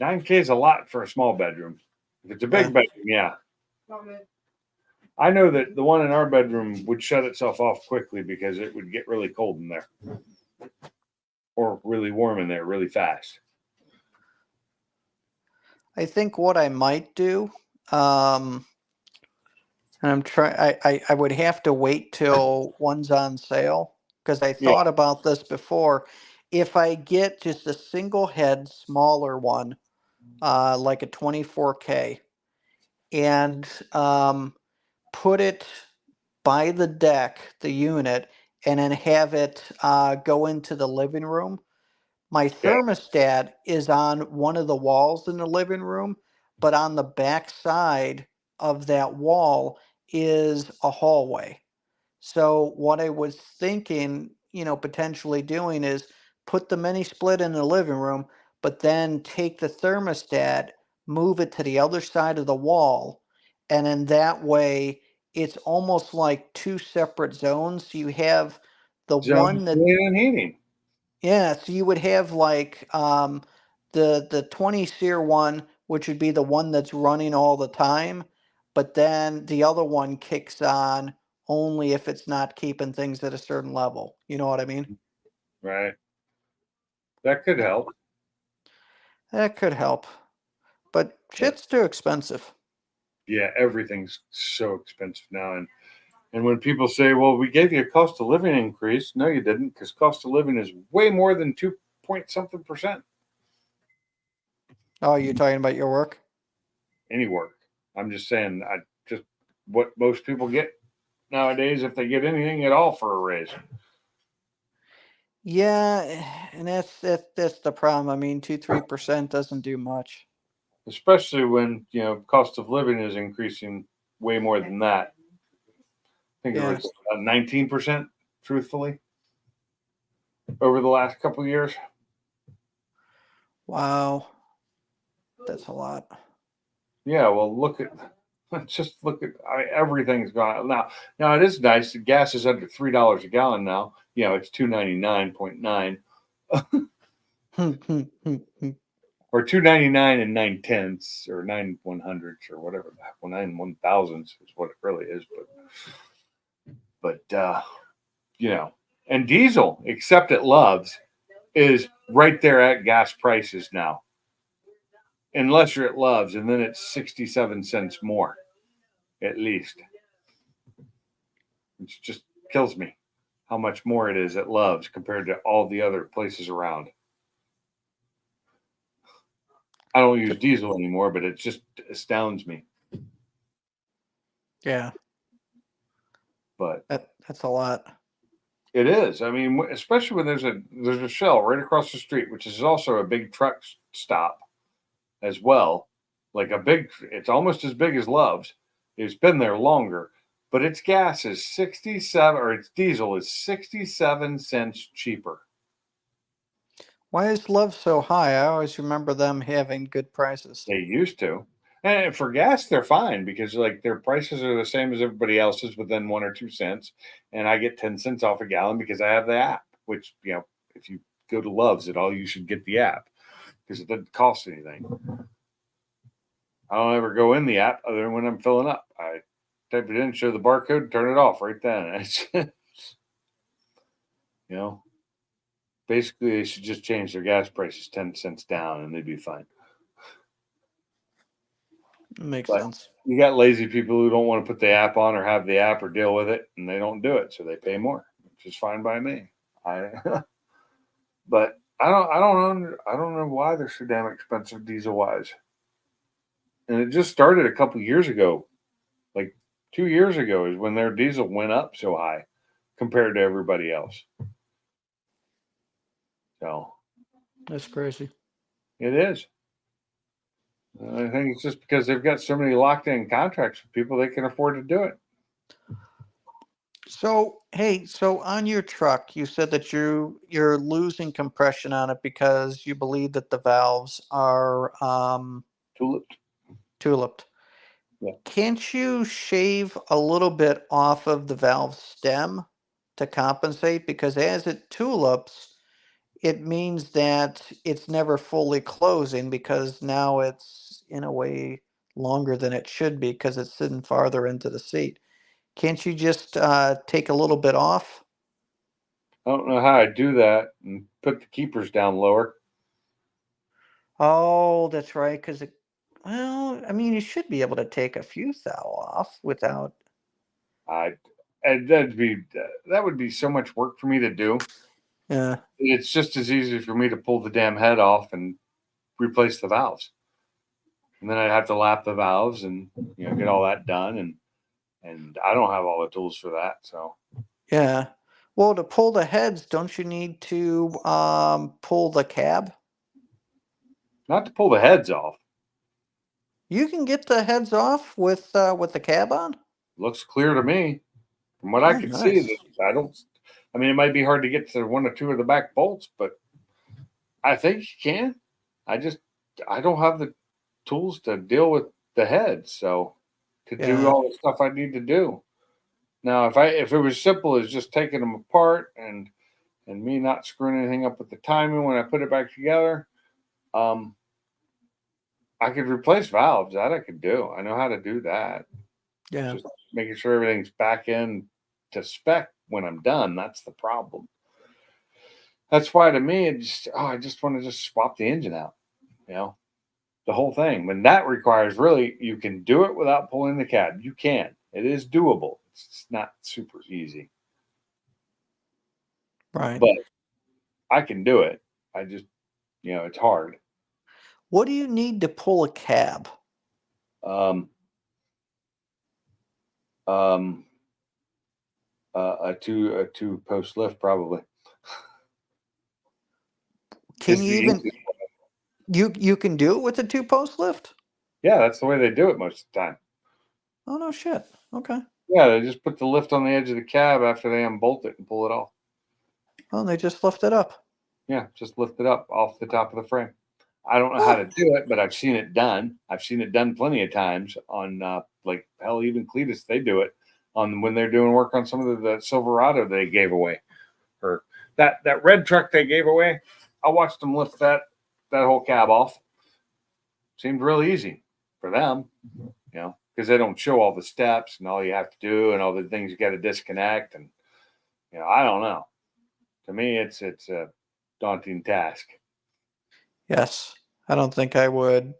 9K is a lot for a small bedroom. If it's a big bedroom, yeah. I know that the one in our bedroom would shut itself off quickly because it would get really cold in there. Or really warm in there really fast. I think what I might do, and I'm trying. I would have to wait till one's on sale because I thought about this before. If I get just a single head, smaller one, like a 24K, and put it by the deck, the unit, and then have it go into the living room. My thermostat is on one of the walls in the living room, but on the back side of that wall is a hallway. So what I was thinking, potentially doing is put the mini split in the living room, but then take the thermostat, move it to the other side of the wall, and in that way it's almost like 2 separate zones. You have the one that and heating. yeah, so you would have like the 20 SEER one, which would be the one that's running all the time, but then the other one kicks on only if it's not keeping things at a certain level. You know what I mean? Right. That could help. That could help, but shit's too expensive. Yeah, everything's so expensive now. And when people say, well, we gave you a cost of living increase, no, you didn't, because cost of living is way more than 2 point something percent. Oh, you're talking about your work? Any work. I'm just saying, I just what most people get nowadays, if they get anything at all for a raise. Yeah, and that's the problem. I mean, 2-3% doesn't do much. Especially when, cost of living is increasing way more than that. I think it Yeah. was 19%, truthfully, over the last couple of years. Wow, that's a lot. Yeah, well, look at everything's gone up. Now it is nice. The gas is under $3 a gallon now. It's 299.9 or 299 and 9/10 or 9/100 or whatever. 9/1000 is what it really is. But and diesel, except at Love's, is right there at gas prices now. Unless you're at Love's, and then it's 67 cents more, at least. It just kills me how much more it is at Love's compared to all the other places around. I don't use diesel anymore, but it just astounds me. Yeah, But that's a lot. it is. I mean, especially when there's a Shell right across the street, which is also a big truck stop as well. It's almost as big as Love's. It's been there longer, but its gas is 67, or its diesel is 67 cents cheaper. Why is Love so high? I always remember them having good prices. They used to. And for gas, they're fine because their prices are the same as everybody else's within 1 or 2 cents. And I get 10 cents off a gallon because I have the app, which, if you go to Love's at all, you should get the app because it doesn't cost anything. I don't ever go in the app other than when I'm filling up. I type it in, show the barcode, turn it off right then. Basically they should just change their gas prices 10 cents down and they'd be fine. Makes But sense. you got lazy people who don't want to put the app on or have the app or deal with it, and they don't do it, so they pay more, which is fine by me. But I don't know why they're so damn expensive diesel wise. And it just started a couple years ago, like 2 years ago, is when their diesel went up so high compared to everybody else. So That's crazy. it is. I think it's just because they've got so many locked in contracts with people, they can afford to do it. So, hey, on your truck, you said that you're losing compression on it because you believe that the valves are tuliped. Yeah. Can't you shave a little bit off of the valve stem to compensate? Because as it tulips, it means that it's never fully closing because now it's in a way longer than it should be because it's sitting farther into the seat. Can't you just take a little bit off? I don't know how I do that and put the keepers down lower. Oh, that's right. Well, I mean, you should be able to take a few thou off without. That would be so much work for me to do. Yeah. It's just as easy for me to pull the damn head off and replace the valves. And then I'd have to lap the valves and get all that done. And I don't have all the tools for that. So Yeah. Well, to pull the heads, don't you need to pull the cab? not to pull the heads off. You can get the heads off with the cab on. Looks clear to me. From what I Oh, can nice. see, I mean, it might be hard to get to 1 or 2 of the back bolts, but I think you can. I don't have the tools to deal with the heads, so to do Yeah. all the stuff I need to do. Now, if it was simple as just taking them apart and me not screwing anything up with the timing when I put it back together, I could replace valves. That I could do. I know how to do that. Yeah. Just making sure everything's back in to spec when I'm done. That's the problem. That's why to me, I just want to just swap the engine out, you know, the whole thing. When that requires really, you can do it without pulling the cab. You can. It is doable. It's not super easy, Right. but I can do it. I just, it's hard. What do you need to pull a cab? Um, um, a two post lift probably. Can It's you the even easiest. you can do it with a 2-post lift? Yeah, that's the way they do it most of the time. Oh no shit. Okay. Yeah, they just put the lift on the edge of the cab after they unbolt it and pull it off. Oh, they just lift it up. Yeah, just lift it up off the top of the frame. I don't know how to Oh, do it, but I've seen it done. I've seen it done plenty of times on like hell, even Cletus, they do it on when they're doing work on some of the Silverado they gave away, or that red truck they gave away. I watched them lift that whole cab off. Seemed real easy for them, because they don't show all the steps and all you have to do and all the things you got to disconnect, and I don't know. To me, it's a daunting task. yes. I don't think I would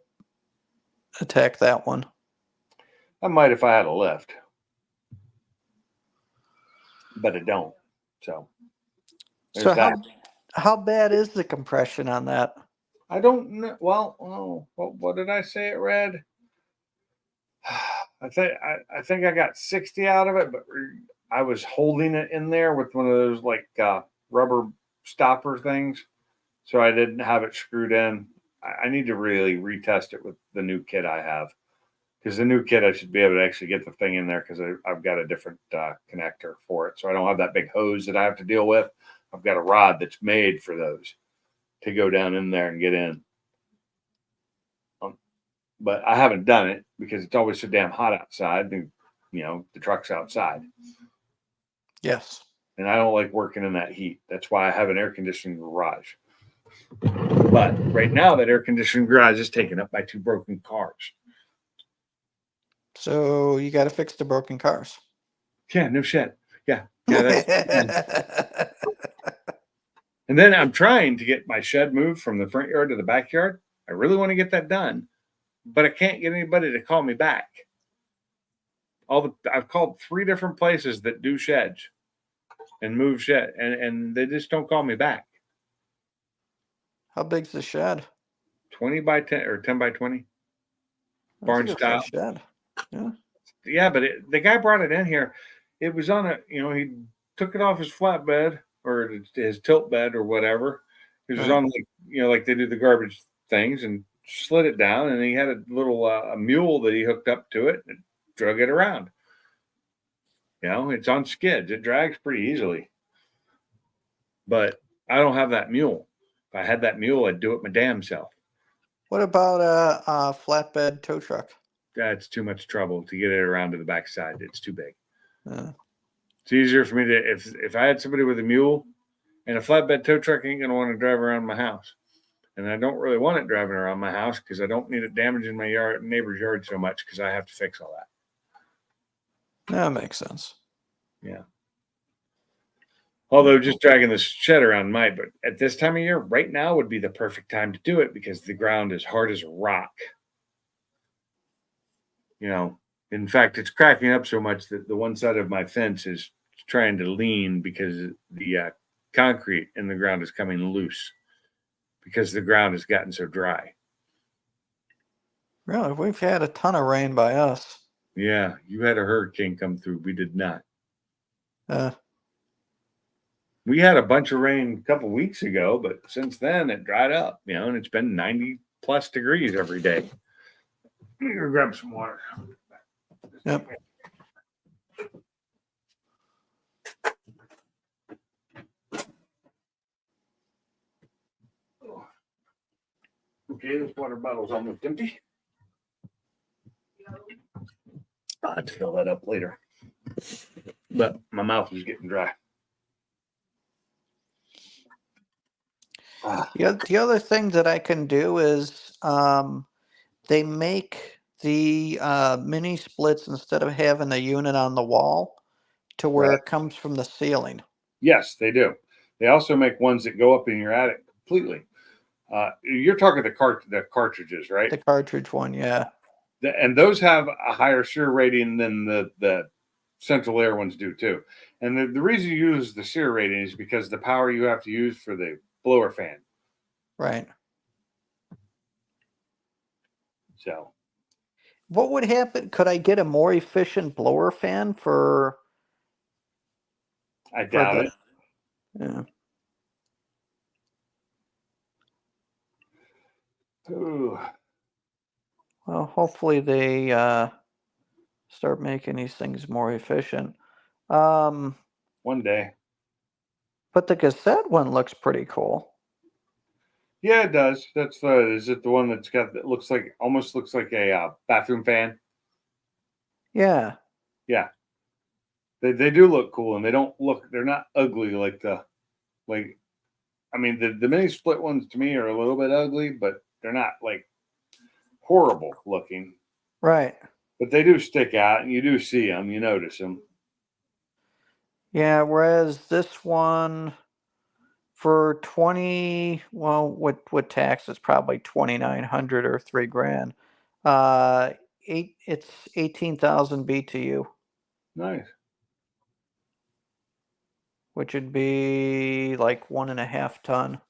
attack that one. I might if I had a lift, but I don't. So there's So that. how bad is the compression on that? I don't know. Well, what did I say it read? I think I got 60 out of it, but I was holding it in there with one of those like rubber stopper things, so I didn't have it screwed in. I need to really retest it with the new kit I have, because the new kit I should be able to actually get the thing in there, because I've got a different connector for it, so I don't have that big hose that I have to deal with. I've got a rod that's made for those to go down in there and get in. But I haven't done it because it's always so damn hot outside. And, the truck's outside. Yes. And I don't like working in that heat. That's why I have an air conditioning garage. But right now, that air conditioning garage is taken up by 2 broken cars. So you got to fix the broken cars. Yeah, no shit. Yeah. And then I'm trying to get my shed moved from the front yard to the backyard. I really want to get that done, but I can't get anybody to call me back. I've called 3 different places that do sheds and move shed, and they just don't call me back. How big's the shed? 20 by 10 or 10 by 20 That's barn a good size style. shed. Yeah. Yeah, but the guy brought it in here. It was on he took it off his flatbed or his tilt bed or whatever. It was Right. on like they do the garbage things, and slid it down, and he had a little a mule that he hooked up to it and drug it around. It's on skids. It drags pretty easily. But I don't have that mule. If I had that mule, I'd do it my damn self. What about a flatbed tow truck? That's too much trouble to get it around to the backside. It's too big. Uh, It's easier for me to if I had somebody with a mule, and a flatbed tow truck ain't gonna want to drive around my house. And I don't really want it driving around my house because I don't need it damaging my neighbor's yard so much, because I have to fix all that. that makes sense. Yeah. Although just dragging the shed around might, but at this time of year, right now would be the perfect time to do it because the ground is hard as a rock. In fact, it's cracking up so much that the one side of my fence is trying to lean because the concrete in the ground is coming loose because the ground has gotten so dry. Really, we've had a ton of rain by us. Yeah, you had a hurricane come through. We did not. We had a bunch of rain a couple weeks ago, but since then it dried up, and it's been 90 plus degrees every day. Let me go grab some water. Yep. Okay, this water bottle's almost empty. I'll have to fill that up later. But my mouth is getting dry. The other thing that I can do is they make the mini splits, instead of having the unit on the wall, to where Right. it comes from the ceiling. Yes, they do. They also make ones that go up in your attic completely. You're talking the cartridges, right? The cartridge one, yeah. And those have a higher SEER rating than the central air ones do too. And the reason you use the SEER rating is because the power you have to use for the blower fan. Right. So What would happen? Could I get a more efficient blower fan for I doubt it. Yeah. Ooh. Well, hopefully they start making these things more efficient. One day. But the cassette one looks pretty cool. Yeah, it does. Is it the one that's got that almost looks like a bathroom fan? Yeah. Yeah. They do look cool, and they're not ugly I mean the mini split ones to me are a little bit ugly, but they're not like horrible looking. Right. But they do stick out, and you do see them, you notice them. Yeah, whereas this one for 20, well, with tax it's probably 2,900 or $3,000. It's 18,000 BTU, Nice. which would be like 1.5 ton.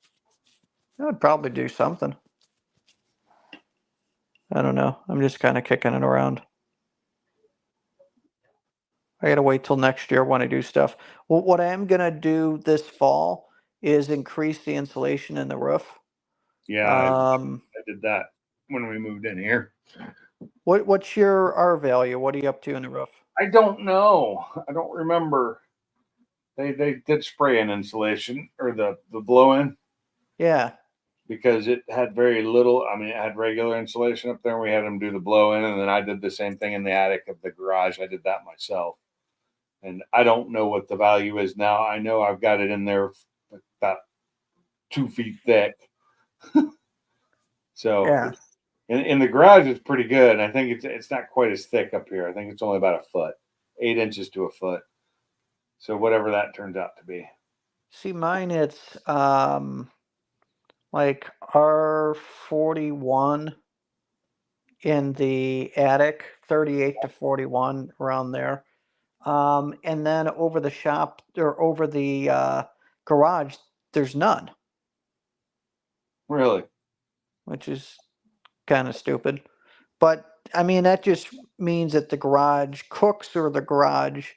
That would probably do something. I don't know. I'm just kind of kicking it around. I gotta wait till next year when I do stuff. Well, what I am gonna do this fall is increase the insulation in the roof. Yeah, I did that when we moved in here. What's your R value? What are you up to in the roof? I don't know. I don't remember. They did spray in insulation or the blow in Yeah. because it had very little. I mean, it had regular insulation up there. And we had them do the blow in, and then I did the same thing in the attic of the garage. I did that myself, and I don't know what the value is now. I know I've got it in there about 2 feet thick. So Yeah. in the garage, it's pretty good. I think it's not quite as thick up here. I think it's only about a foot, 8 inches to a foot. So whatever that turns out to be. See, mine it's like R41 in the attic, 38 to 41 around there. And then over the shop or over the garage, there's none, Really? which is kind of stupid. But I mean, that just means that the garage cooks or the garage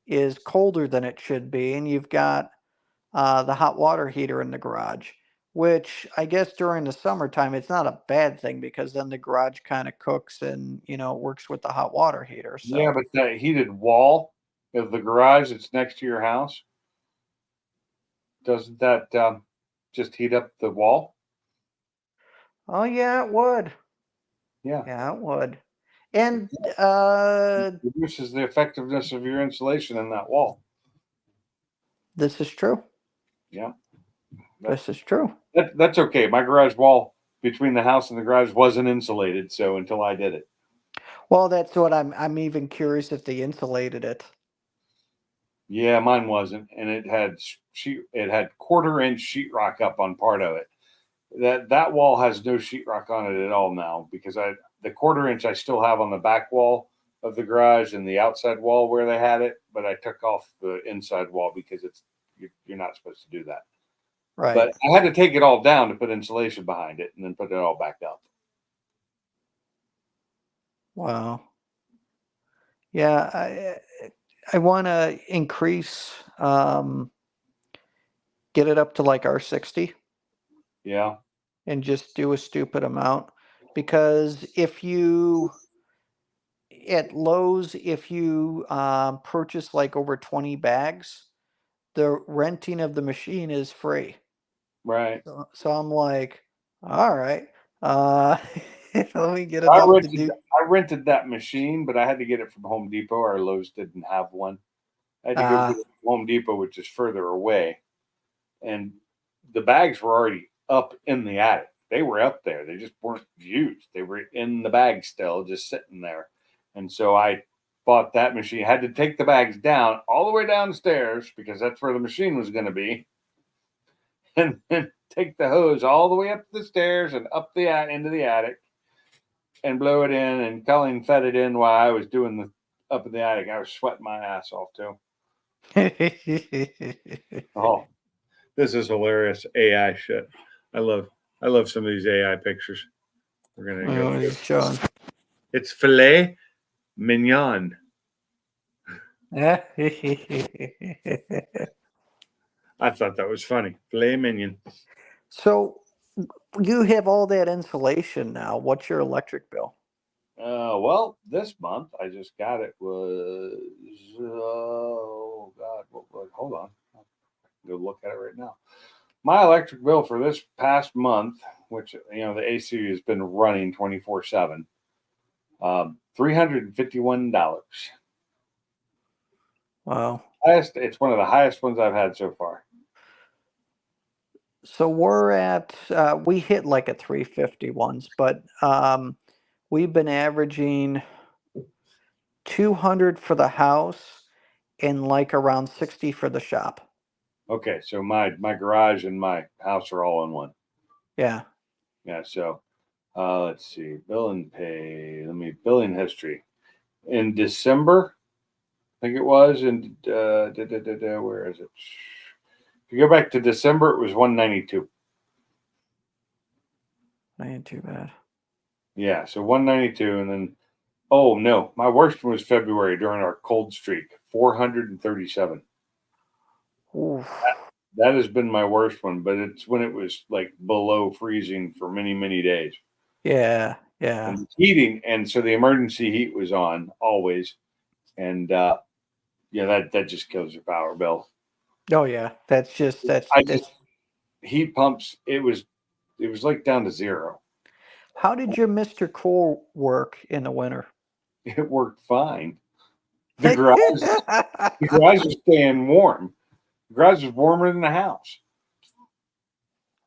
is colder than it should be, and you've got the hot water heater in the garage, which I guess during the summertime it's not a bad thing because then the garage kind of cooks and works with the hot water heater. Yeah, So but that heated wall of the garage that's next to your house, doesn't that just heat up the wall? oh yeah, it would. Yeah. Yeah, it would. And Reduces the effectiveness of your insulation in that wall. this is true. Yeah. This is true. That's okay. My garage wall between the house and the garage wasn't insulated, so until I did it. Well, that's what I'm even curious if they insulated it. Yeah, mine wasn't, and it had 1/4 inch sheetrock up on part of it. That wall has no sheetrock on it at all now because the 1/4 inch I still have on the back wall of the garage and the outside wall where they had it, but I took off the inside wall because you're not supposed to do that. Right. But I had to take it all down to put insulation behind it and then put it all back up. Wow. Yeah, I want to increase, get it up to like R60 Yeah. and just do a stupid amount because at Lowe's, if you purchase like over 20 bags, the renting of the machine is free. Right. So I'm like, all right, let me get I enough to do. rented that machine, but I had to get it from Home Depot. Our Lowe's didn't have one. I had to go get it from Home Depot, which is further away. And the bags were already up in the attic. They were up there. They just weren't used. They were in the bag still, just sitting there. And so I bought that machine. I had to take the bags down all the way downstairs because that's where the machine was going to be. and then take the hose all the way up the stairs and up the into the attic and blow it in. And Colleen fed it in while I was doing the up in the attic. I was sweating my ass off too. Oh, this is hilarious AI shit. I love some of these AI pictures. We're gonna go Oh, through. it's showing. It's filet mignon. I thought that was funny. Filet mignon. So you have all that insulation now. What's your electric bill? Well, this month I just got it was oh god, hold on, I'll go look at it right now. My electric bill for this past month, which the AC has been running 24/7, $351. Wow. It's one of the highest ones I've had so far. So we're at we hit like a 350 once, but we've been averaging 200 for the house and like around 60 for the shop. Okay, so my garage and my house are all in one. Yeah. Yeah, so let's see, bill and pay. Billing history. In December, I think it was, and where is it? If you go back to December, it was 192. Ain't too bad. Yeah, so 192, and then oh no, my worst one was February during our cold streak, 437. Oof. That has been my worst one, but it's when it was like below freezing for many, many days. Yeah. Yeah. And heating, and so the emergency heat was on always, and that just kills your power bill. Oh yeah. That's Heat pumps. It was like down to zero. How did your Mr. Cool work in the winter? It worked fine. The garage was staying warm. The garage was warmer than the house.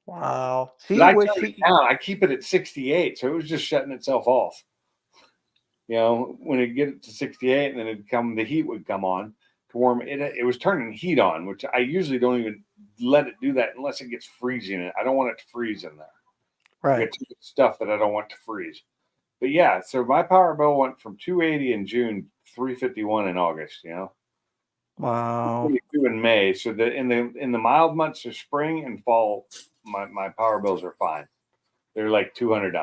Wow. See, But I keep it at 68, so it was just shutting itself off. When it get to 68, and then the heat would come on to warm it. It was turning heat on, which I usually don't even let it do that unless it gets freezing. I don't want it to freeze in there. right. It's stuff that I don't want to freeze. But yeah, so my power bill went from 280 in June, 351 in August. Wow. 22 in May. So in the mild months of spring and fall, my power bills are fine. They're like $200.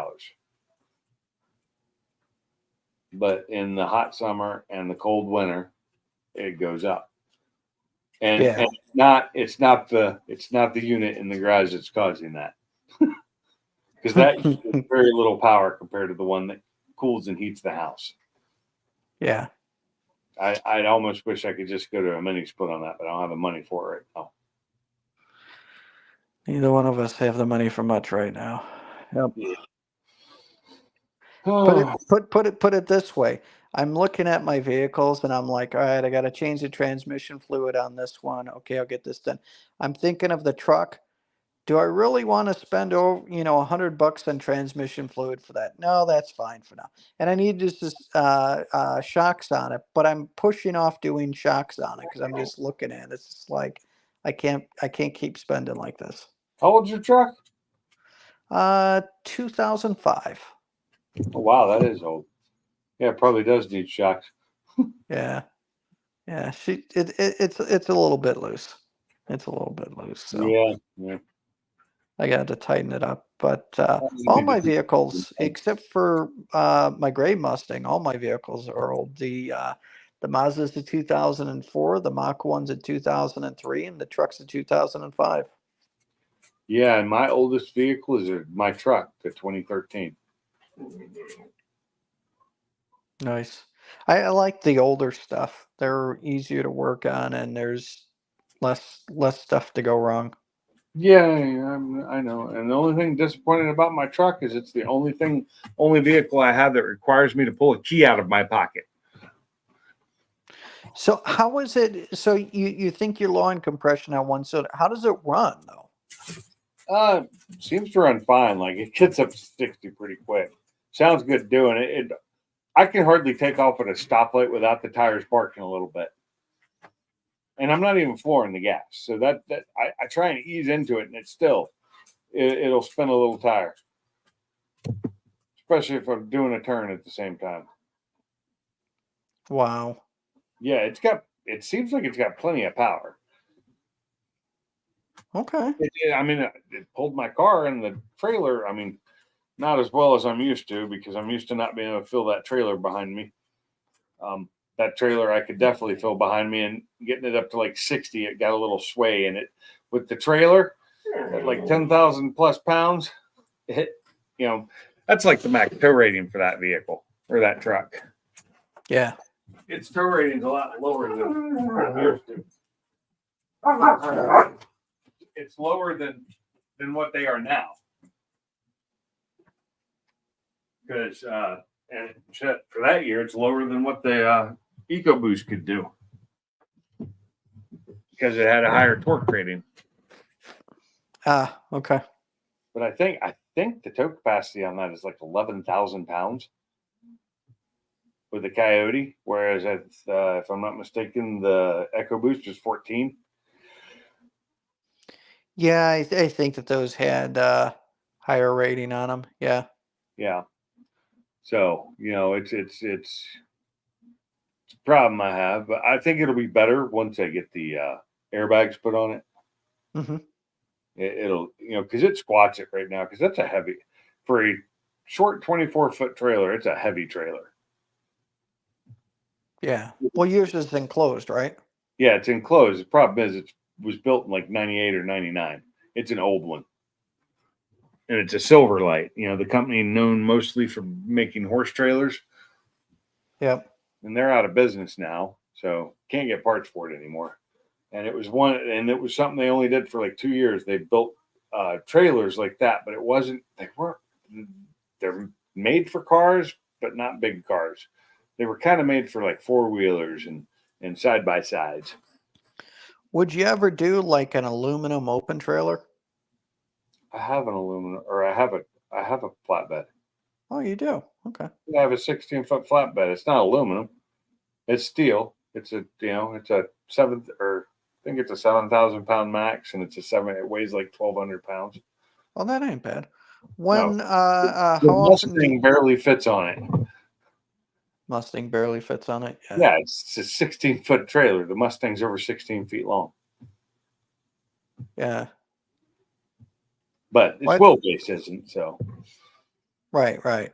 But in the hot summer and the cold winter, it goes up. And, Yeah. and it's not the unit in the garage that's causing that. Because that uses very little power compared to the one that cools and heats the house. Yeah. I'd almost wish I could just go to a mini split on that, but I don't have the money for it right now. Neither one of us have the money for much right now. Yep. Yeah. Put it this way. I'm looking at my vehicles and I'm like, all right, I got to change the transmission fluid on this one. Okay, I'll get this done. I'm thinking of the truck. Do I really want to spend over, $100 on transmission fluid for that? No, that's fine for now. And I need just shocks on it, but I'm pushing off doing shocks on it because I'm just looking at it. It's just like I can't keep spending like this. How old's your truck? 2005. Oh, wow, that is old. Yeah, it probably does need shocks. Yeah. Yeah. It's a little bit loose. It's a little bit loose. So Yeah. I got to tighten it up. But all my vehicles, except for my gray Mustang, all my vehicles are old. The Mazda's a 2004, the Mach 1's a 2003, and the truck's a 2005. Yeah, and my oldest vehicle is my truck, the 2013. Nice. I like the older stuff. They're easier to work on, and there's less stuff to go wrong. Yeah, I know. And the only thing disappointing about my truck is it's the only vehicle I have that requires me to pull a key out of my pocket. So how is it? So you think you're low on compression on one cylinder? How does it run though? Seems to run fine. Like it gets up to 60 pretty quick. Sounds good doing it. I can hardly take off at a stoplight without the tires barking a little bit. and I'm not even flooring the gas. So that I try and ease into it, and it's still it'll spin a little tire, especially if I'm doing a turn at the same time. Wow. Yeah, it seems like it's got plenty of power. Okay. I mean, it pulled my car and the trailer. I mean, not as well as I'm used to, because I'm used to not being able to fill that trailer behind me. That trailer I could definitely fill behind me, and getting it up to like 60, it got a little sway in it. With the trailer at like 10,000 plus pounds, that's like the max tow rating for that vehicle or that truck. Yeah. Its tow rating's a lot lower than I'm used to. It's lower than what they are now. Because and for that year, it's lower than what the EcoBoost could do, because it had a higher torque rating. Ah, okay. But I think the tow capacity on that is like 11,000 pounds with the Coyote, whereas if I'm not mistaken, the EcoBoost is 14. Yeah, I think that those had higher rating on them. Yeah. Yeah. So it's a problem I have, but I think it'll be better once I get the airbags put on it. Mm-hmm. It'll because it squats it right now, because that's a heavy, for a short 24-foot trailer. It's a heavy trailer. Yeah. Well, yours is enclosed, right? Yeah, it's enclosed. The problem is it was built in like 98 or 99. It's an old one. And it's a Silverlight, the company known mostly for making horse trailers. Yep. And they're out of business now, so can't get parts for it anymore. And it was something they only did for like 2 years. They built trailers like that, but they're made for cars, but not big cars. They were kind of made for like four-wheelers and side-by-sides. Would you ever do like an aluminum open trailer? I have an aluminum, or I have a flatbed. Oh, you do? Okay. I have a 16-foot flatbed. It's not aluminum. It's steel. It's a 7,000 pound max, and it weighs like 1,200 pounds. Well, that ain't bad. When No. how The often Mustang barely fits on it. Mustang barely fits on it? Yeah, it's a 16-foot trailer. The Mustang's over 16 feet long. Yeah. But its What? wheelbase isn't, so. Right.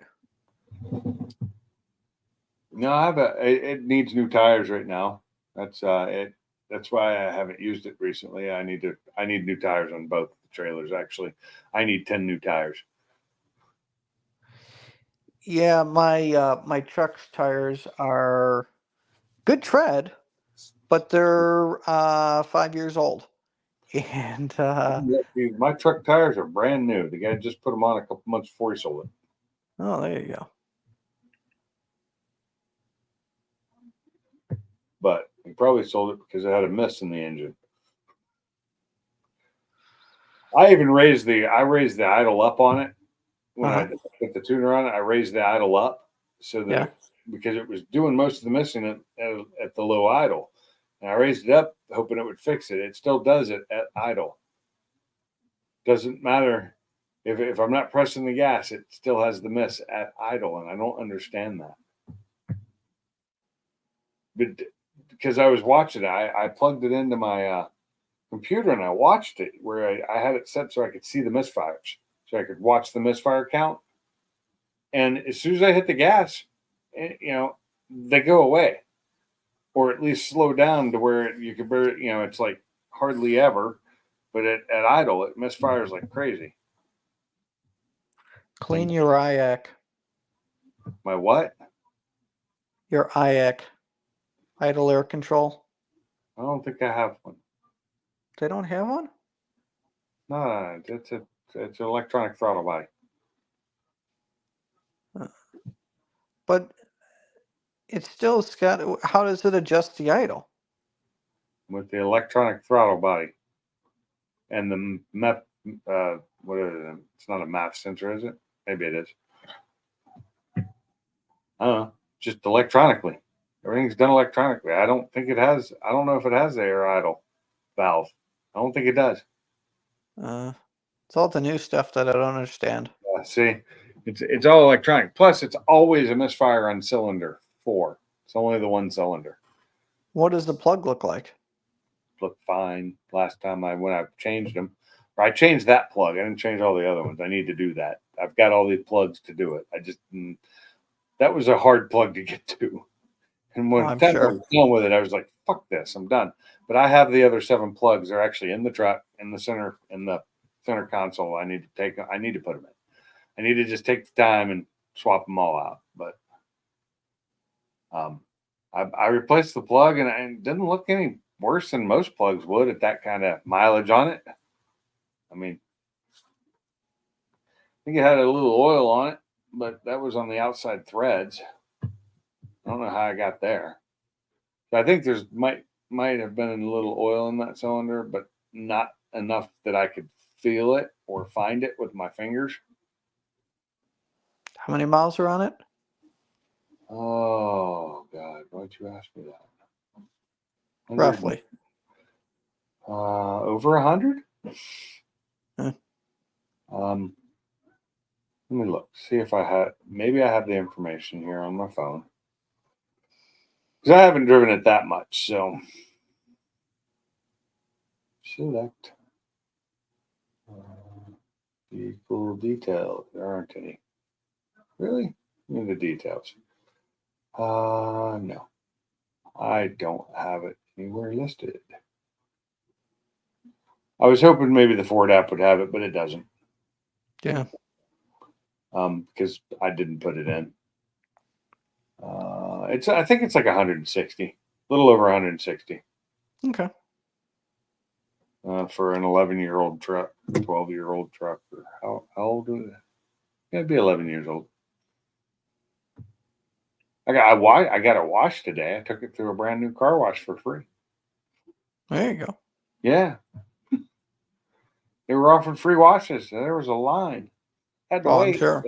No, it needs new tires right now. That's it. That's why I haven't used it recently. I need new tires on both the trailers, actually. I need 10 new tires. Yeah, my truck's tires are good tread, but they're 5 years old. And My truck tires are brand new. The guy just put them on a couple months before he sold it. oh, there you go. But he probably sold it because it had a mist in the engine. I raised the idle up on it when I put the tuner on it. I raised the idle up so that because it was doing most of the missing at the low idle, and I raised it up hoping it would fix it. It still does it at idle. Doesn't matter if I'm not pressing the gas, it still has the miss at idle, and I don't understand that. But because I was watching it, I plugged it into my computer and I watched it where I had it set so I could see the misfires, so I could watch the misfire count. And as soon as I hit the gas, they go away, or at least slow down to where you could barely, it's like hardly ever. But at idle, it misfires like crazy. Clean your IAC. My what? Your IAC. Idle air control. I don't think I have one. They don't have one? No, it's an electronic throttle body. But it's still got. How does it adjust the idle? With the electronic throttle body and the MEP, what is it? It's not a MAP sensor, is it? Maybe it is. I don't know. Just electronically. Everything's done electronically. I don't think it has. I don't know if it has the air idle valve. I don't think it does. It's all the new stuff that I don't understand. See, it's all electronic. Plus, it's always a misfire on cylinder 4. It's only the one cylinder. What does the plug look like? Looked fine last time when I changed them. Or I changed that plug. I didn't change all the other ones. I need to do that. I've got all the plugs to do it. I just that was a hard plug to get to. And when I'm I sure. was done with it, I was like, "Fuck this! I'm done." But I have the other 7 plugs. They're actually in the truck, in the center console. I need to put them in. I need to just take the time and swap them all out. But I replaced the plug, and it didn't look any worse than most plugs would at that kind of mileage on it. I mean, I think it had a little oil on it, but that was on the outside threads. I don't know how I got there. So I think there's might have been a little oil in that cylinder, but not enough that I could feel it or find it with my fingers. How many miles are on it? Oh God, why'd you ask me that? Roughly. Over 100. Huh. Let me look, see if maybe I have the information here on my phone. Because I haven't driven it that much, so select vehicle details. There aren't any. Really? Give me the details. No. I don't have it anywhere listed. I was hoping maybe the Ford app would have it, but it doesn't. Yeah. Because I didn't put it in. I think it's like 160, a little over 160. Okay. For an 11-year-old truck, 12-year-old truck, or how old is it? It'd be 11 years old. I got it washed today. I took it through a brand new car wash for free. There you go. Yeah. They were offering free washes. There was a line. Had to Oh, wait. I'm sure.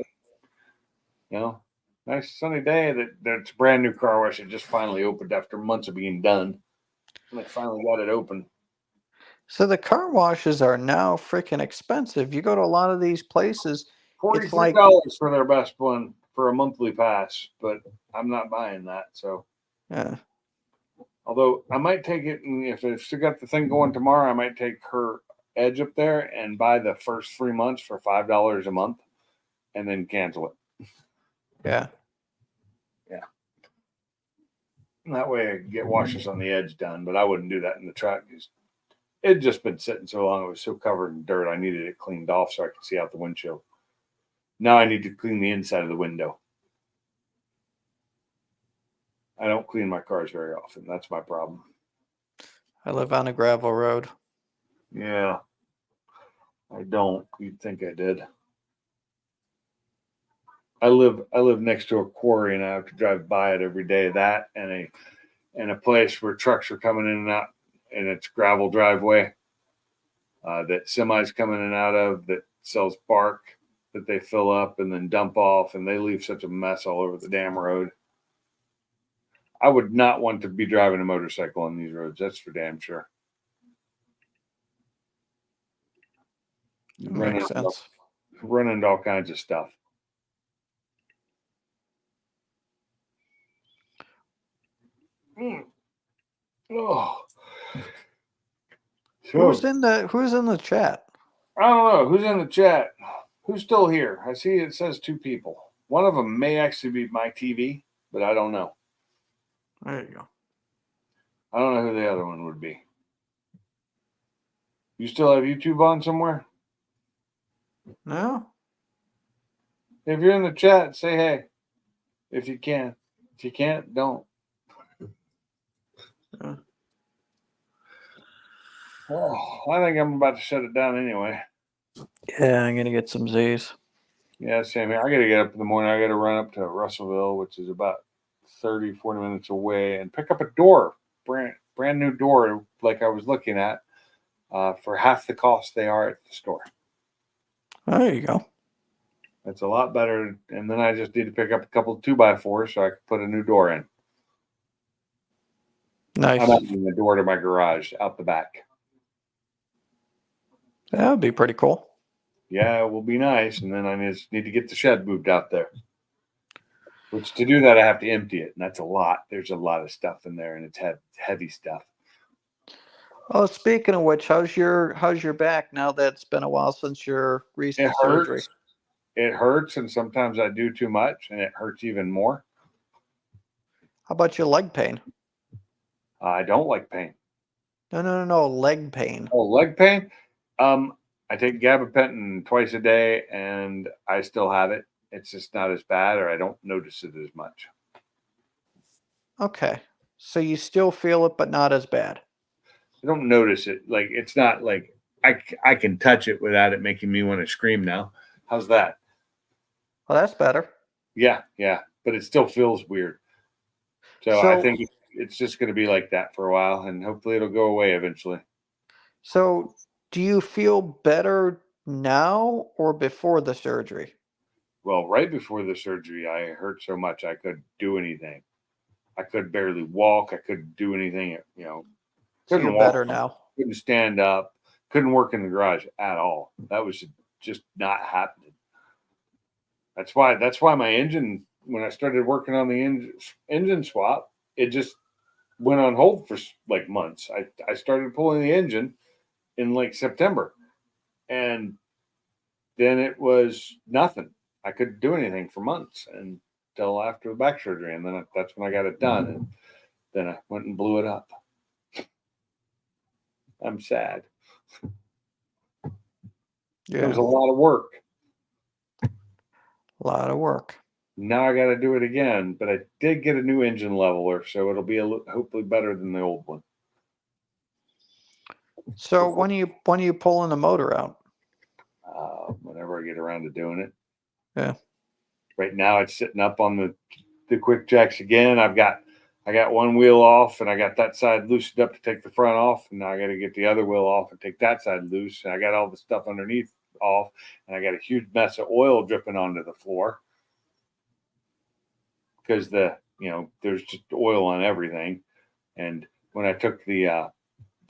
You know, nice sunny day that's a brand new car wash. It just finally opened after months of being done. And they finally got it open. So the car washes are now freaking expensive. You go to a lot of these places, it's $43 like, for their best one for a monthly pass, but I'm not buying that. So, yeah. although I might take it, and if they've still got the thing going tomorrow, I might take her Edge up there and buy the first 3 months for $5 a month, and then cancel it. Yeah. And that way I can get washes on the Edge done, but I wouldn't do that in the truck. It'd just been sitting so long; it was so covered in dirt. I needed it cleaned off so I could see out the windshield. Now I need to clean the inside of the window. I don't clean my cars very often. That's my problem. I live on a gravel road. Yeah. I don't. You'd think I did. I live next to a quarry, and I have to drive by it every day. That and a place where trucks are coming in and out, and it's gravel driveway that semis coming in and out of, that sells bark that they fill up and then dump off, and they leave such a mess all over the damn road. I would not want to be driving a motorcycle on these roads. That's for damn sure. Makes sense. Run into all kinds of stuff. Oh. So, Who's in the chat? I don't know who's in the chat. Who's still here? I see it says 2 people. One of them may actually be my TV, but I don't know. There you go. I don't know who the other one would be. You still have YouTube on somewhere? No? If you're in the chat, say hey. If you can. If you can't, don't. Well, I think I'm about to shut it down anyway. Yeah, I'm gonna get some Z's. Yeah, same here. I got to get up in the morning. I got to run up to Russellville, which is about 30, 40 minutes away, and pick up a door, brand new door, like I was looking at, for half the cost they are at the store. There you go. That's a lot better. And then I just need to pick up a couple of 2x4s so I can put a new door in. Nice. I'm opening the door to my garage out the back. That would be pretty cool. Yeah, it will be nice. And then I just need to get the shed moved out there. Which to do that, I have to empty it. And that's a lot. There's a lot of stuff in there and it's heavy stuff. Oh, speaking of which, how's your back now that it's been a while since your recent It surgery? hurts. It hurts. And sometimes I do too much and it hurts even more. How about your leg pain? I don't like pain. No, leg pain. Oh, leg pain? I take gabapentin twice a day and I still have it. It's just not as bad or I don't notice it as much. Okay. So you still feel it, but not as bad. I don't notice it. Like, it's not like I can touch it without it making me want to scream now. How's that? Well, that's better. Yeah. But it still feels weird. So I think it's just going to be like that for a while and hopefully it'll go away eventually. So do you feel better now or before the surgery? Well, right before the surgery, I hurt so much I couldn't do anything. I could barely walk. I couldn't do anything, So couldn't you're walk, better now. couldn't stand up, couldn't work in the garage at all. That was just not happening. That's why my engine, when I started working on the engine swap, it just went on hold for like months. I started pulling the engine in like September and then it was nothing. I couldn't do anything for months until after the back surgery. And then that's when I got it done. And then I went and blew it up. I'm sad. It was a lot of work. A lot of work. Now I got to do it again, but I did get a new engine leveler, so it'll be hopefully better than the old one. So when are you pulling the motor out? Whenever I get around to doing it. Yeah. Right now it's sitting up on the quick jacks again. I got one wheel off and I got that side loosened up to take the front off. And now I got to get the other wheel off and take that side loose. And I got all the stuff underneath off and I got a huge mess of oil dripping onto the floor. Because there's just oil on everything. And when I took the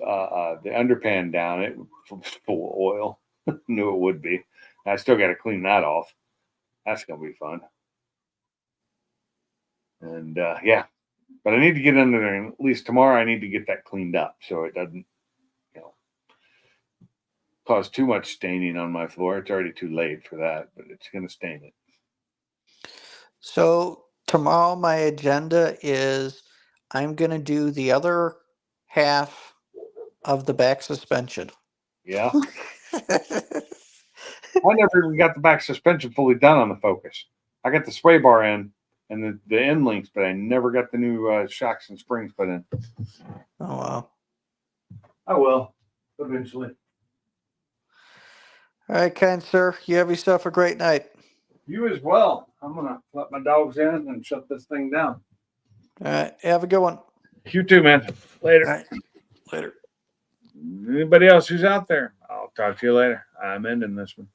underpan down, it was full of oil. Knew it would be. I still got to clean that off. That's gonna be fun. And but I need to get under there. And at least tomorrow, I need to get that cleaned up so it doesn't, cause too much staining on my floor. It's already too late for that, but it's gonna stain it. So tomorrow my agenda is I'm gonna do the other half of the back suspension. Yeah. I never even got the back suspension fully done on the Focus. I got the sway bar in and the end links, but I never got the new shocks and springs put in. Oh wow. I will eventually. All right, kind sir. You have yourself a great night. You as well. I'm gonna let my dogs in and shut this thing down. All right. Have a good one. You too, man. Later. All right. Later. Anybody else who's out there? I'll talk to you later. I'm ending this one.